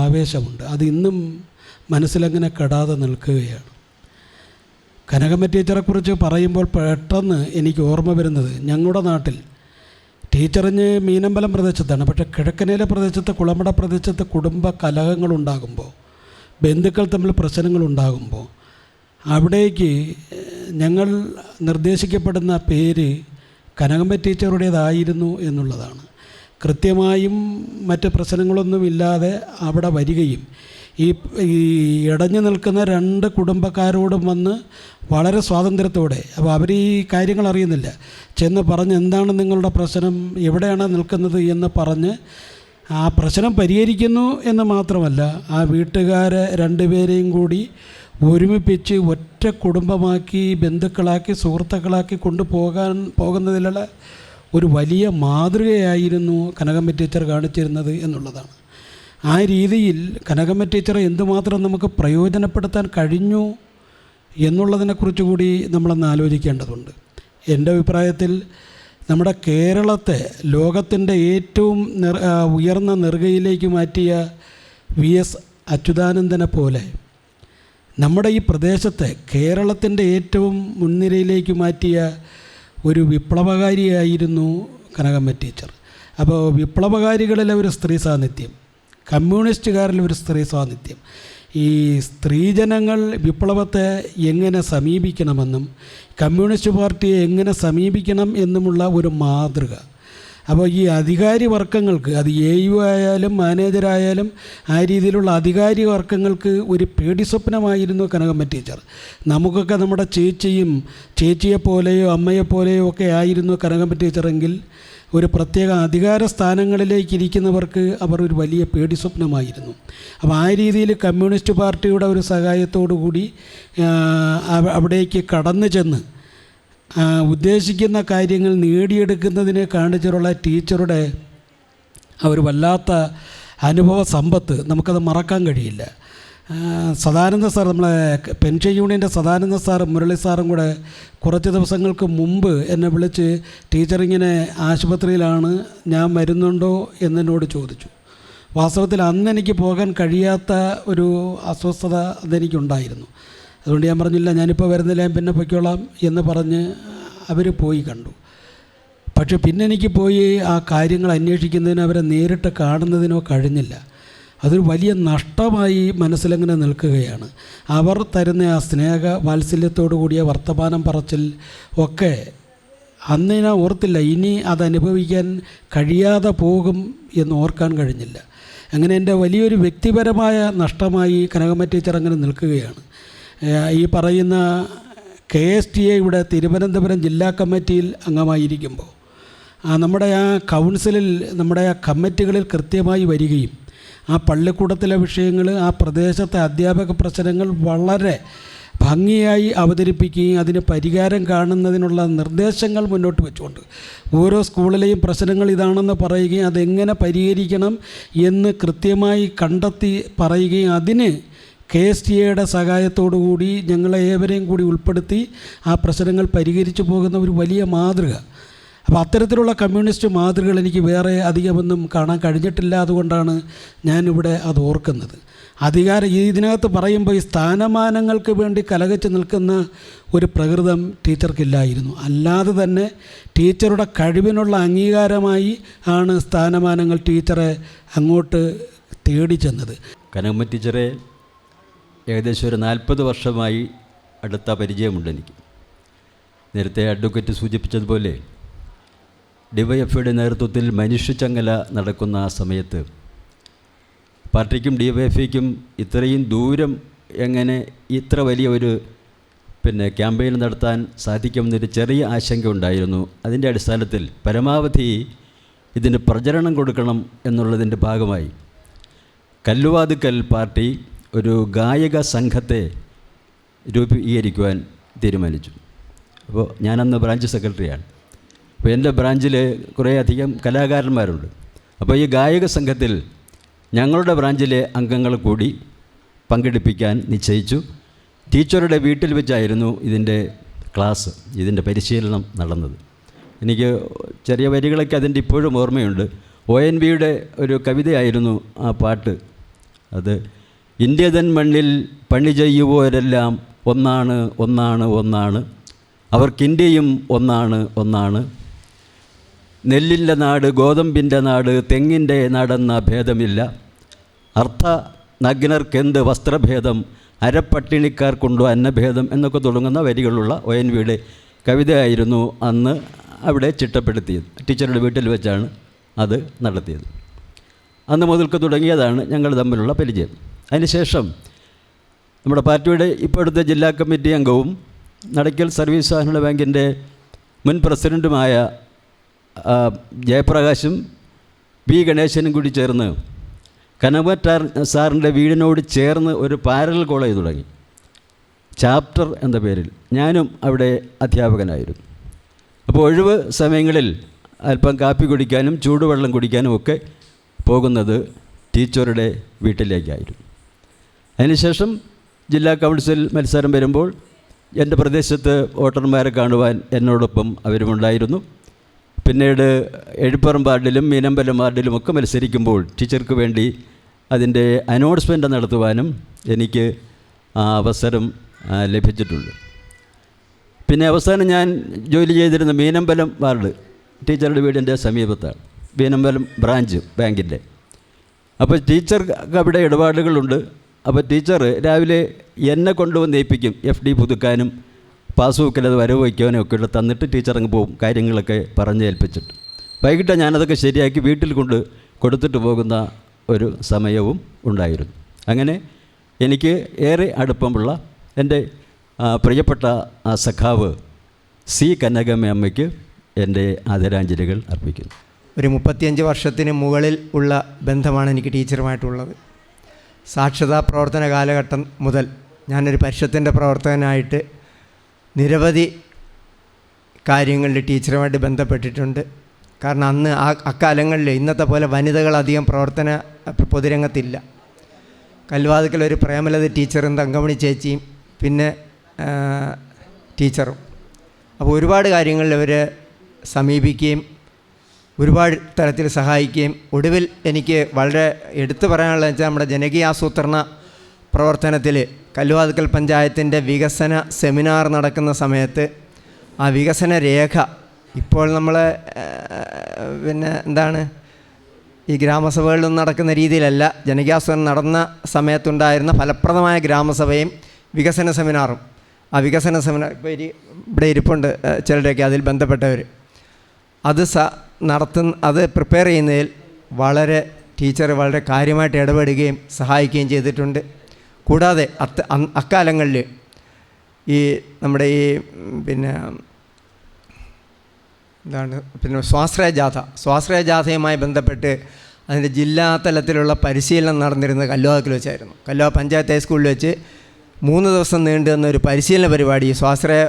ആവേശമുണ്ട്. അത് ഇന്നും മനസ്സിലങ്ങനെ കെടാതെ നിൽക്കുകയാണ്. കനകമ്മ ടീച്ചറെക്കുറിച്ച് പറയുമ്പോൾ പെട്ടെന്ന് എനിക്ക് ഓർമ്മ വരുന്നത് ഞങ്ങളുടെ നാട്ടിൽ ടീച്ചറിന് മീനമ്പലം പ്രദേശത്താണ്. പക്ഷേ കിഴക്കനേല പ്രദേശത്ത്, കുളമട പ്രദേശത്ത് കുടുംബ കലഹങ്ങളുണ്ടാകുമ്പോൾ, ബന്ധുക്കൾ തമ്മിൽ പ്രശ്നങ്ങളുണ്ടാകുമ്പോൾ അവിടേക്ക് ഞങ്ങൾ നിർദ്ദേശിക്കപ്പെടുന്ന പേര് കനകമ്മ ടീച്ചറുടേതായിരുന്നു എന്നുള്ളതാണ്. കൃത്യമായും മറ്റ് പ്രശ്നങ്ങളൊന്നുമില്ലാതെ അവിടെ വരികയും ഈ ഇടഞ്ഞു നിൽക്കുന്ന 2 കുടുംബക്കാരോടും വന്ന് വളരെ സ്വാതന്ത്ര്യത്തോടെ, അപ്പോൾ അവർ ഈ കാര്യങ്ങൾ അറിയുന്നില്ല, ചെന്ന് പറഞ്ഞ് എന്താണ് നിങ്ങളുടെ പ്രശ്നം, എവിടെയാണ് നിൽക്കുന്നത് എന്ന് പറഞ്ഞ് ആ പ്രശ്നം പരിഹരിക്കുന്നു എന്ന് മാത്രമല്ല, ആ വീട്ടുകാരെ രണ്ടുപേരെയും കൂടി ഒരുമിപ്പിച്ച് ഒറ്റ കുടുംബമാക്കി, ബന്ധുക്കളാക്കി, സുഹൃത്തുക്കളാക്കി പോകുന്നതിലുള്ള ഒരു വലിയ മാതൃകയായിരുന്നു കനകമ്മ ടീച്ചർ കാണിച്ചിരുന്നത് എന്നുള്ളതാണ്. ആ രീതിയിൽ കനകമ്മ ടീച്ചറെ എന്തുമാത്രം നമുക്ക് പ്രയോജനപ്പെടുത്താൻ കഴിഞ്ഞു എന്നുള്ളതിനെക്കുറിച്ച് കൂടി നമ്മളൊന്ന് ആലോചിക്കേണ്ടതുണ്ട്. എൻ്റെ അഭിപ്രായത്തിൽ നമ്മുടെ കേരളത്തെ ലോകത്തിൻ്റെ ഏറ്റവും ഉയർന്ന നെറുകയിലേക്ക് മാറ്റിയ VS അച്യുതാനന്ദനെ പോലെ നമ്മുടെ ഈ പ്രദേശത്തെ കേരളത്തിൻ്റെ ഏറ്റവും മുൻനിരയിലേക്ക് മാറ്റിയ ഒരു വിപ്ലവകാരിയായിരുന്നു കനകമ്മ ടീച്ചർ. അപ്പോൾ വിപ്ലവകാരികളിലെ ഒരു സ്ത്രീ സാന്നിധ്യം, കമ്മ്യൂണിസ്റ്റുകാരിലെ ഒരു സ്ത്രീ സാന്നിധ്യം, ഈ സ്ത്രീജനങ്ങൾ വിപ്ലവത്തെ എങ്ങനെ സമീപിക്കണമെന്നും കമ്മ്യൂണിസ്റ്റ് പാർട്ടിയെ എങ്ങനെ സമീപിക്കണം എന്നുമുള്ള ഒരു മാതൃക. അപ്പോൾ ഈ അധികാരി വർഗങ്ങൾക്ക്, അത് AU ആയാലും മാനേജരായാലും ആ രീതിയിലുള്ള അധികാരി വർഗങ്ങൾക്ക് ഒരു പേടി സ്വപ്നമായിരുന്നു കനകമ്മ ടീച്ചർ. നമുക്കൊക്കെ നമ്മുടെ ചേച്ചിയെപ്പോലെയോ അമ്മയെപ്പോലെയോ ഒക്കെ ആയിരുന്നു കനകമ്മ ടീച്ചറെങ്കിൽ ഒരു പ്രത്യേക അധികാര സ്ഥാനങ്ങളിലേക്ക് ഇരിക്കുന്നവർക്ക് അവർ ഒരു വലിയ പേടി സ്വപ്നമായിരുന്നു. അപ്പോൾ ആ രീതിയിൽ കമ്മ്യൂണിസ്റ്റ് പാർട്ടിയുടെ ഒരു സഹായത്തോടു കൂടി അവിടേക്ക് കടന്നു ചെന്ന് ഉദ്ദേശിക്കുന്ന കാര്യങ്ങൾ നേടിയെടുക്കുന്നതിനെ കാണിച്ചിട്ടുള്ള ടീച്ചറുടെ ഒരു വല്ലാത്ത അനുഭവ സമ്പത്ത് നമുക്കത് മറക്കാൻ കഴിയില്ല. സദാനന്ദ സാർ, നമ്മളെ പെൻഷൻ യൂണിയൻ്റെ സദാനന്ദ സാറും മുരളി സാറും കൂടെ കുറച്ച് ദിവസങ്ങൾക്ക് മുമ്പ് എന്നെ വിളിച്ച് ടീച്ചറിങ്ങനെ ആശുപത്രിയിലാണ്, ഞാൻ വരുന്നുണ്ടോ എന്നോട് ചോദിച്ചു. വാസ്തവത്തിൽ അന്ന് എനിക്ക് പോകാൻ കഴിയാത്ത ഒരു അസ്വസ്ഥത അതെനിക്കുണ്ടായിരുന്നു. അതുകൊണ്ട് ഞാൻ പറഞ്ഞില്ല, ഞാനിപ്പോൾ വരുന്നില്ല, ഞാൻ പിന്നെ പൊയ്ക്കോളാം എന്ന് പറഞ്ഞ് അവർ പോയി കണ്ടു. പക്ഷെ പിന്നെ എനിക്ക് പോയി ആ കാര്യങ്ങൾ അന്വേഷിക്കുന്നതിനോ അവരെ നേരിട്ട് കാണുന്നതിനോ കഴിഞ്ഞില്ല. അതൊരു വലിയ നഷ്ടമായി മനസ്സിലങ്ങനെ നിൽക്കുകയാണ്. അവർ തരുന്ന ആ സ്നേഹ വാത്സല്യത്തോടു കൂടിയ വർത്തമാനം പറച്ചിൽ ഒക്കെ അന്ന് ഞാൻ ഓർത്തില്ല, ഇനി അതനുഭവിക്കാൻ കഴിയാതെ പോകും എന്ന് ഓർക്കാൻ കഴിഞ്ഞില്ല. അങ്ങനെ എൻ്റെ വലിയൊരു വ്യക്തിപരമായ നഷ്ടമായി കനകമ്മ ടീച്ചർ അങ്ങനെ നിൽക്കുകയാണ്. ഈ പറയുന്ന KSTA തിരുവനന്തപുരം ജില്ലാ കമ്മിറ്റിയിൽ അംഗമായിരിക്കുമ്പോൾ നമ്മുടെ ആ കൗൺസിലിൽ, നമ്മുടെ ആ കമ്മിറ്റികളിൽ കൃത്യമായി വരികയും ആ പള്ളിക്കൂടത്തിലെ വിഷയങ്ങൾ, ആ പ്രദേശത്തെ അധ്യാപക പ്രശ്നങ്ങൾ വളരെ ഭംഗിയായി അവതരിപ്പിക്കുകയും അതിന് പരിഹാരം കാണുന്നതിനുള്ള നിർദ്ദേശങ്ങൾ മുന്നോട്ട് വെച്ചുകൊണ്ട് ഓരോ സ്കൂളിലെയും പ്രശ്നങ്ങൾ ഇതാണെന്ന് പറയുകയും അതെങ്ങനെ പരിഹരിക്കണം എന്ന് കൃത്യമായി കണ്ടെത്തി പറയുകയും അതിന് KSTA സഹായത്തോടു കൂടി ഞങ്ങളെ ഏവരെയും കൂടി ഉൾപ്പെടുത്തി ആ പ്രശ്നങ്ങൾ പരിഹരിച്ചു പോകുന്ന ഒരു വലിയ മാതൃക. അപ്പോൾ അത്തരത്തിലുള്ള കമ്മ്യൂണിസ്റ്റ് മാതൃകകൾ എനിക്ക് വേറെ അധികമൊന്നും കാണാൻ കഴിഞ്ഞിട്ടില്ല. അതുകൊണ്ടാണ് ഞാനിവിടെ അത് ഓർക്കുന്നത്. ഇതിനകത്ത് പറയുമ്പോൾ ഈ സ്ഥാനമാനങ്ങൾക്ക് വേണ്ടി കലകച്ച് നിൽക്കുന്ന ഒരു പ്രകൃതം ടീച്ചർക്കില്ലായിരുന്നു. അല്ലാതെ തന്നെ ടീച്ചറുടെ കഴിവിനുള്ള അംഗീകാരമായി ആണ് സ്ഥാനമാനങ്ങൾ ടീച്ചറെ അങ്ങോട്ട് തേടി ചെന്നത്. കനകമ്മ ടീച്ചറെ ഏകദേശം ഒരു 40 വർഷമായി അടുത്ത പരിചയമുണ്ട് എനിക്ക്. നേരത്തെ അഡ്വക്കേറ്റ് സൂചിപ്പിച്ചതുപോലെ DYFIയുടെ നേതൃത്വത്തിൽ മനുഷ്യച്ചങ്ങല നടക്കുന്ന ആ സമയത്ത് പാർട്ടിക്കും DYFIക്കും ഇത്രയും ദൂരം എങ്ങനെ ഇത്ര വലിയ ഒരു ക്യാമ്പയിൻ നടത്താൻ സാധിക്കുമെന്നൊരു ചെറിയ ആശങ്ക ഉണ്ടായിരുന്നു. അതിൻ്റെ അടിസ്ഥാനത്തിൽ പരമാവധി ഇതിന് പ്രചരണം കൊടുക്കണം എന്നുള്ളതിൻ്റെ ഭാഗമായി കല്ലുവാതുക്കൽ പാർട്ടി ഒരു ഗായക സംഘത്തെ രൂപീകരിക്കുവാൻ തീരുമാനിച്ചു. അപ്പോൾ ഞാനന്ന് ബ്രാഞ്ച് സെക്രട്ടറിയാണ്. അപ്പോൾ എൻ്റെ ബ്രാഞ്ചിൽ കുറേ അധികം കലാകാരന്മാരുണ്ട്. അപ്പോൾ ഈ ഗായക സംഘത്തിൽ ഞങ്ങളുടെ ബ്രാഞ്ചിലെ അംഗങ്ങൾ കൂടി പങ്കെടുപ്പിക്കാൻ നിശ്ചയിച്ചു. ടീച്ചറുടെ വീട്ടിൽ വെച്ചായിരുന്നു ഇതിൻ്റെ ക്ലാസ്, ഇതിൻ്റെ പരിശീലനം നടന്നത്. എനിക്ക് ചെറിയ വരികളൊക്കെ അതിൻ്റെ ഇപ്പോഴും ഓർമ്മയുണ്ട്. ONVയുടെ ഒരു കവിതയായിരുന്നു ആ പാട്ട്. അത് ഇന്ത്യ തൻ മണ്ണിൽ പണി ചെയ്യുവോരെല്ലാം ഒന്നാണ് ഒന്നാണ് ഒന്നാണ്, അവർക്കിന്ത്യയും ഒന്നാണ് ഒന്നാണ്, നെല്ലിൻ്റെ നാട് ഗോതമ്പിൻ്റെ നാട് തെങ്ങിൻ്റെ നാടെന്ന ഭേദമില്ല, അർത്ഥ നഗ്നർക്കെന്ത് വസ്ത്രഭേദം അരപ്പട്ടിണിക്കാർക്കുണ്ടോ അന്നഭേദം എന്നൊക്കെ തുടങ്ങുന്ന വരികളുള്ള ONVയുടെ കവിതയായിരുന്നു അന്ന് അവിടെ ചിട്ടപ്പെടുത്തിയത്. ടീച്ചറുടെ വീട്ടിൽ വെച്ചാണ് അത് നടത്തിയത്. അന്ന് മുതൽക്ക് തുടങ്ങിയതാണ് ഞങ്ങൾ തമ്മിലുള്ള പരിചയം. അതിനുശേഷം നമ്മുടെ പാർട്ടിയുടെ ഇപ്പോഴത്തെ ജില്ലാ കമ്മിറ്റി അംഗവും നടക്കൽ സർവീസ് സഹകരണ ബാങ്കിൻ്റെ മുൻ പ്രസിഡൻറ്റുമായ ജയപ്രകാശും പി ഗണേശനും കൂടി ചേർന്ന് കനകമറ്റാർ സാറിൻ്റെ വീടിനോട് ചേർന്ന് ഒരു പാരലൽ കോളേജ് തുടങ്ങി. ചാപ്റ്റർ എന്ന പേരിൽ ഞാനും അവിടെ അധ്യാപകനായിരുന്നു. അപ്പോൾ ഒഴിവ് സമയങ്ങളിൽ അല്പം കാപ്പി കുടിക്കാനും ചൂടുവെള്ളം കുടിക്കാനും ഒക്കെ പോകുന്നത് ടീച്ചറുടെ വീട്ടിലേക്കായിരുന്നു. അതിനുശേഷം ജില്ലാ കൗൺസിൽ മത്സരം വരുമ്പോൾ എൻ്റെ പ്രദേശത്ത് വോട്ടർമാരെ കാണുവാൻ എന്നോടൊപ്പം അവരുമുണ്ടായിരുന്നു. പിന്നീട് എഴുപ്പുറം വാർഡിലും മീനമ്പലം വാർഡിലും ഒക്കെ മത്സരിക്കുമ്പോൾ ടീച്ചർക്ക് വേണ്ടി അതിൻ്റെ അനൗൺസ്മെൻ്റ് നടത്തുവാനും എനിക്ക് ആ അവസരം ലഭിച്ചിട്ടുണ്ട്. പിന്നെ അവസാനം ഞാൻ ജോലി ചെയ്തിരുന്ന മീനമ്പലം വാർഡ് ടീച്ചറുടെ വീടിൻ്റെ സമീപത്താണ്, മീനമ്പലം ബ്രാഞ്ച് ബാങ്കിൻ്റെ. അപ്പോൾ ടീച്ചർക്ക് അവിടെ ഇടപാടുകളുണ്ട്. അപ്പോൾ ടീച്ചർ രാവിലെ എന്നെ കൊണ്ടുവന്ന് ഏൽപ്പിക്കും FD പുതുക്കാനും പാസ്ബുക്കിൽ അത് വരവ് വയ്ക്കാനും ഒക്കെ ഉള്ള തന്നിട്ട് ടീച്ചർ അങ്ങ് പോകും, കാര്യങ്ങളൊക്കെ പറഞ്ഞ് ഏൽപ്പിച്ചിട്ട്. വൈകിട്ട് ഞാനതൊക്കെ ശരിയാക്കി വീട്ടിൽ കൊടുത്തിട്ട് പോകുന്ന ഒരു സമയവും ഉണ്ടായിരുന്നു. അങ്ങനെ എനിക്ക് ഏറെ അടുപ്പമുള്ള എൻ്റെ പ്രിയപ്പെട്ട സഖാവ് C. കനകമ്മ അമ്മയ്ക്ക് എൻ്റെ ആദരാഞ്ജലികൾ അർപ്പിക്കുന്നു. ഒരു 35 വർഷത്തിന് മുകളിൽ ഉള്ള ബന്ധമാണ് എനിക്ക് ടീച്ചറുമായിട്ടുള്ളത്. സാക്ഷരതാ പ്രവർത്തന കാലഘട്ടം മുതൽ ഞാനൊരു പരിഷത്തിൻ്റെ പ്രവർത്തകനായിട്ട് നിരവധി കാര്യങ്ങളിൽ ടീച്ചറുമായിട്ട് ബന്ധപ്പെട്ടിട്ടുണ്ട്. കാരണം അന്ന് അക്കാലങ്ങളിൽ ഇന്നത്തെ പോലെ വനിതകളധികം പ്രവർത്തന പൊതുരംഗത്തില്ല. കല്ലുവാതുക്കൽ ഒരു പ്രേമലത ടീച്ചറും തങ്കമണി ചേച്ചിയും പിന്നെ ടീച്ചറും. അപ്പോൾ ഒരുപാട് കാര്യങ്ങളിൽ അവർ സമീപിക്കുകയും ഒരുപാട് തരത്തിൽ സഹായിക്കുകയും ഒടുവിൽ എനിക്ക് വളരെ എടുത്തു പറയാനുള്ളത് വെച്ചാൽ നമ്മുടെ ജനകീയാസൂത്രണ പ്രവർത്തനത്തിൽ കല്ലുവാതുക്കൽ പഞ്ചായത്തിൻ്റെ വികസന സെമിനാർ നടക്കുന്ന സമയത്ത് ആ വികസന രേഖ ഇപ്പോൾ നമ്മൾ പിന്നെ എന്താണ് ഈ ഗ്രാമസഭകളിലൊന്നും നടക്കുന്ന രീതിയിലല്ല, ജനകീയാസൂത്രണം നടന്ന സമയത്തുണ്ടായിരുന്ന ഫലപ്രദമായ ഗ്രാമസഭയും വികസന സെമിനാറും. ആ വികസന സെമിനാർ ഇപ്പോൾ ഇവിടെ ഇരിപ്പുണ്ട് ചിലരൊക്കെ അതിൽ ബന്ധപ്പെട്ടവർ. അത് പ്രിപ്പയർ ചെയ്യുന്നതിൽ വളരെ ടീച്ചർ വളരെ കാര്യമായിട്ട് ഇടപെടുകയും സഹായിക്കുകയും ചെയ്തിട്ടുണ്ട്. കൂടാതെ അക്കാലങ്ങളിൽ ഈ നമ്മുടെ ഈ പിന്നെ സ്വാശ്രയ ജാഥയുമായി ബന്ധപ്പെട്ട് അതിൻ്റെ ജില്ലാ തലത്തിലുള്ള പരിശീലനം നടന്നിരുന്നത് കല്ലുവാതുക്കൽ വെച്ചായിരുന്നു. കല്ലുവാ പഞ്ചായത്ത് ഹൈസ്കൂളിൽ വെച്ച് 3 ദിവസം നീണ്ടു നിന്ന ഒരു പരിശീലന പരിപാടി സ്വാശ്രയ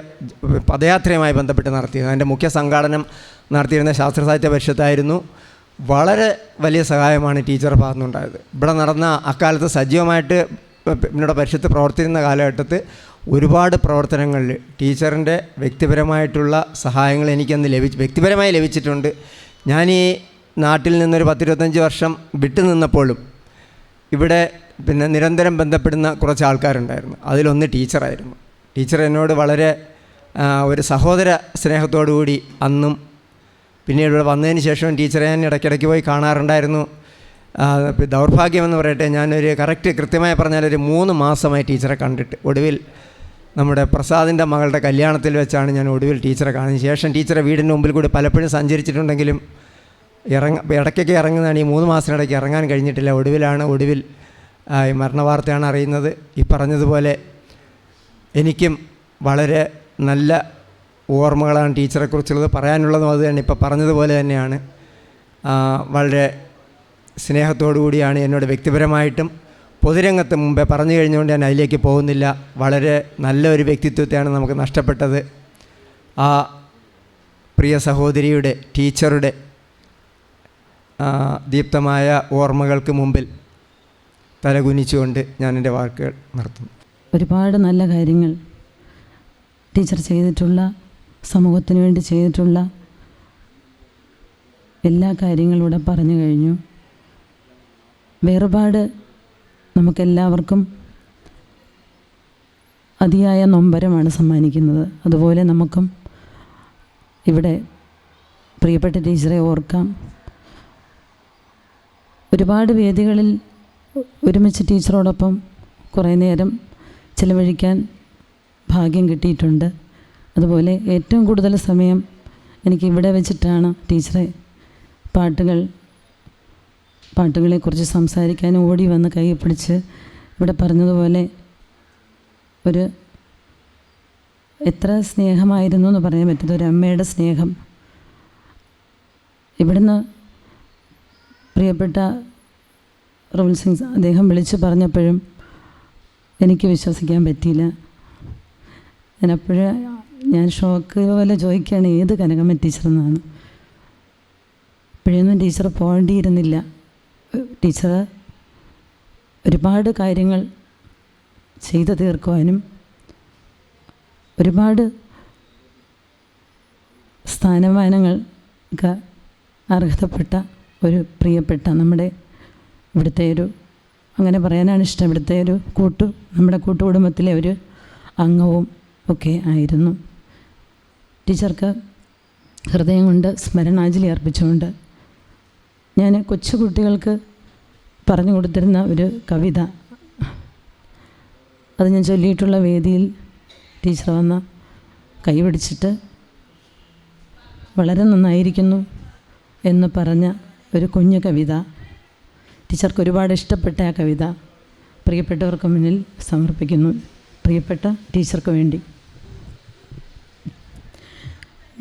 പദയാത്രയുമായി ബന്ധപ്പെട്ട് നടത്തിയത്. അതിൻ്റെ മുഖ്യ സംഘാടനം നടത്തിയിരുന്ന ശാസ്ത്ര സാഹിത്യ പരിഷത്തായിരുന്നു. വളരെ വലിയ സഹായമാണ് ടീച്ചറുടെ ഭാഗത്തുനിന്നുണ്ടായത്. ഇവിടെ നടന്ന അക്കാലത്ത് സജീവമായിട്ട് പിന്നീട് പരിഷത്ത് പ്രവർത്തിക്കുന്ന കാലഘട്ടത്തിൽ ഒരുപാട് പ്രവർത്തനങ്ങളിൽ ടീച്ചറിൻ്റെ വ്യക്തിപരമായിട്ടുള്ള സഹായങ്ങൾ എനിക്കന്ന് വ്യക്തിപരമായി ലഭിച്ചിട്ടുണ്ട്. ഞാൻ ഈ നാട്ടിൽ നിന്നൊരു 10-25 വർഷം വിട്ടു നിന്നപ്പോഴും ഇവിടെ പിന്നെ നിരന്തരം ബന്ധപ്പെടുന്ന കുറച്ച് ആൾക്കാരുണ്ടായിരുന്നു. അതിലൊന്ന് ടീച്ചറായിരുന്നു. ടീച്ചർ എന്നോട് വളരെ ഒരു സഹോദര സ്നേഹത്തോടു കൂടി അന്നും പിന്നീട് ഇവിടെ വന്നതിന് ശേഷം ടീച്ചറെ ഞാൻ ഇടയ്ക്കിടയ്ക്ക് പോയി കാണാറുണ്ടായിരുന്നു. ദൗർഭാഗ്യമെന്ന് പറയട്ടെ, ഞാനൊരു കൃത്യമായി പറഞ്ഞാൽ ഒരു 3 മാസമായി ടീച്ചറെ കണ്ടിട്ട്. ഒടുവിൽ നമ്മുടെ പ്രസാദിൻ്റെ മകളുടെ കല്യാണത്തിൽ വെച്ചാണ് ഞാൻ ഒടുവിൽ ടീച്ചറെ കാണുന്നത്. ശേഷം ടീച്ചറെ വീടിൻ്റെ മുമ്പിൽ കൂടി പലപ്പോഴും സഞ്ചരിച്ചിട്ടുണ്ടെങ്കിലും ഇടയ്ക്കൊക്കെ ഇറങ്ങുന്നതാണ്. ഈ 3 മാസത്തിനിടയ്ക്ക് ഇറങ്ങാൻ കഴിഞ്ഞിട്ടില്ല. ഒടുവിൽ ഈ മരണവാർത്തയാണ് അറിയുന്നത്. ഈ പറഞ്ഞതുപോലെ എനിക്കും വളരെ നല്ല ഓർമ്മകളാണ് ടീച്ചറെക്കുറിച്ചുള്ളത്. പറയാനുള്ളതും അത് തന്നെ ഇപ്പോൾ പറഞ്ഞതുപോലെ തന്നെയാണ്. വളരെ സ്നേഹത്തോടു കൂടിയാണ് എന്നോട് വ്യക്തിപരമായിട്ടും പൊതുരംഗത്ത് മുമ്പേ പറഞ്ഞു കഴിഞ്ഞുകൊണ്ട് ഞാൻ അതിലേക്ക് പോകുന്നില്ല. വളരെ നല്ലൊരു വ്യക്തിത്വത്തെയാണ് നമുക്ക് നഷ്ടപ്പെട്ടത്. ആ പ്രിയ സഹോദരിയുടെ ടീച്ചറുടെ ദീപ്തമായ ഓർമ്മകൾക്ക് മുമ്പിൽ തലകുനിച്ചുകൊണ്ട് ഞാൻ എൻ്റെ വാക്കുകൾ നിർത്തുന്നു. ഒരുപാട് നല്ല കാര്യങ്ങൾ ടീച്ചർ ചെയ്തിട്ടുള്ള, സമൂഹത്തിന് വേണ്ടി ചെയ്തിട്ടുള്ള എല്ലാ കാര്യങ്ങളും ഇവിടെ പറഞ്ഞു കഴിഞ്ഞു. വേർപാട് നമുക്കെല്ലാവർക്കും അതിയായ നൊമ്പരമാണ് സമ്മാനിക്കുന്നത്. അതുപോലെ നമുക്കും ഇവിടെ പ്രിയപ്പെട്ട ടീച്ചറെ ഓർക്കാം. ഒരുപാട് വേദികളിൽ ഒരുമിച്ച് ടീച്ചറോടൊപ്പം കുറേ നേരം ചിലവഴിക്കാൻ ഭാഗ്യം കിട്ടിയിട്ടുണ്ട്. അതുപോലെ ഏറ്റവും കൂടുതൽ സമയം എനിക്ക് ഇവിടെ വെച്ചിട്ടാണ് ടീച്ചറെ പാട്ടുകളെക്കുറിച്ച് സംസാരിക്കാൻ ഓടി വന്ന് കൈ പിടിച്ച് ഇവിടെ പറഞ്ഞതുപോലെ എത്ര സ്നേഹമായിരുന്നു എന്ന് പറയാൻ പറ്റുന്ന ഒരു അമ്മയുടെ സ്നേഹം. ഇവിടുന്ന് പ്രിയപ്പെട്ട റോബിൻ സിംഗ് അദ്ദേഹം വിളിച്ചു പറഞ്ഞപ്പോഴും എനിക്ക് വിശ്വസിക്കാൻ പറ്റിയില്ല. ഞാൻ ഷോക്ക് പോലെ ചോദിക്കുകയാണ് ഏത് കനകമ്മ ടീച്ചറെന്നാണ്. ഇപ്പോഴൊന്നും ടീച്ചർ പോകേണ്ടിയിരുന്നില്ല. ടീച്ചർ ഒരുപാട് കാര്യങ്ങൾ ചെയ്തു തീർക്കുവാനും ഒരുപാട് സ്ഥാനമാനങ്ങൾക്ക് അർഹതപ്പെട്ട ഒരു പ്രിയപ്പെട്ട നമ്മുടെ ഇവിടുത്തെ ഒരു, അങ്ങനെ പറയാനാണ് ഇഷ്ടം, ഇവിടുത്തെ ഒരു നമ്മുടെ കൂട്ടുകുടുംബത്തിലെ ഒരു അംഗവും ഒക്കെ ആയിരുന്നു. ടീച്ചർക്ക് ഹൃദയം കൊണ്ട് സ്മരണാഞ്ജലി അർപ്പിച്ചുകൊണ്ട് ഞാൻ കൊച്ചു കുട്ടികൾക്ക് പറഞ്ഞു കൊടുത്തിരുന്ന ഒരു കവിത, അത് ഞാൻ ചൊല്ലിയിട്ടുള്ള വേദിയിൽ ടീച്ചർ വന്ന കൈപിടിച്ചിട്ട് വളരെ നന്നായിരിക്കുന്നു എന്ന് പറഞ്ഞ ഒരു കുഞ്ഞു കവിത, ടീച്ചർക്ക് ഒരുപാട് ഇഷ്ടപ്പെട്ട ആ കവിത പ്രിയപ്പെട്ടവർക്ക് മുന്നിൽ സമർപ്പിക്കുന്നു. പ്രിയപ്പെട്ട ടീച്ചർക്ക് വേണ്ടി.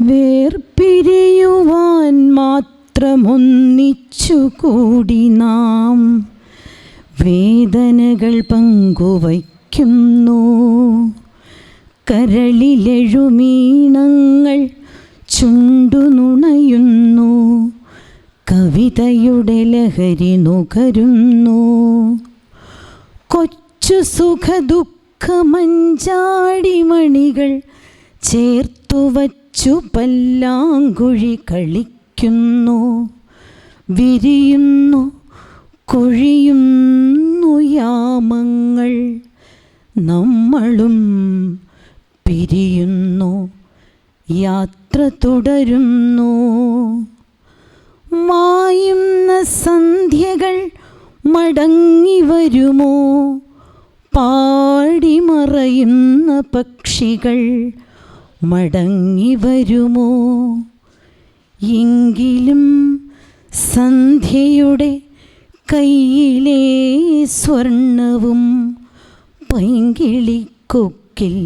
വേർപിരിയുവാൻ മാത്രമൊന്നിച്ചു കൂടി നാം വേദനകൾ പങ്കുവയ്ക്കുന്നു. കരളിലെഴുമീണങ്ങൾ ചുണ്ടുനുണയുന്നു. കവിതയുടെ ലഹരി നുകരുന്നു. കൊച്ചു സുഖദുഃഖമഞ്ചാടിമണികൾ ചേർത്തുവച്ചു പല്ലാങ്കുഴി കളിക്കുന്നു. വിരിയുന്നു കൊഴിയുന്നു യാമങ്ങൾ, നമ്മളും പിരിയുന്നു, യാത്ര തുടരുന്നു. മായുന്ന സന്ധ്യകൾ മടങ്ങി വരുമോ? പാടിമറയുന്ന പക്ഷികൾ മടങ്ങി വരുമോ? എങ്കിലും സന്ധ്യയുടെ കയ്യിലെ സ്വർണവും പൈങ്കിളിക്കൊക്കിൽ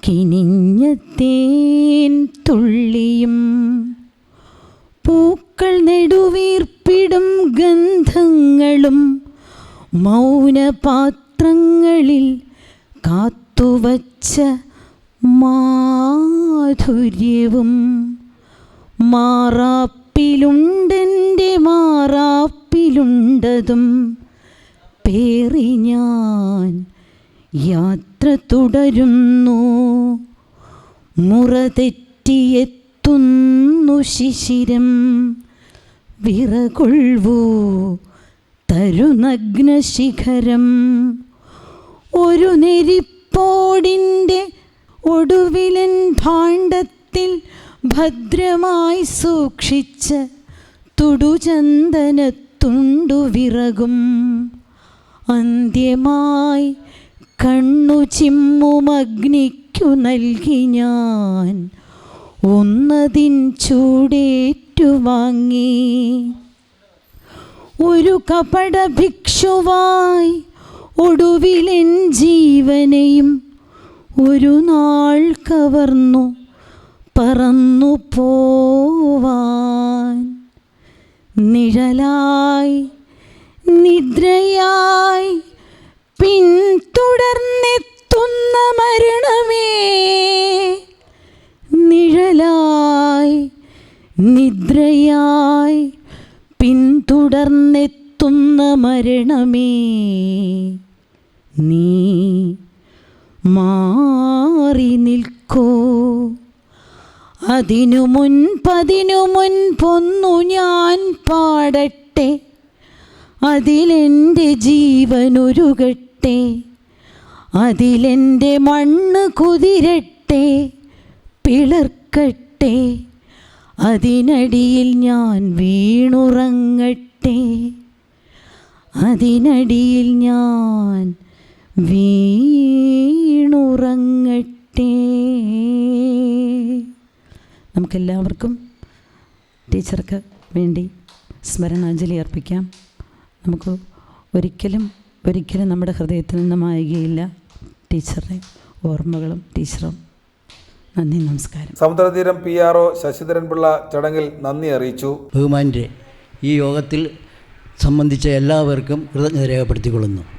കിനിഞ്ഞ തേൻ തുള്ളിയും പൂക്കൾ നെടുവീർപ്പിടും ഗന്ധങ്ങളും മൗനപാത്രങ്ങളിൽ കാത്തുവച്ച മാധുര്യവും മാറാപ്പിലുണ്ടെൻ്റെ മാറാപ്പിലുണ്ടതും പേറി ഞാൻ യാത്ര തുടരുന്നു. മുറതെറ്റിയെത്തുന്നു ശിശിരം, വിറകൊൾവൂ തരുനഗ്ന ശിഖരം. ഒരു നെരിപ്പോടിൻ്റെ ഒടുവിലൻ ഭാണ്ഡത്തിൽ ഭദ്രമായി സൂക്ഷിച്ച തുടുചന്ദനത്തുണ്ടു വിറകും. അന്ത്യമായി കണ്ണു ചിമ്മുമഗ്നിക്കു നൽകി ഞാൻ ഒന്നതിൻ ചൂടേറ്റുവാങ്ങി. ഒരു കപട ഭിക്ഷുവായി ഒടുവിലെൻ ജീവനെയും ഒരു നാൾ കവർന്നു പറന്നു പോവാൻ. നിഴലായി നിദ്രയായി പിന്തുടർന്നെത്തുന്ന മരണമേ, നിഴലായി നിദ്രയായി പിന്തുടർന്നെത്തുന്ന മരണമേ, നീ മാറി നിൽക്കൂ. അതിനു മുൻപൊന്നു ഞാൻ പാടട്ടെ, അതിലെൻ്റെ ജീവനൊരുകട്ടെ, അതിലെൻ്റെ മണ്ണ് കുതിരട്ടെ, പിളർക്കട്ടെ, അതിനടിയിൽ ഞാൻ വീണുറങ്ങട്ടെ, അതിനടിയിൽ ഞാൻ വീണുറങ്ങട്ടെ. നമുക്കെല്ലാവർക്കും ടീച്ചർക്ക് വേണ്ടി സ്മരണാഞ്ജലി അർപ്പിക്കാം. നമുക്ക് ഒരിക്കലും നമ്മുടെ ഹൃദയത്തിൽ നിന്ന് മായുകയില്ല ടീച്ചറുടെ ഓർമ്മകളും ടീച്ചറും. നന്ദി, നമസ്കാരം. സമുദ്രതീരം PRO ശശിധരൻ പിള്ള ചടങ്ങിൽ നന്ദി അറിയിച്ചു. ബഹുമാൻ്റെ ഈ യോഗത്തിൽ സംബന്ധിച്ച എല്ലാവർക്കും കൃതജ്ഞത രേഖപ്പെടുത്തിക്കൊള്ളുന്നു.